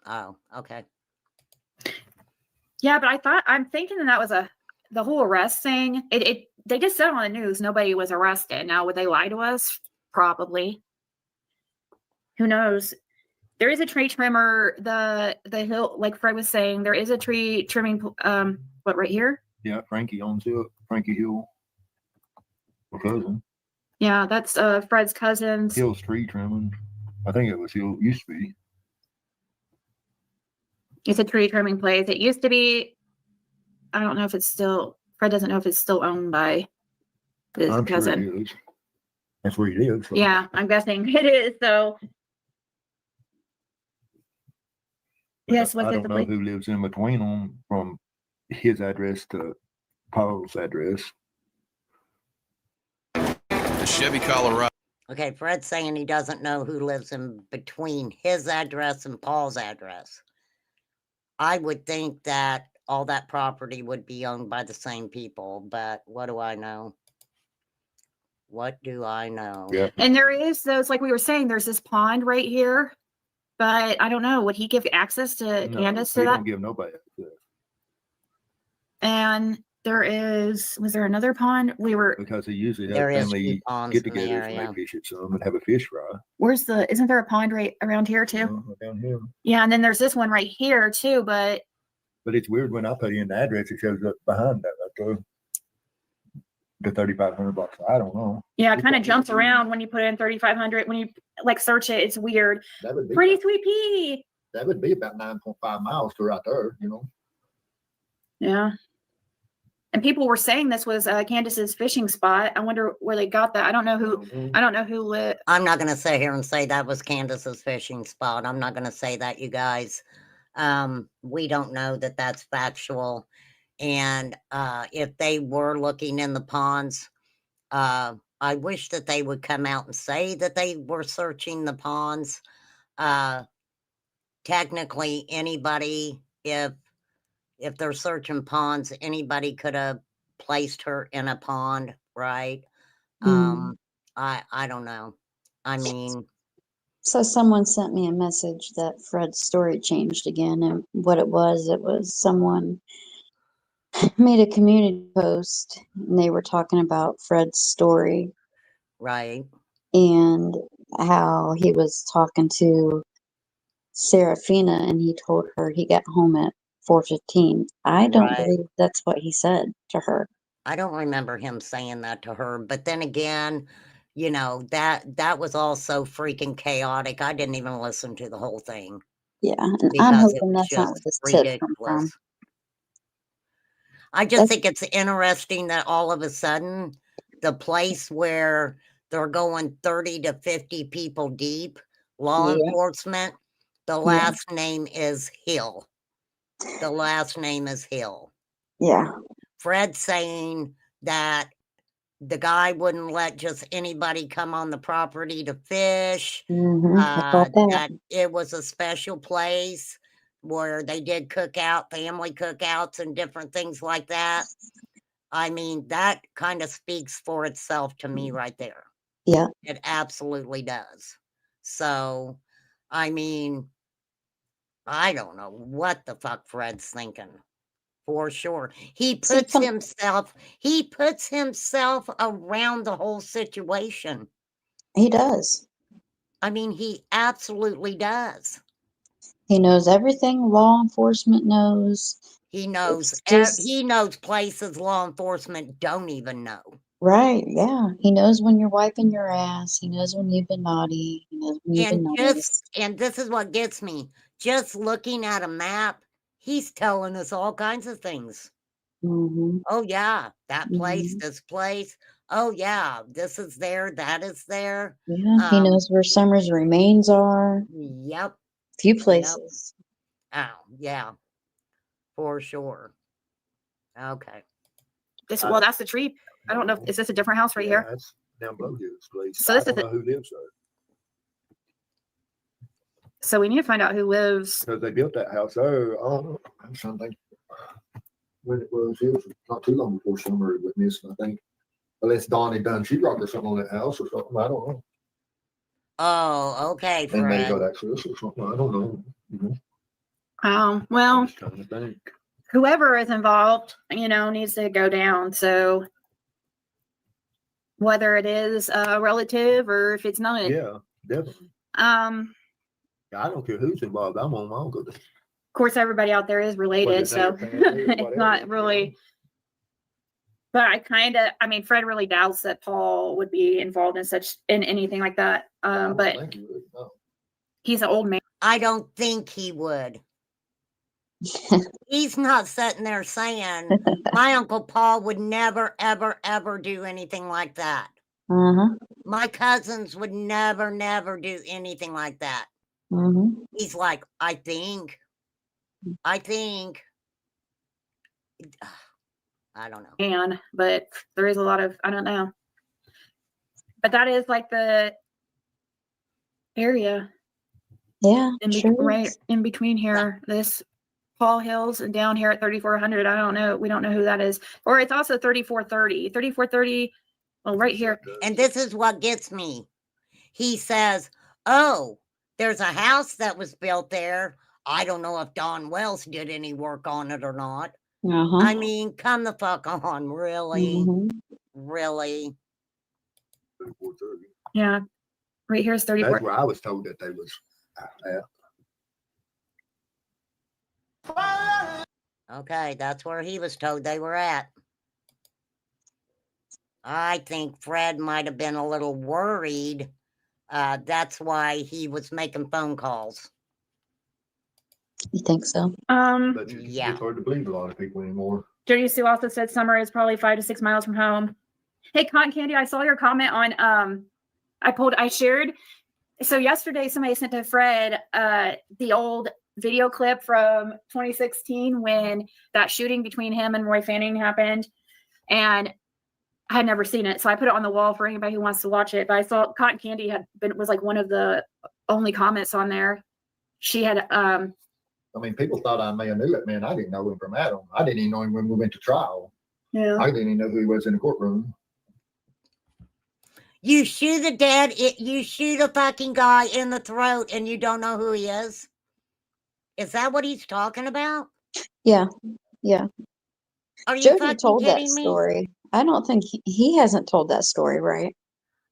Oh, okay. Yeah, but I'm thinking that was the whole arrest thing. They just said on the news nobody was arrested. Now would they lie to us? Probably. Who knows? There is a tree trimmer. The hill, like Fred was saying, there is a tree trimming. What, right here? Yeah, Frankie owns it. Frankie Hill, her cousin. Yeah, that's Fred's cousin's. Hill's tree trimming. I think it was Hill. Used to be. It's a tree trimming place. It used to be. I don't know if it's still. Fred doesn't know if it's still owned by his I'm cousin. sure it is. That's where he lives. So. Yeah, I'm guessing it is. So But yes, I what's it don't the know place? who lives in between them from his address to Paul's address. Chevy, Colorado. Okay, Fred's saying he doesn't know who lives in between his address and Paul's address. I would think that all that property would be owned by the same people, but what do I know? What do I know? Yeah. And there is those, like we were saying, there's this pond right here, but I don't know. Would he give access to No, Candace he to that? don't give nobody access And was there another pond? because he usually has There is two family ponds in the get-togethers and area. they fish at some and have a fish fry. isn't there a pond right around here too? Down here. Yeah, and then there's this one right here too, but But it's weird when I put in the address, it shows up behind that right there. The $3,500. I don't know. yeah, it kind of jumps around when you put in 3,500. When you like search it, it's weird. That would be Pretty Sweet Pea. that would be about 9.5 miles to right there, Yeah. And people were saying this was Candace's fishing spot. I wonder where they got that. I don't know who lit. I'm not going to sit here and say that was Candace's fishing spot. I'm not going to say that, you guys. We don't know that that's factual. And if they were looking in the ponds, I wish that they would come out and say that they were searching the ponds. Technically, anybody, if they're searching ponds, anybody could have placed her in a pond, right? I don't know. I mean, So someone sent me a message that Fred's story changed again, and what it was someone made a community post, and they were talking about Fred's story right. and how he was talking to Serafina, and he told her he got home at 4:15. I don't Right. believe that's what he said to her. I don't remember him saying that to her, but then again, that was all so freaking chaotic. I didn't even listen to the whole thing Yeah, and I'm because it hoping was that's not where just this tip come from. ridiculous. I just That's think it's interesting that all of a sudden, the place where they're going 30 to 50 people deep, law Yeah. enforcement, the Yeah. last name is Hill. The last name is Hill. Yeah. Fred saying that the guy wouldn't let just anybody come on the property to fish, I thought that. that it was a special place where they did family cookouts and different things like that. I mean, that kind of speaks for itself to me right there. Yeah. It absolutely does. So, I mean, I don't know what the fuck Fred's thinking. For sure. He puts himself around the whole situation. He does. I mean, he absolutely does. He knows everything law enforcement knows. He knows It's just he knows places law enforcement don't even know. right. Yeah. He knows when you're wiping your ass. He knows when you've been naughty. He knows when you've been nice. And this is what gets me. Just looking at a map, he's telling us all kinds of things. Mhm. Oh, yeah, that place, Mhm. this place. Oh, yeah, this is there, that is there. Yeah, he knows where Summer's remains are. Yep, Few yep. places. Oh, yeah, for sure. Okay. This well, that's the tree. I don't know. Is this a different house right here? That's down below his place. So I this is don't know who lives there So we need to find out who lives. because they built that house there. I don't know. I'm trying to think when it was. It was not too long before Summer went missing, I think. Unless Donnie done sheetrock or something on that house or something. I don't know. Oh, okay, And they Fred. got access or something. I don't know. Well, I'm just trying to think. whoever is involved, needs to go down. So whether it is a relative or if it's not, Yeah, definitely. Of I don't care who's involved. I'm on my own. course, everybody out there is related, so it's not really. But I mean, Fred really doubts that Paul would be involved in anything like that. But he's an old man. I don't think he would. He's not sitting there saying, my Uncle Paul would never, ever, ever do anything like that. Uh-huh. My cousins would never, never do anything like that. Mhm. He's like, I think. I don't know. But there is a lot of, I don't know. But that is like the area. Yeah, Right in between here. This Paul Hills and down here at 3400. I don't know. We don't know who that is. Or it's also 3430. 3430. Well, right here. And this is what gets me. He says, oh, there's a house that was built there. I don't know if Don Wells did any work on it or not. Uh-huh. I mean, come the fuck on, really? Really? Yeah. Right here's 34. That's where I was told that they was at. Okay, that's where he was told they were at. I think Fred might have been a little worried. That's why he was making phone calls. You think so? But Yeah. It's hard to believe a lot of people anymore. Jody Sue also said Summer is probably 5 to 6 miles from home. Hey, Cotton Candy, I saw your comment on I shared. So yesterday somebody sent to Fred the old video clip from 2016 when that shooting between him and Roy Fanning happened. And I had never seen it. So I put it on the wall for anybody who wants to watch it. But I saw Cotton Candy was like one of the only comments on there. She had I mean, people thought I may have knew that man. I didn't know him from Adam. I didn't even know him when we went to trial. Yeah. I didn't even know who he was in the courtroom. You shoot you shoot a fucking guy in the throat and you don't know who he is? Is that what he's talking about? Yeah. Yeah. Are you Jody fucking told that kidding me? story. I don't think he hasn't told that story, right?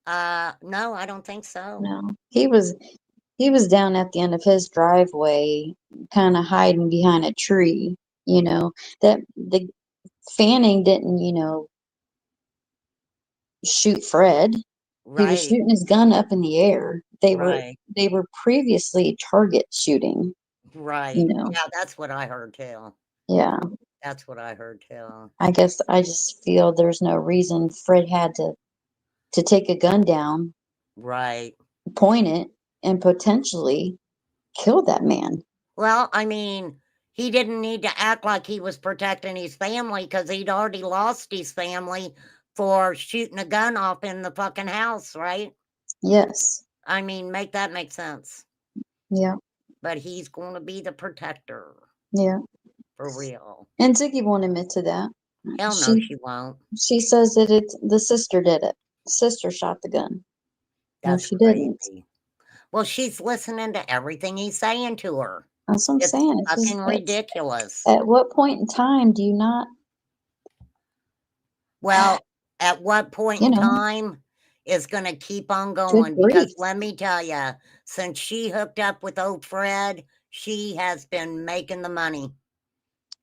No, I don't think so. No. He was down at the end of his driveway, kind of hiding behind a tree, that the Fanning didn't, shoot Fred. He was Right, shooting his gun up in the air. They right, were previously target shooting, right. Yeah, that's what I heard too. Yeah. That's what I heard too. I guess I just feel there's no reason Fred had to take a gun down, Right. point it, and potentially kill that man. Well, I mean, he didn't need to act like he was protecting his family because he'd already lost his family for shooting a gun off in the fucking house, right? Yes. I mean, make that make sense. Yeah. But he's going to be the protector. Yeah. For real. And Ziggy won't admit to that. Hell no, she won't. She says that the sister did it. Sister shot the gun. That's no, she didn't. Well, she's listening to everything he's saying to her. That's what I'm saying. It's fucking ridiculous. At what point in time do you not? Well, at what point in time is going to keep on going? Good Because grief. let me tell you, since she hooked up with old Fred, she has been making the money.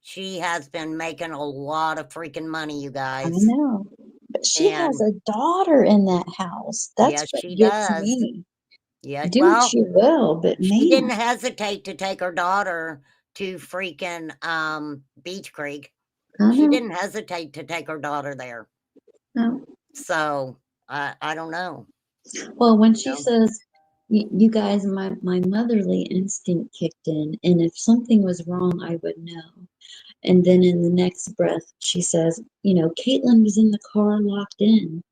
She has been making a lot of freaking money, you guys. I know. But she has a daughter in that house. That's what she gets does. me. Yeah, Do what you will, but she didn't man. hesitate to take her daughter to freaking Beach Creek. I She know. didn't hesitate to take her daughter there. No. So I don't know. Well, when she No. says, you guys, my motherly instinct kicked in, and if something was wrong, I would know. And then in the next breath, she says, Caitlin was in the car locked in.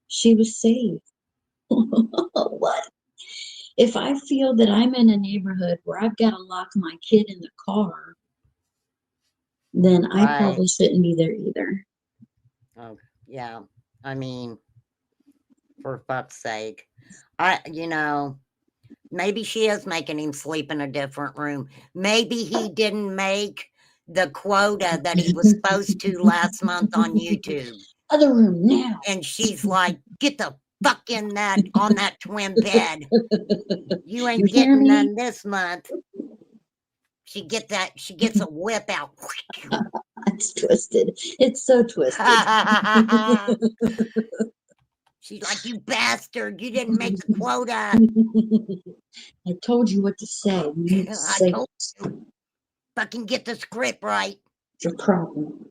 She was safe. What? If I feel that I'm in a neighborhood where I've got to lock my kid in the car, then I Right. probably shouldn't be there either. Oh, yeah. I mean, for fuck's sake. Maybe she is making him sleep in a different room. Maybe he didn't make the quota that he was supposed to last month on YouTube. Other room now. And she's like, get the fuck on that twin bed. You ain't hear getting me? none this month. She gets a whip out. It's twisted. It's so twisted. She's like, you bastard, you didn't make the quota. I told you what to say. You need to I say told you. Fucking get the script right. it's your problem.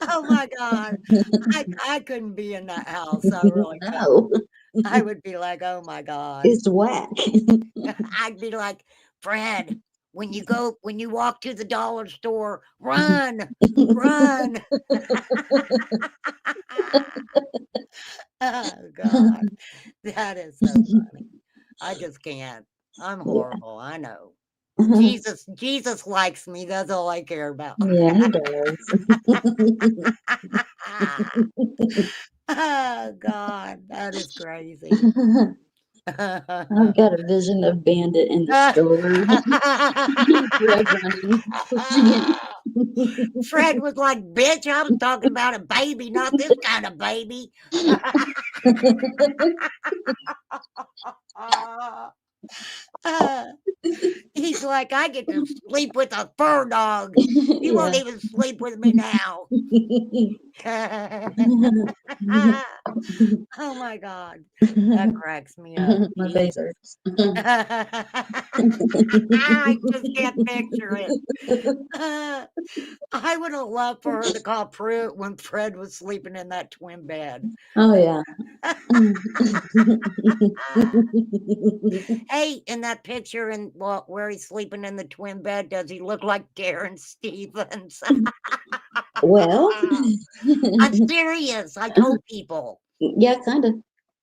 Oh my God. I couldn't be in that house. I really couldn't. No, I would be like, oh my God. it's whack. I'd be like, Fred, when you walk to the dollar store, run. Oh God. That is so funny. I just can't. I'm horrible. I know. Jesus likes me. That's all I care about. Yeah, he does. Oh God, that is crazy. I've got a vision of Bandit in the stroller. Fred running, pushing it. Fred was like, bitch, I was talking about a baby, not this kind of baby. He's like, I get to sleep with a fur dog. You won't Yeah. even sleep with me now. Oh my God. That cracks me up. My face hurts. I just can't picture it. I would have loved for her to call Pruitt when Fred was sleeping in that twin bed. Oh yeah. Hey, in that picture where he's sleeping in the twin bed, does he look like Darren Stevens? Well, I'm serious. I told people. yeah, kind of.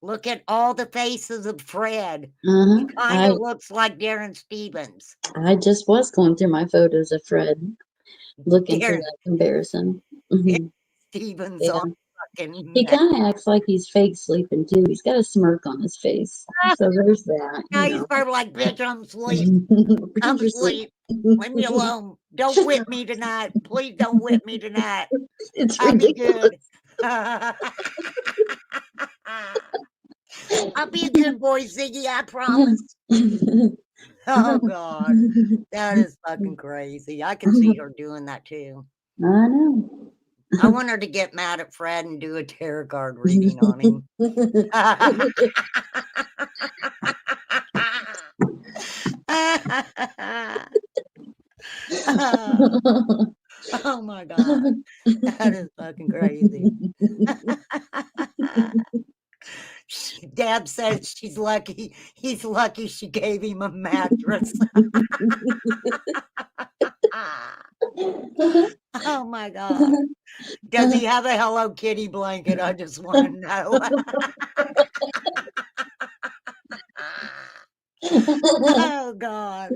Look at all the faces of Fred. Uh-huh. He kind of looks like Darren Stevens. I just was going through my photos of Fred, looking for Darren that comparison. Mhm. Stevens Yeah. on fucking He meth. kind of acts like he's fake sleeping too. He's got a smirk on his face, so there's that. Now You he's know. probably like, bitch, I'm asleep. I'm Pretend you're asleep. asleep. Leave me alone. Don't whip me tonight. Please don't whip me tonight. It's I'll be ridiculous. good. I'll be a good boy, Ziggy, I promise. Oh God. That is fucking crazy. I can see her doing that too. I know. I want her to get mad at Fred and do a tarot card reading on him. Oh my God. That is fucking crazy. Deb says she's lucky. He's lucky she gave him a mattress. Oh my God. Does he have a Hello Kitty blanket? I just want to know. Oh God.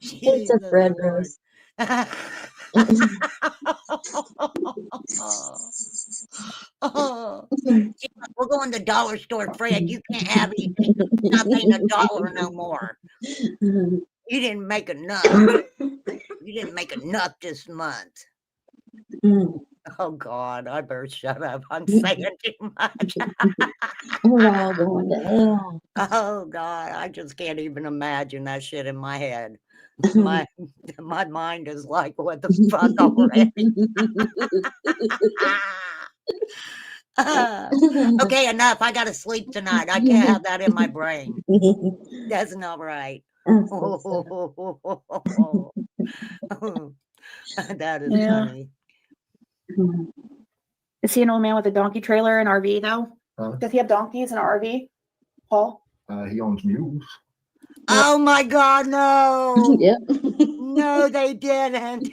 It's a Jesus Fred Lord. roast. Oh. She's like, we're going to the dollar store, Fred. You can't have anything. Nothing $1 no more. You didn't make enough. You didn't make enough this month. Oh God, I better shut up. I'm saying too much. We're all going to hell. Oh God, I just can't even imagine that shit in my head. My mind is like, what the fuck already? Okay, enough. I gotta sleep tonight. I can't have that in my brain. That's not right. That's so That is Yeah. funny. sad. Is he an old man with a donkey trailer and RV though? Huh? Does he have donkeys and an RV? Paul? He owns mules. Oh my God, no. Yep. No, they didn't.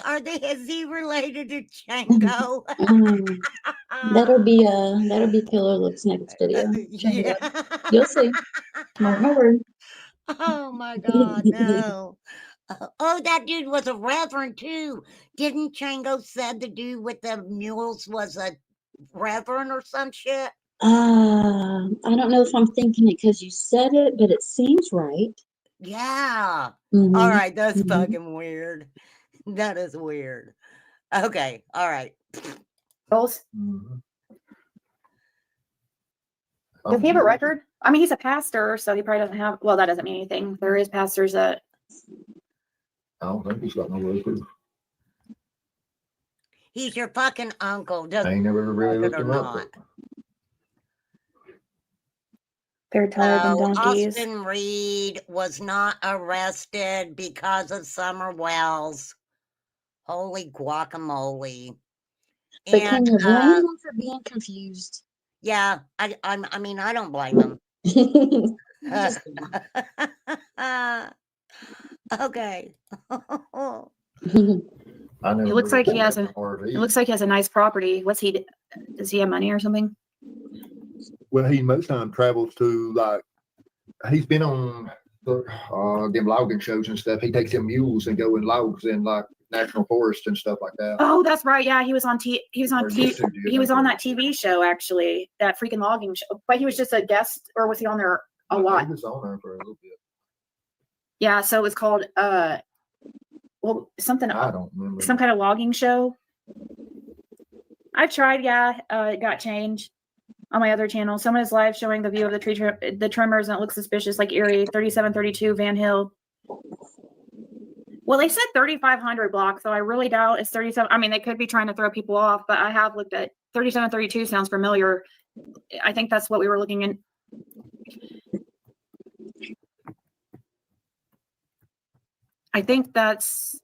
Are they, is he related to Django? That'll be Killer Looks next video. Yeah. You'll see. Mark my word. Oh my God, no. Oh, that dude was a reverend too. Didn't Django said the dude with the mules was a reverend or some shit? I don't know if I'm thinking it because you said it, but it seems right. Yeah. Mhm. All right, that's Mhm. fucking weird. That is weird. Okay, all right. Bills? Mm-hmm. Does he have a record? I mean, he's a pastor, so he probably doesn't have, well, that doesn't mean anything. There is pastors that, I don't think he's got no record. He's your fucking uncle. I Does ain't never really record looked or him up. not? they're taller than Oh, donkeys. Austin Reed was not arrested because of Summer Wells. Holy guacamole. But can And you blame him for being confused? yeah, I mean, I don't blame him. Just Okay. I never It looks really like he picked has up a, an RV. it looks like he has a nice property. Does he have money or something? Well, he most time travels to like he's been on them logging shows and stuff. He takes them mules and go and logs in like national forest and stuff like that. Oh, that's right. Yeah, he was on Or used to do, he was on that's that TV show actually, that freaking logging show. But he was just a guest, or was he on there a right. lot? He was on there for a little bit. Yeah, so it was called well, something, I don't remember. some kind of logging show. I've tried, yeah. It got changed on my other channel. Someone is live showing the view of the tremors, and it looks suspicious, like Erie, 3732 Van Hill. Well, they said 3500 block, so I really doubt it's 37. I mean, they could be trying to throw people off, but I have looked at 3732 sounds familiar. I think that's what we were looking in. I think that's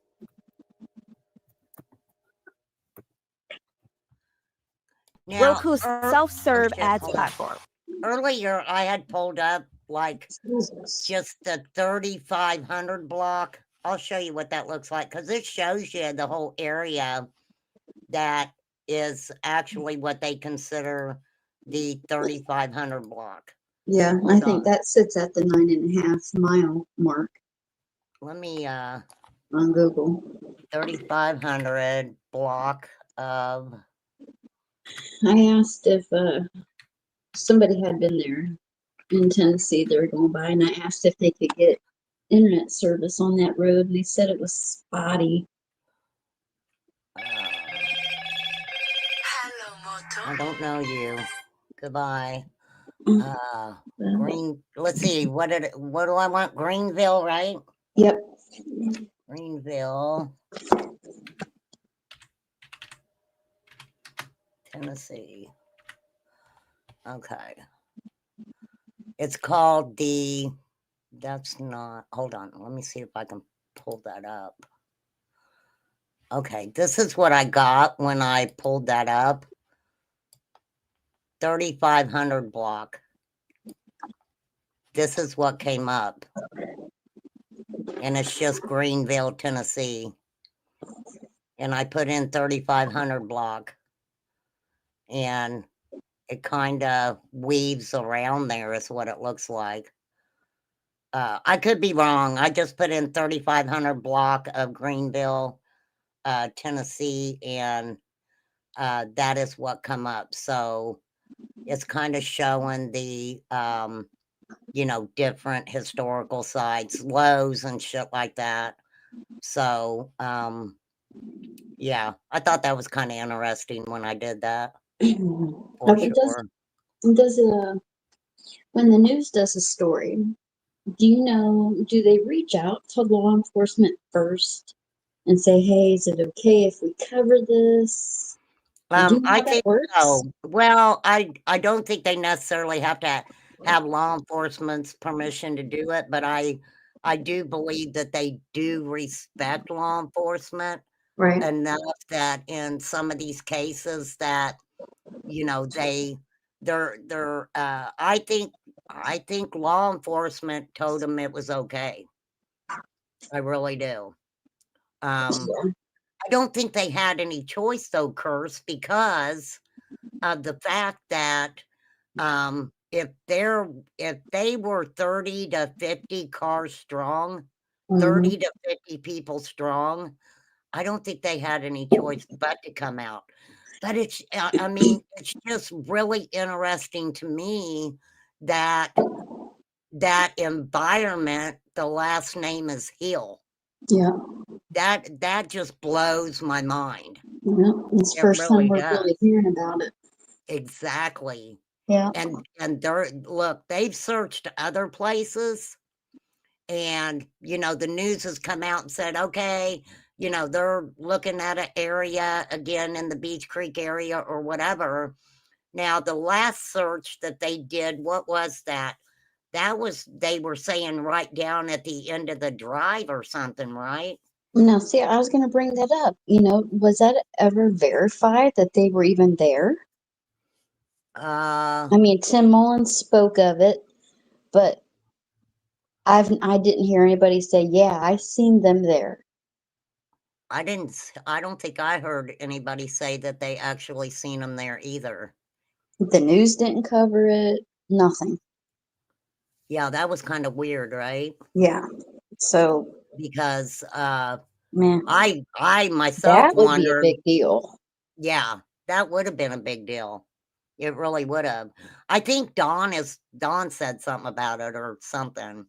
Now, Roku's self-serve shit, ads hold on. platform. Earlier, I had pulled up like Jesus. just the 3500 block. I'll show you what that looks like because it shows you the whole area that is actually what they consider the 3500 block. Yeah, I Hold think on. that sits at the 9.5 mile mark Let me on Google. 3500 block of I asked if somebody had been there in Tennessee. They were going by, and I asked if they could get internet service on that road, and they said it was spotty. I don't know you. Goodbye. Mm. Green. Let's see. What do I want? Greenville, right? Yep. Greenville, Tennessee. Okay. It's called the. That's not. Hold on. Let me see if I can pull that up. Okay, this is what I got when I pulled that up. 3500 block. This is what came up. And it's just Greenville, Tennessee. And I put in 3500 block. And it kind of weaves around there is what it looks like. I could be wrong. I just put in 3500 block of Greenville, Tennessee, and that is what come up. So it's kind of showing the, different historical sites, Lowe's and shit like that. So, yeah, I thought that was kind of interesting when I did that. For Okay, sure. does when the news does a story, do they reach out to law enforcement first and say, hey, is it okay if we cover this? Do you know I how that think works? so. Well, I don't think they necessarily have to have law enforcement's permission to do it, but I do believe that they do respect law enforcement Right. enough that in some of these cases that, you know, they're I think law enforcement told them it was okay. I really do. Yeah. I don't think they had any choice though, Curse, because of the fact that if they were 30 to 50 cars strong, Mhm. 30 to 50 people strong, I don't think they had any choice but to come out. But it's I mean, it's just really interesting to me that that environment, the last name is Hill. Yeah. That just blows my mind. Yeah. It's the It first time really we're does. really hearing about it. Exactly. Yeah. And they're look, they've searched other places and, you know, the news has come out and said, okay, you know, they're looking at an area again in the Beach Creek area or whatever. Now, the last search that they did, what was that? That was, they were saying right down at the end of the drive or something, right? Now, see, I was going to bring that up. Was that ever verified that they were even there? Uh, I mean, Tim Mullins spoke of it, but I didn't hear anybody say, "Yeah, I seen them there." I don't think I heard anybody say that they actually seen them there either. The news didn't cover it. Nothing. Yeah, that was kind of weird, right? Yeah. So, Because man, I myself that would be a wondered, big deal. yeah, that would have been a big deal. It really would have. I think Dawn said something about it or something.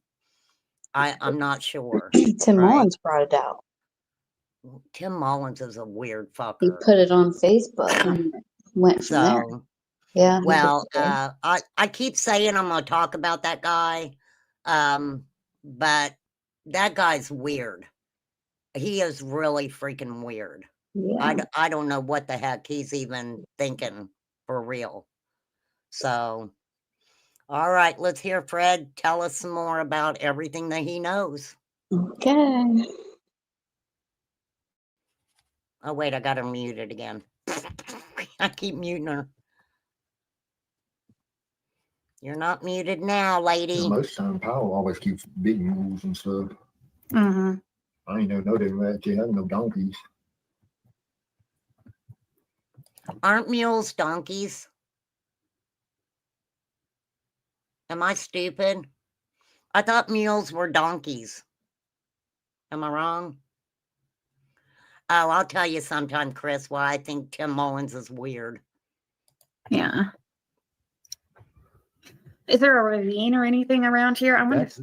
I'm not sure. Tim Right? Mullins brought it out. Tim Mullins is a weird He fucker. put it on Facebook and it went from there. So, Yeah. well, I keep saying I'm gonna talk about that guy, but that guy's weird. He is really freaking weird. Yeah. I don't know what the heck he's even thinking for real. So, all right, let's hear Fred tell us some more about everything that he knows. Okay. Oh, wait, I got her muted again. I keep muting her. You're not muted now, lady. Most time, Powell always keeps big mules and stuff. Mm-hmm. I ain't know they were actually having no donkeys. Aren't mules donkeys? Am I stupid? I thought mules were donkeys. Am I wrong? Oh, I'll tell you sometime, Chris, why I think Tim Mullins is weird. Yeah. Is there a ravine or anything around here? I wonder. That's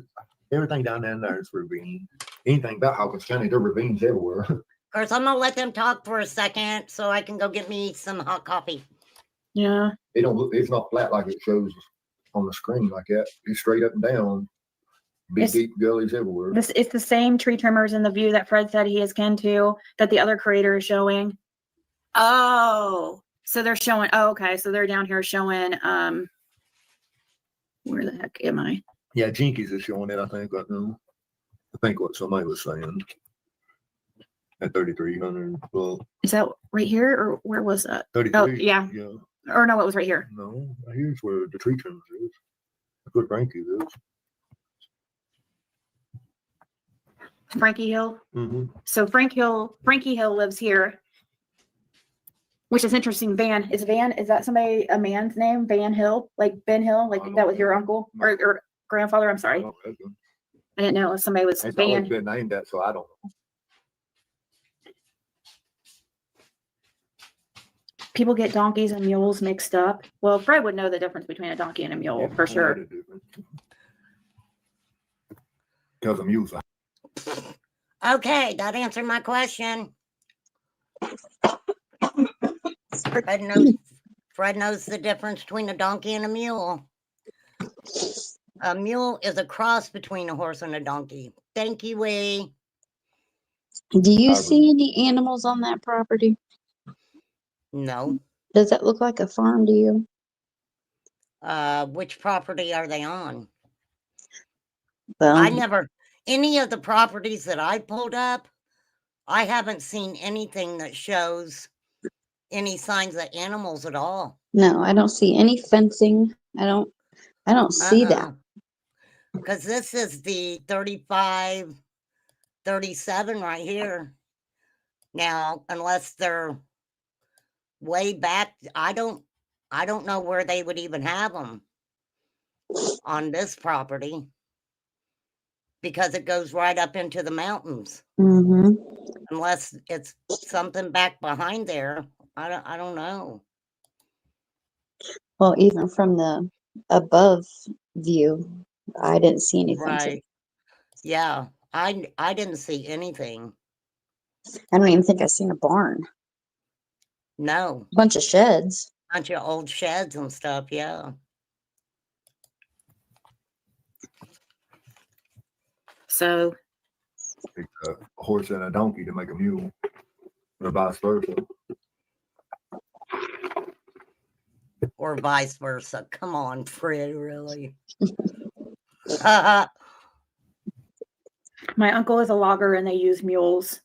everything down there is ravine. Anything about Hawkins County, there are ravines everywhere. Of course, I'm gonna let them talk for a second so I can go get me some hot coffee. Yeah. It don't look. It's not flat like it shows on the screen like that. It's straight up and down. Big It's- deep gullies everywhere. It's the same tree trimmers in the view that Fred said he is kin to that the other creator is showing. Oh, so they're showing. Oh, okay. So they're down here showing. Where the heck am I? Yeah, Jinkies is showing it. I think right now. I think what somebody was saying at 3,300. Well, Is that right here or where was that? 33. Oh, yeah. Yeah. Or no, it was right here. No, here's where the tree trimmers is. That's where Frankie's is. Frankie Hill. Mm-hmm. So Frankie Hill lives here, which is interesting. Is that somebody, a man's name? Van Hill, like Ben Hill, like that was your uncle or grandfather? I'm sorry, I didn't know if somebody was It's always Van. been named that, so I don't know. People get donkeys and mules mixed up. Well, Fred would know the difference between a donkey and a mule for sure. Because of music. Okay, that answered my question. Fred knows the difference between a donkey and a mule. A mule is a cross between a horse and a donkey. Thank you, Wee. Do you see any animals on that property? No. Does that look like a farm to you? Which property are they on? Well, I never, any of the properties that I pulled up, I haven't seen anything that shows any signs of animals at all. no, I don't see any fencing. I don't see that. Because this is the 35, 37 right here. Now, unless they're way back, I don't know where they would even have them on this property because it goes right up into the mountains. Mm-hmm. Unless it's something back behind there. I don't know. Well, even from the above view, I didn't see any fencing. Right. Yeah. I didn't see anything. I don't even think I seen a barn. No. A bunch of sheds. Bunch of old sheds and stuff, yeah. So Take a horse and a donkey to make a mule, or vice versa. Or vice versa. Come on, Fred, really. Uh, my uncle is a logger and they use mules.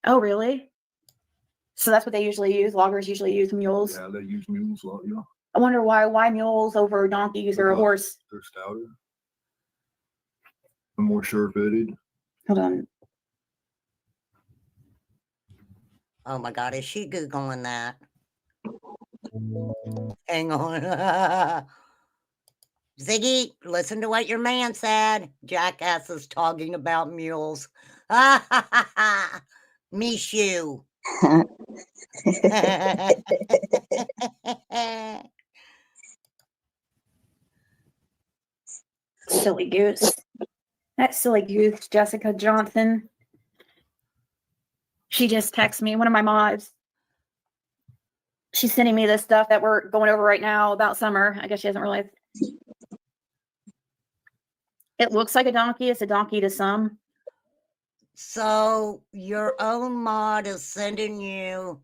Oh, really? So that's what they usually use. Loggers usually use mules. Yeah, they use mules a lot, yeah. I wonder why mules over donkeys or a horse. They're stouter. They're more sure-footed. Hold on. oh my God, is she Googling that? Hang on. Ziggy, listen to what your man said. Jackass is talking about mules. Mishu. Silly goose. That silly goose, Jessica Johnson. She just texted me, one of my mods. She's sending me this stuff that we're going over right now about Summer. I guess she hasn't realized. It looks like a donkey. It's a donkey to some. So your own mod is sending you,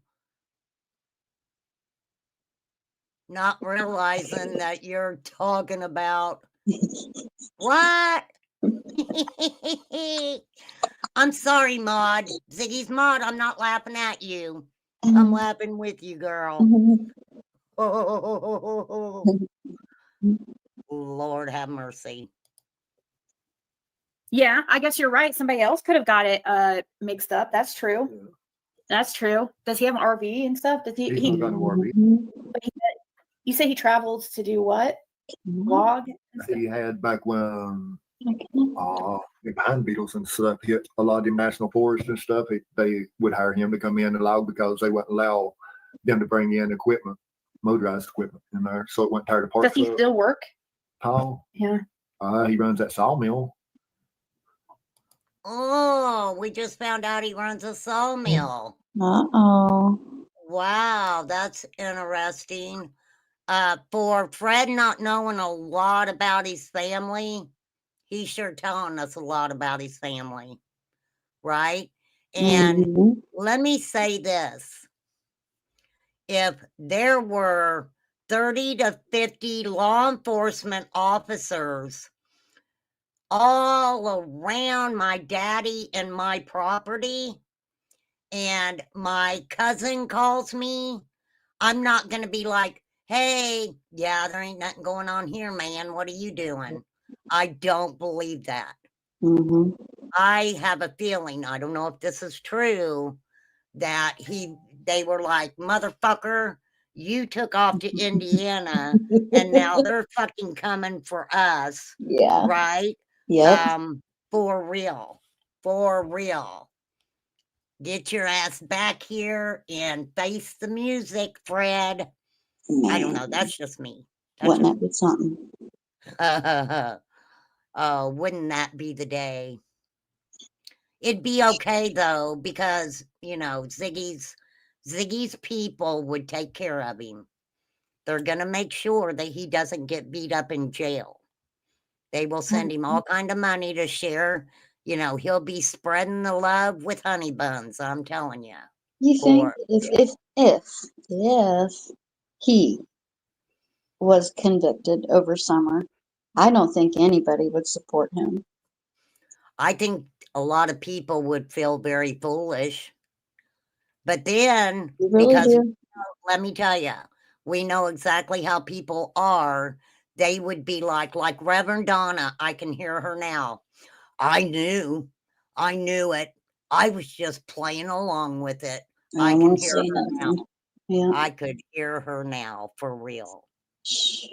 not realizing that you're talking about what? I'm sorry, mod. Ziggy's mod, I'm not laughing at you. I'm laughing with you, girl. Lord have mercy. Yeah, I guess you're right. Somebody else could have got it mixed up. That's true. Yeah. That's true. Does he have an RV and stuff? Does He's he not got no RV. you say he travels to do what? Log? and stuff? He had back when the pine beetles and stuff hit a lot of the national forests and stuff. They would hire him to come in and log because they wouldn't allow them to bring in equipment, motorized equipment in there. So it went tired of parts. Does he still work? Paul? Yeah. He runs that sawmill. Oh, we just found out he runs a sawmill. Uh-oh. Wow, that's interesting. For Fred not knowing a lot about his family, he's sure telling us a lot about his family, right? And Mhm. let me say this. If there were 30 to 50 law enforcement officers all around my daddy and my property, and my cousin calls me, I'm not going to be like, hey, yeah, there ain't nothing going on here, man. What are you doing? I don't believe that. Mhm. I have a feeling, I don't know if this is true, that they were like, motherfucker, you took off to Indiana and now they're fucking coming for us, Yeah. right? Yep. For real. For real. Get your ass back here and face the music, Fred. I don't know. Man, That's just me. That's wouldn't just that be something? oh, wouldn't that be the day? It'd be okay though, because Ziggy's people would take care of him. They're gonna make sure that he doesn't get beat up in jail. They will send him all kind of money to share. He'll be spreading the love with honey buns. I'm telling you. You think for if he was convicted over Summer, I don't think anybody would support him. I think a lot of people would feel very foolish. But then, You really because do? let me tell you, we know exactly how people are. They would be like Reverend Donna. I can hear her now. I knew it. I was just playing along with it. I I can won't hear say her now. nothing. Yeah. I could hear her now for real. Shh.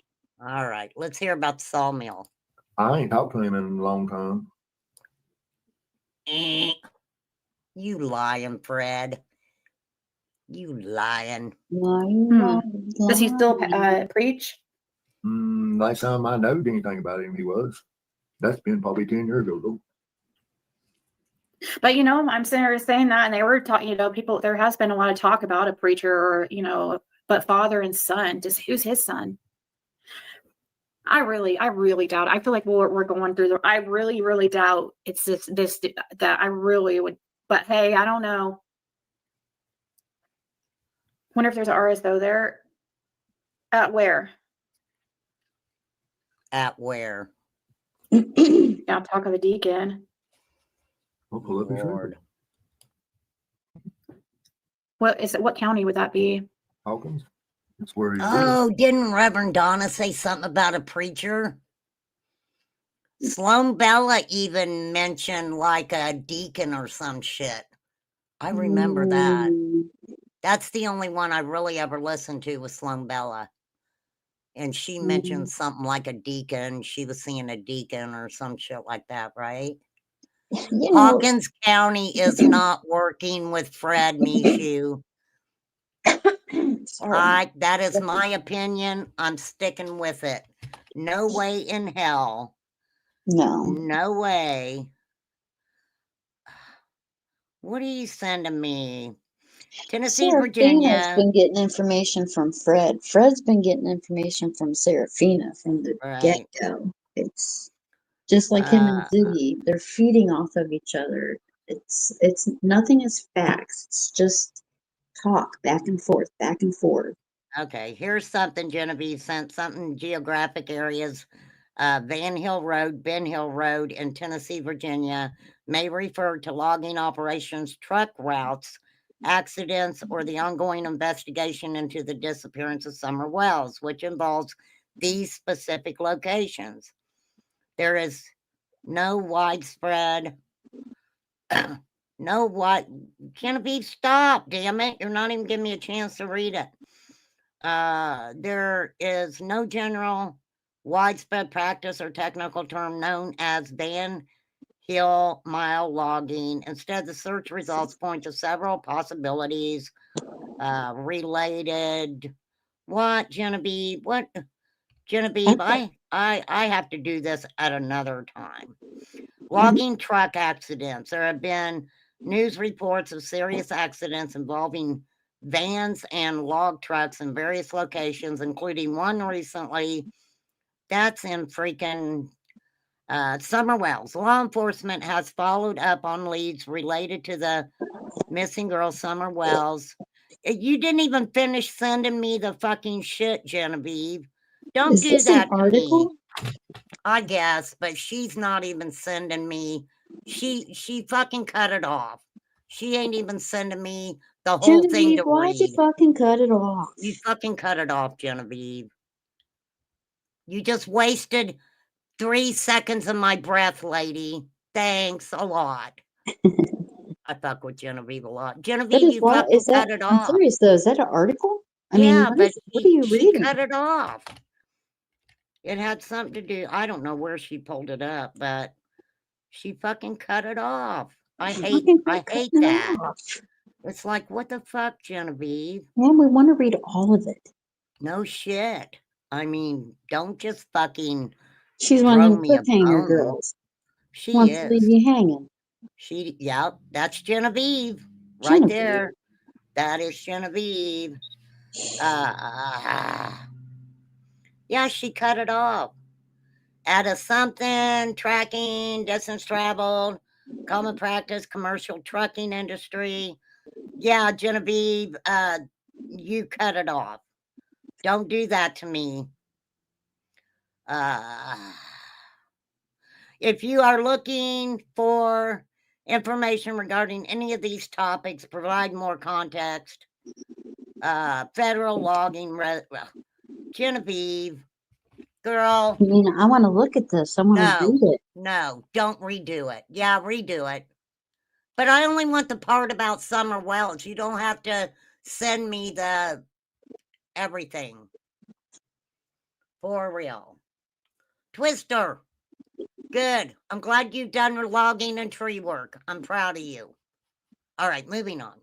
All right, let's hear about the sawmill. I ain't talked to him in a long time. You lying, Fred. You lying. Does he still preach? Last time I knowed anything about him, he was. That's been probably 10 years ago, though. But I'm sitting here saying that, and they were talking. People. There has been a lot of talk about a preacher, or but father and son. Who's his son? I really doubt. I feel like we're going through. I really doubt it's this that I really would. But hey, I don't know. Wonder if there's an RSO there. At where? At where? Yeah, talk of the deacon. I'll pull up his Lord. record. What county would that be? Hawkins. That's where he Oh, didn't Reverend Donna say something about a preacher? Sloan Bella even mentioned like a deacon or some shit. I remember that. That's the only one I really ever listened to was Sloan Bella. And she mentioned something like a deacon. She was seeing a deacon or some shit like that, right? Hawkins County is not working with Fred Mishu. That is my opinion. I'm sticking with it. No way in hell. No way. What are you sending me? Tennessee, Virginia. Serafina's been getting information from Fred. Fred's been getting information from Serafina from the get-go. It's just like him and Ziggy. They're feeding off of each other. It's nothing is facts. It's just talk back and forth, back and forth. Okay, here's something Genevieve sent, something geographic areas. Van Hill Road, Ben Hill Road in Tennessee, Virginia may refer to logging operations, truck routes, accidents, or the ongoing investigation into the disappearance of Summer Wells, which involves these specific locations. There is no widespread, Genevieve, stop, damn it. You're not even giving me a chance to read it. There is no general widespread practice or technical term known as Van Hill mile logging. Instead, the search results point to several possibilities related. What, Genevieve? What, Genevieve? I have to do this at another time. Logging truck accidents. There have been news reports of serious accidents involving vans and log trucks in various locations, including one recently. That's in freaking Summer Wells. Law enforcement has followed up on leads related to the missing girl, Summer Wells. You didn't even finish sending me the fucking shit, Genevieve. Don't do that to me. I guess, but she's not even sending me. She fucking cut it off. She ain't even sending me the whole thing to why'd you read. fucking cut it off? You fucking cut it off, Genevieve. You just wasted 3 seconds of my breath, lady. Thanks a lot. I fuck with Genevieve a lot. Genevieve, you fucking cut it off. I'm serious though. Is that an article? I Yeah, mean, but what are you she reading? cut it off. It had something to do. I don't know where she pulled it up, but she fucking cut it off. I hate that. It's like, what the fuck, Genevieve? Yeah, we want to read all of it. No shit. I mean, don't just fucking She's one of throw them me a cliffhanger bone. girls. She Wants to leave is. you hanging. Yep, that's Genevieve. Right there. That is Genevieve. Yeah, she cut it off. Out of something, tracking, distance traveled, common practice, commercial trucking industry. Yeah, Genevieve, you cut it off. Don't do that to me. If you are looking for information regarding any of these topics, provide more context. Federal logging, Genevieve, girl. I mean, I want to look at this. I want to read it. No, don't redo it. Yeah, redo it. But I only want the part about Summer Wells. You don't have to send me the everything. For real. Twister. Good. I'm glad you've done your logging and tree work. I'm proud of you. All right, moving on.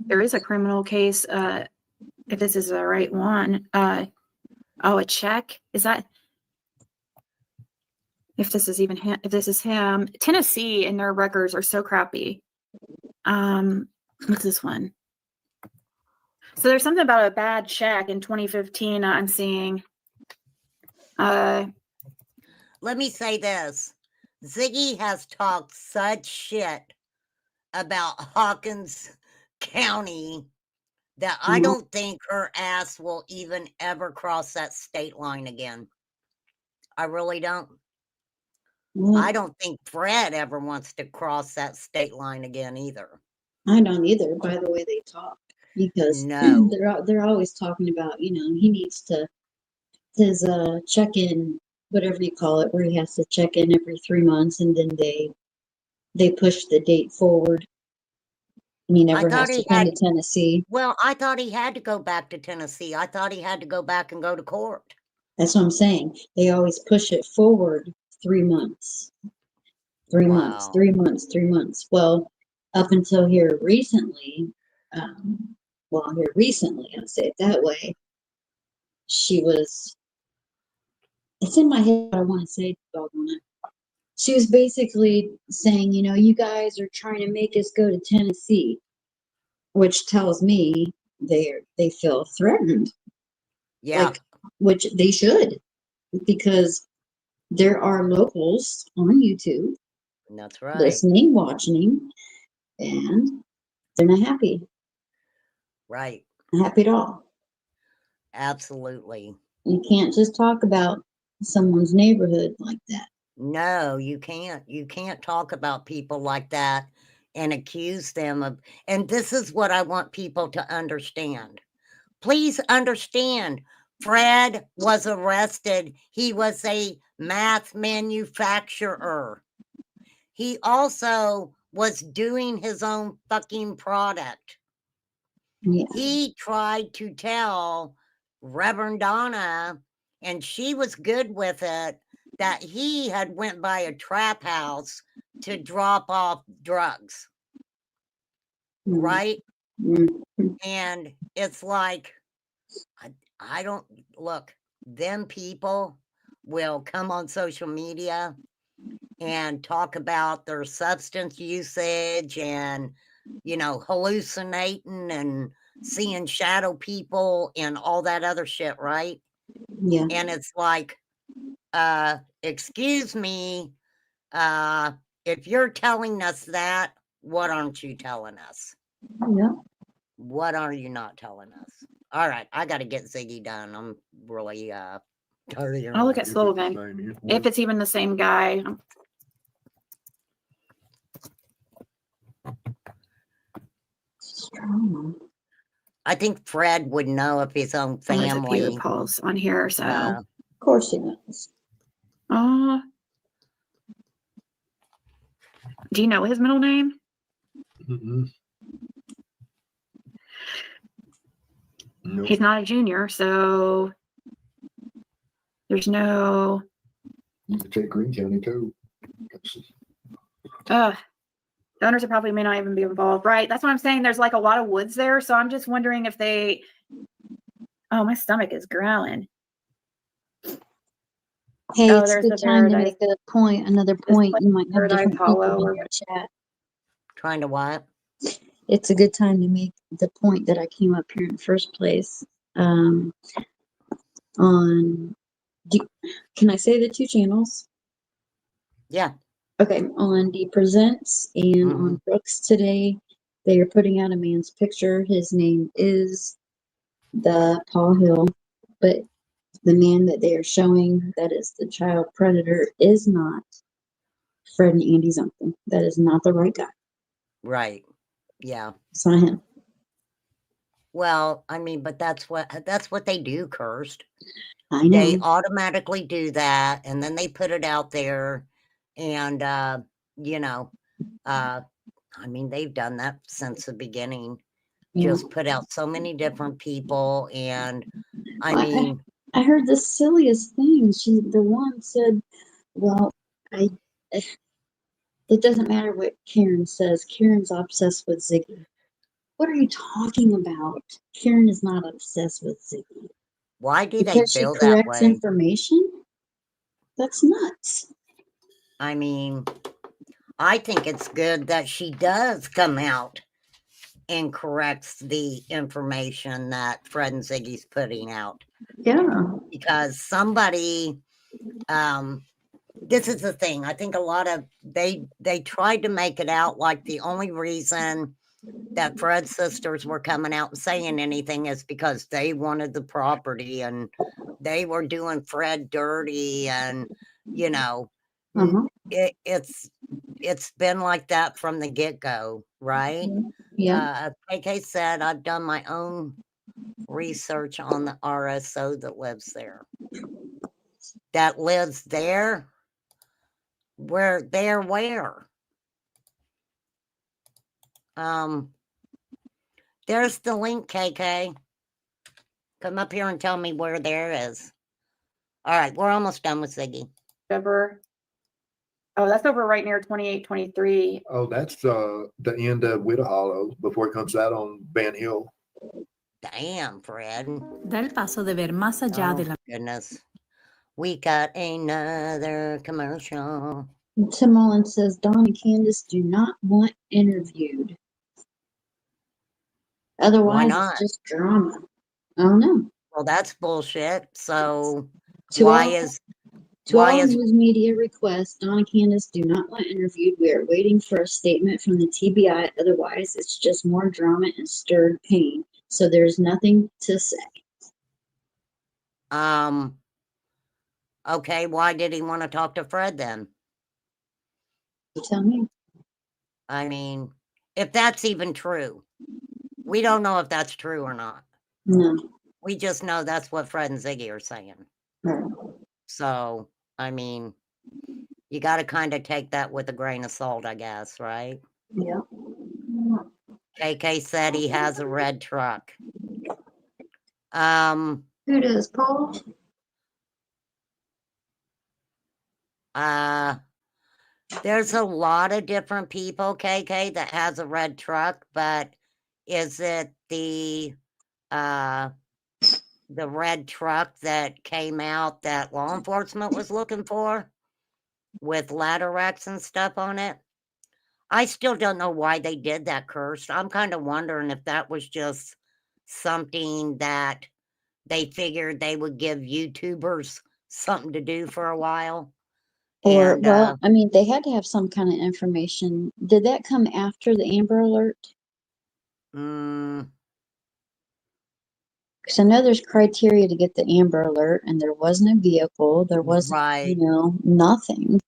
There is a criminal case. If this is the right one. Oh, a check? Is that? If this is even him, if this is him, Tennessee and their records are so crappy. What's this one? So there's something about a bad check in 2015 I'm seeing. Let me say this. Ziggy has talked such shit about Hawkins County that I don't think her ass will even ever cross that state line again. I really don't. I don't think Fred ever wants to cross that state line again either. I don't either, by the way they talk, because No. they're always talking about, you know, he needs to his check-in, whatever you call it, where he has to check in every 3 months, and then they push the date forward. And he never has to come to Tennessee. Well, I thought he had to go back to Tennessee. I thought he had to go back and go to court. That's what I'm saying. They always push it forward 3 months. 3 months, 3 months, 3 months. Well, up until here recently, I'll say it that way, she was, it's in my head, I want to say, doggone it. She was basically saying, you know, you guys are trying to make us go to Tennessee, which tells me they feel threatened. Yeah. Like, which they should, because there are locals on YouTube. That's right. Listening, watching, and they're not happy. Right. Not happy at all. Absolutely. You can't just talk about someone's neighborhood like that. No, you can't. You can't talk about people like that and accuse them of, and this is what I want people to understand. Please understand, Fred was arrested. He was a meth manufacturer. He also was doing his own fucking product. Yeah. He tried to tell Reverend Donna, and she was good with it, that he had went by a trap house to drop off drugs. Right? And it's like, I don't, look, them people will come on social media and talk about their substance usage and, you know, hallucinating and seeing shadow people and all that other shit, right? Yeah. And it's like, excuse me, if you're telling us that, what aren't you telling us? Yeah. What are you not telling us? All right, I got to get Ziggy done. I'm really tired of hearing I'll look that. at Sullivan. If it's even the same guy. I think Fred would know if his own family. There's a few calls on here, so of course he knows. Do you know his middle name? Nope. He's not a junior, so there's no. You can take Green County too. The owners probably may not even be involved, right? That's what I'm saying. There's like a lot of woods there, so I'm just wondering if they. Oh, my stomach is growling. Hey, it's a good time to make a point. Another point. You might have different people in your chat. Trying to what? It's a good time to make the point that I came up here in the first place. On, can I say the two channels? Yeah. Okay, on the Presents and on Brooks today, they are putting out a man's picture. His name is the Paul Hill, but the man that they are showing that is the child predator is not Fred and Andy's uncle. That is not the right guy. Right. Yeah. It's not him. Well, I mean, but that's what they do, Cursed. I They know. automatically do that, and then they put it out there, and you know, I mean, they've done that since the beginning. Yeah. Just put out so many different people, and I Well, mean, I heard the silliest thing. The one said, "Well, it doesn't matter what Karen says. Karen's obsessed with Ziggy." What are you talking about? Karen is not obsessed with Ziggy. why do they Because she feel that corrects way? information? That's nuts. I mean, I think it's good that she does come out and corrects the information that Fred and Ziggy's putting out. Yeah. Because somebody, this is the thing. I think a lot of they tried to make it out like the only reason that Fred's sisters were coming out and saying anything is because they wanted the property and they were doing Fred dirty, and you know, it's been like that from the get-go, right? Yeah. KK said, I've done my own research on the RSO that lives there. That lives there? Where? There's the link, KK. Come up here and tell me where there is. All right, we're almost done with Ziggy. Oh, that's over right near 2823. Oh, that's the end of Widow Hollow before it comes out on Van Hill. Damn, Fred. Da el paso de ver más allá de la. Goodness. We got another commercial. Tim Mullen says Dawn and Candace do not want interviewed. Otherwise, not? it's just drama. I don't know. Well, that's bullshit. So To why all- is To all news media requests, Dawn and Candace do not want interviewed. We are waiting for a statement from the TBI. Otherwise, it's just more drama and stirred pain. So there's nothing to say. Okay, why did he want to talk to Fred then? You tell me. I mean, if that's even true. We don't know if that's true or not. No. We just know that's what Fred and Ziggy are saying. Right. So, I mean, you got to kind of take that with a grain of salt, I guess, right? Yeah. KK said he has a red truck. Who does, Paul? There's a lot of different people, KK, that has a red truck, but is it the red truck that came out that law enforcement was looking for with ladder racks and stuff on it? I still don't know why they did that, Cursed. I'm kind of wondering if that was just something that they figured they would give YouTubers something to do for a while. Or, And, well, I mean, they had to have some kind of information. Did that come after the Amber Alert? Because I know there's criteria to get the Amber Alert, and there wasn't a vehicle. There wasn't, nothing.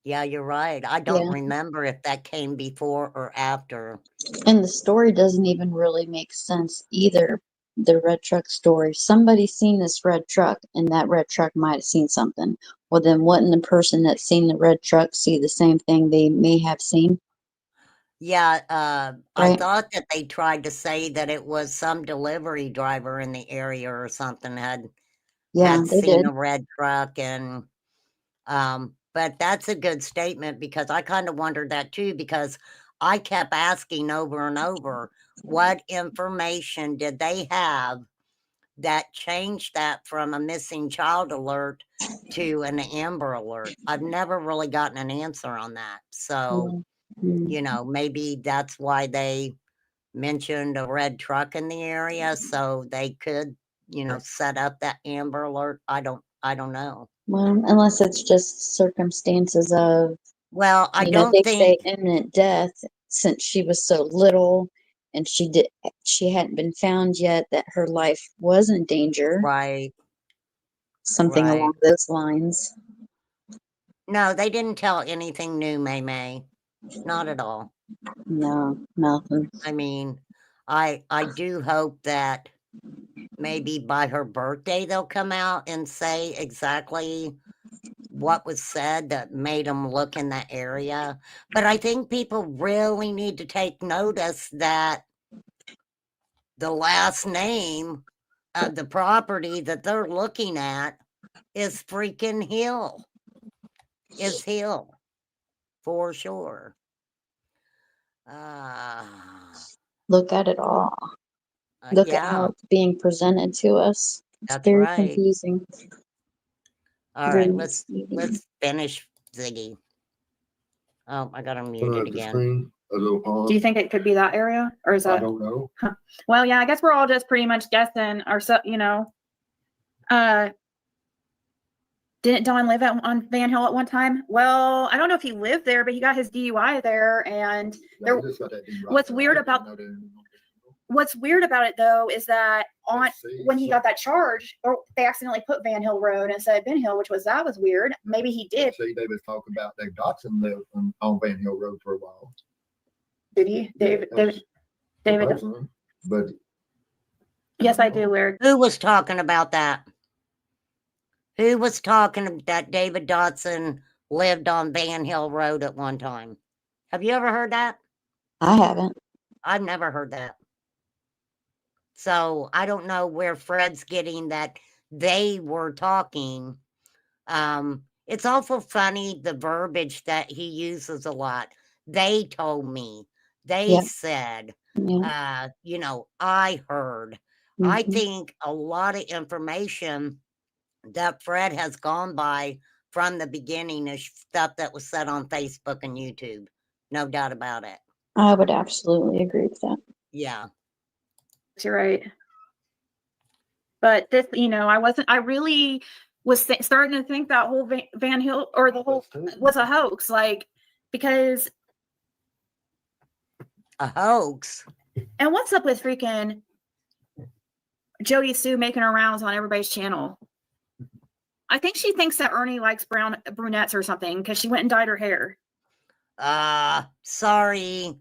Yeah, you're right. I don't remember if that came before or after. And the story doesn't even really make sense either. The red truck story. Somebody's seen this red truck, and that red truck might have seen something. Well, then wouldn't the person that's seen the red truck see the same thing they may have seen? Yeah, I Right. thought that they tried to say that it was some delivery driver in the area or something had they seen did. a red truck, and but that's a good statement because I kind of wondered that too, because I kept asking over and over, what information did they have that changed that from a missing child alert to an Amber Alert? I've never really gotten an answer on that. So, maybe that's why they mentioned a red truck in the area, so they could, set up that Amber Alert. I don't know. Well, unless it's just circumstances of, Well, I you know, don't they think say imminent death since she was so little and she hadn't been found yet, that her life was in danger. right. Something Right. along those lines. No, they didn't tell anything new, May. Not at all. No, nothing. I mean, I do hope that maybe by her birthday they'll come out and say exactly what was said that made them look in that area. But I think people really need to take notice that the last name of the property that they're looking at is freaking Hill. Is Hill. For sure. Look at it all. Look at how Yeah, it's being presented to us. It's that's very right. confusing. All Very right, misleading. let's finish Ziggy. Oh, I got him Put muted up the again. screen, a little pause. Do you think it could be that area, or is I that? don't know. Well, yeah, I guess we're all just pretty much guessing, or so, you know. Didn't Don live on Van Hill at one time? Well, I don't know if he lived there, but he got his DUI there. And No, there, he just got that DUI. what's weird about it though is that when he got that charge, or they accidentally put Van Hill Road instead of Ben Hill, that was weird. Maybe he did. See, they was talking about Dave Dotson lived on Van Hill Road for a while. Did he? David. Supposedly, but Yes, I do. Where? Who was talking about that? Who was talking that David Dotson lived on Van Hill Road at one time? Have you ever heard that? I haven't. I've never heard that. So I don't know where Fred's getting that they were talking. It's awful funny, the verbiage that he uses a lot. They told me. They said. Yeah. I heard. I think a lot of information that Fred has gone by from the beginning is stuff that was said on Facebook and YouTube. No doubt about it. I would absolutely agree with that. Yeah. You're right. But this, I really was starting to think that whole Van Hill or the whole was a hoax, because a hoax. And what's up with freaking Jody Sue making her rounds on everybody's channel? I think she thinks that Ernie likes brunettes or something because she went and dyed her hair. Sorry.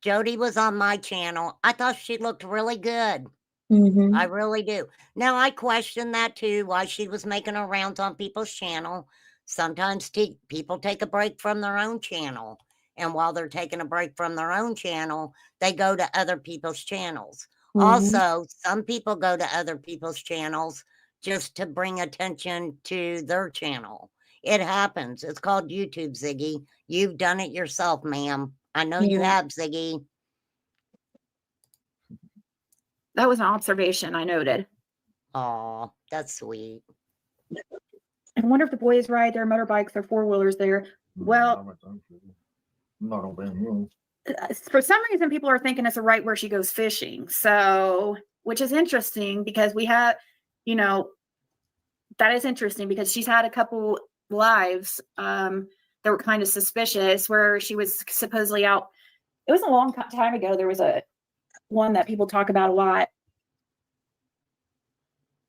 Jody was on my channel. I thought she looked really good. I really do. Now, I question that too, why she was making her rounds on people's channel. Sometimes people take a break from their own channel. And while they're taking a break from their own channel, they go to other people's channels. Also, some people go to other people's channels just to bring attention to their channel. It happens. It's called YouTube, Ziggy. You've done it yourself, ma'am. I know you have, Ziggy. That was an observation I noted. Oh, that's sweet. I wonder if the boys ride their motorbikes or four-wheelers there. Well, not on Van Hill. For some reason, people are thinking it's right where she goes fishing. So, which is interesting because we have, that is interesting because she's had a couple lives that were kind of suspicious where she was supposedly out. It was a long time ago. There was one that people talk about a lot.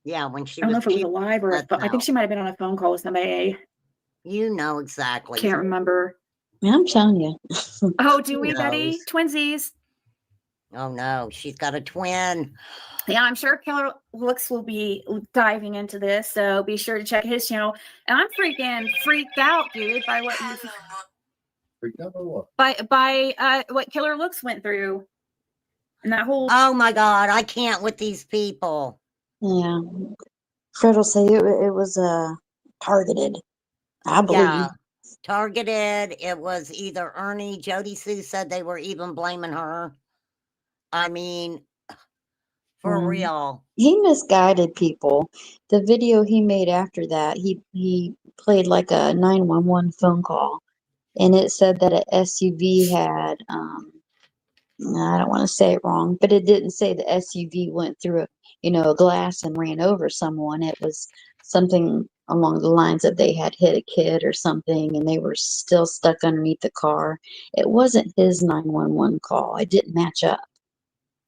Yeah, when she I don't know if it was alive or I think she might have been on a phone call with somebody. You know exactly. Can't remember. I'm telling you. Oh, do we, Betty? Twinsies. Oh no, she's got a twin. Yeah, I'm sure Killer Looks will be diving into this, so be sure to check his channel. And I'm freaking freaked out, dude, by what you Freaked out by what? By what Killer Looks went through. And that whole Oh my God, I can't with these people. Yeah. Fred will say it was targeted. I believe. Yeah, targeted. It was either Ernie, Jody Sue said they were even blaming her. I mean, for real. He misguided people. The video he made after that, he played like a 911 phone call, and it said that an SUV had I don't want to say it wrong, but it didn't say the SUV went through a glass and ran over someone. It was something along the lines of they had hit a kid or something and they were still stuck underneath the car. It wasn't his 911 call. It didn't match up.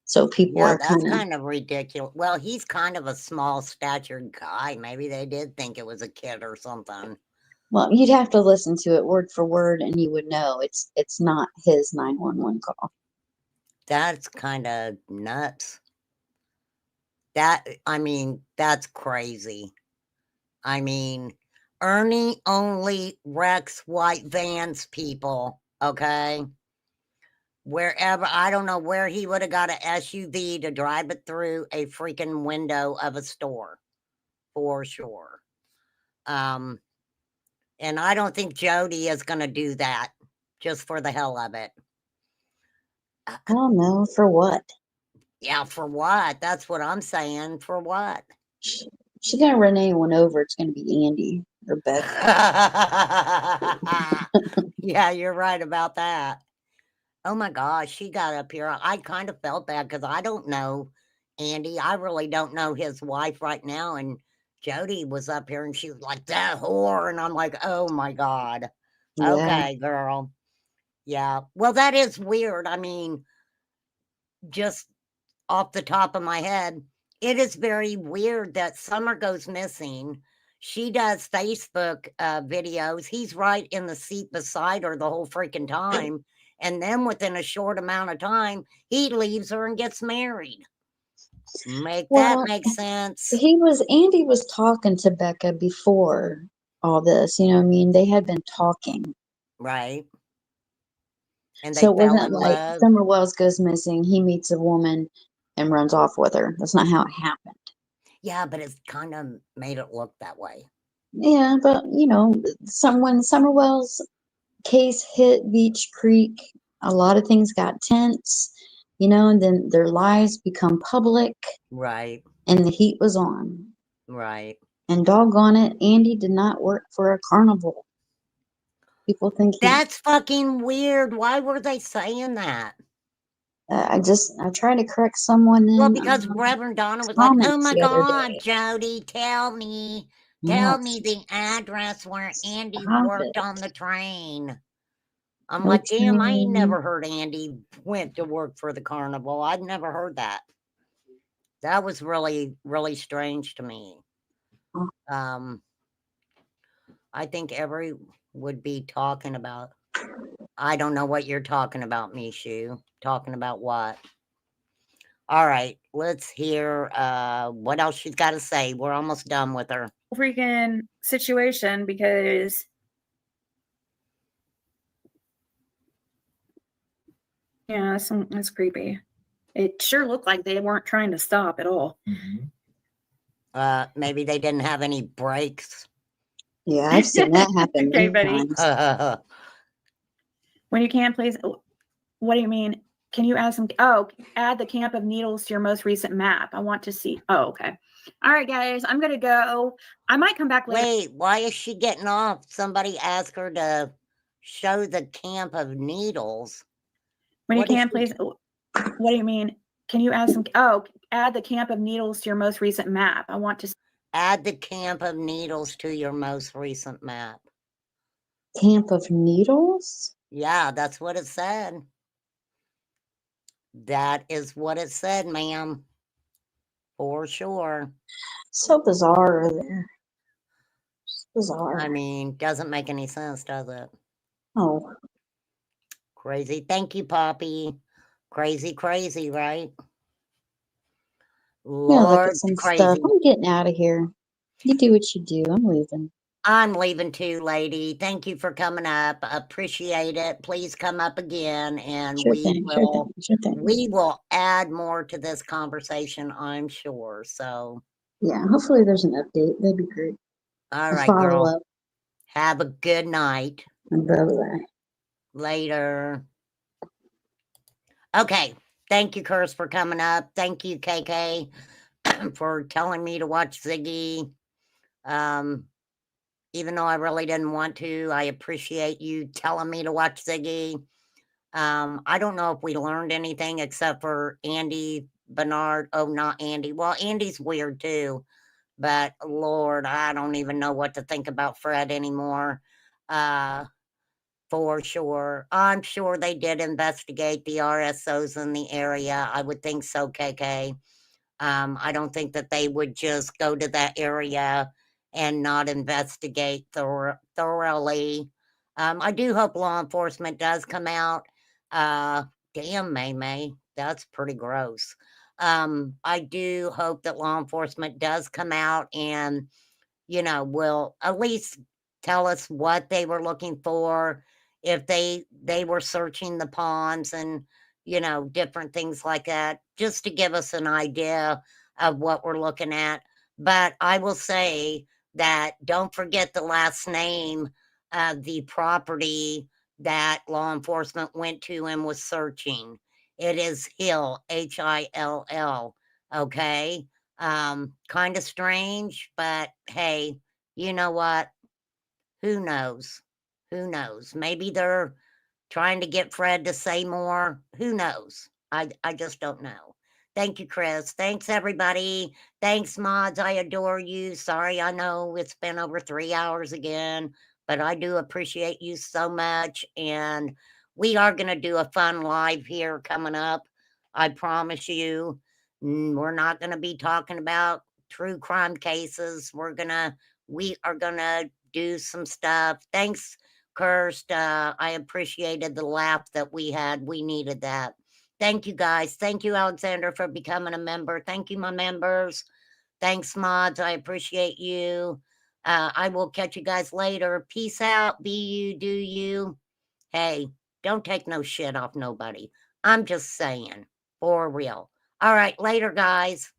So people Yeah, are that's kind of, kind of ridiculous. Well, he's kind of a small statured guy. Maybe they did think it was a kid or something. well, you'd have to listen to it word for word and you would know it's not his 911 call. That's kind of nuts. I mean, that's crazy. I mean, Ernie only wrecks white vans, people, okay? Wherever, I don't know where he would have got an SUV to drive it through a freaking window of a store, for sure. And I don't think Jody is going to do that just for the hell of it. I don't know for what. Yeah, for what? That's what I'm saying. For what? She's gonna run anyone over. It's gonna be Andy or Becca. Yeah, you're right about that. Oh my gosh, she got up here. I kind of felt bad because I don't know Andy. I really don't know his wife right now. And Jody was up here and she was like, that whore. And I'm like, oh my God. Yeah. Okay, girl. Yeah. Well, that is weird. I mean, just off the top of my head, it is very weird that Summer goes missing. She does Facebook videos. He's right in the seat beside her the whole freaking time. And then within a short amount of time, he leaves her and gets married. Make that Well, make sense? Andy was talking to Becca before all this, you know what I mean? They had been talking. Right. And they So it fell wasn't in like love. Summer Wells goes missing, he meets a woman and runs off with her. That's not how it happened. Yeah, but it's kind of made it look that way. Yeah, but when Summer Wells case hit Beach Creek, a lot of things got tense, and then their lives become public Right. and the heat was on. Right. And doggone it, Andy did not work for a carnival. People think That's fucking weird. Why were they saying that? I tried to correct someone Well, in because Reverend Donna was like, oh comments my the other God, day. Jody, tell me Yes, the address where Andy stop worked it. on the train. I'm No like, damn, I ain't train. never heard Andy went to work for the carnival. I'd never heard that. That was really, really strange to me. I think every would be talking about, I don't know what you're talking about, Mishu. Talking about what? All right, let's hear what else she's got to say. We're almost done with her. Freaking situation because yeah, that's creepy. It sure looked like they weren't trying to stop at all. Maybe they didn't have any brakes. Yeah, I've seen that happen Okay, many buddy. times. When you can, please. What do you mean? Can you add add the Camp of Needles to your most recent map? I want to see. Oh, okay. All right, guys, I'm gonna go. I might come back later. Wait, why is she getting off? Somebody asked her to show the Camp of Needles. When you What is can, she- please. What do you mean? Can you add add the Camp of Needles to your most recent map? I want to Add the Camp of Needles to your most recent map. Camp of Needles? Yeah, that's what it said. That is what it said, ma'am. For sure. So bizarre over there. Just bizarre. I mean, doesn't make any sense, does it? Oh. Crazy. Thank you, Poppy. Crazy, crazy, right? Yeah, look Lord, at some crazy. stuff. I'm getting out of here. You do what you do. I'm leaving. I'm leaving too, lady. Thank you for coming up. Appreciate it. Please come up again and Sure thing. we will add more to this conversation, I'm sure. So Yeah, hopefully there's an update. That'd be great. all A right, follow girl. up. Have a good night. Bye-bye. Later. Okay. Thank you, Curse, for coming up. Thank you, KK, for telling me to watch Ziggy. Even though I really didn't want to, I appreciate you telling me to watch Ziggy. I don't know if we learned anything except for Andy Bernard. Oh, not Andy. Well, Andy's weird too, but Lord, I don't even know what to think about Fred anymore. For sure. I'm sure they did investigate the RSOs in the area. I would think so, KK. I don't think that they would just go to that area and not investigate thoroughly. I do hope law enforcement does come out. Damn, May May, that's pretty gross. I do hope that law enforcement does come out and, will at least tell us what they were looking for, if they were searching the ponds and, different things like that, just to give us an idea of what we're looking at. But I will say that don't forget the last name of the property that law enforcement went to and was searching. It is Hill, Hill. Okay. Kind of strange, but hey, you know what? Who knows? Who knows? Maybe they're trying to get Fred to say more. Who knows? I just don't know. Thank you, Chris. Thanks, everybody. Thanks, mods. I adore you. Sorry, I know it's been over 3 hours again, but I do appreciate you so much. And we are going to do a fun live here coming up. I promise you. We're not going to be talking about true crime cases. We are going to do some stuff. Thanks, Kirst. I appreciated the laugh that we had. We needed that. Thank you, guys. Thank you, Alexander, for becoming a member. Thank you, my members. Thanks, mods. I appreciate you. I will catch you guys later. Peace out. Be you, do you. Hey, don't take no shit off nobody. I'm just saying. For real. All right, later, guys.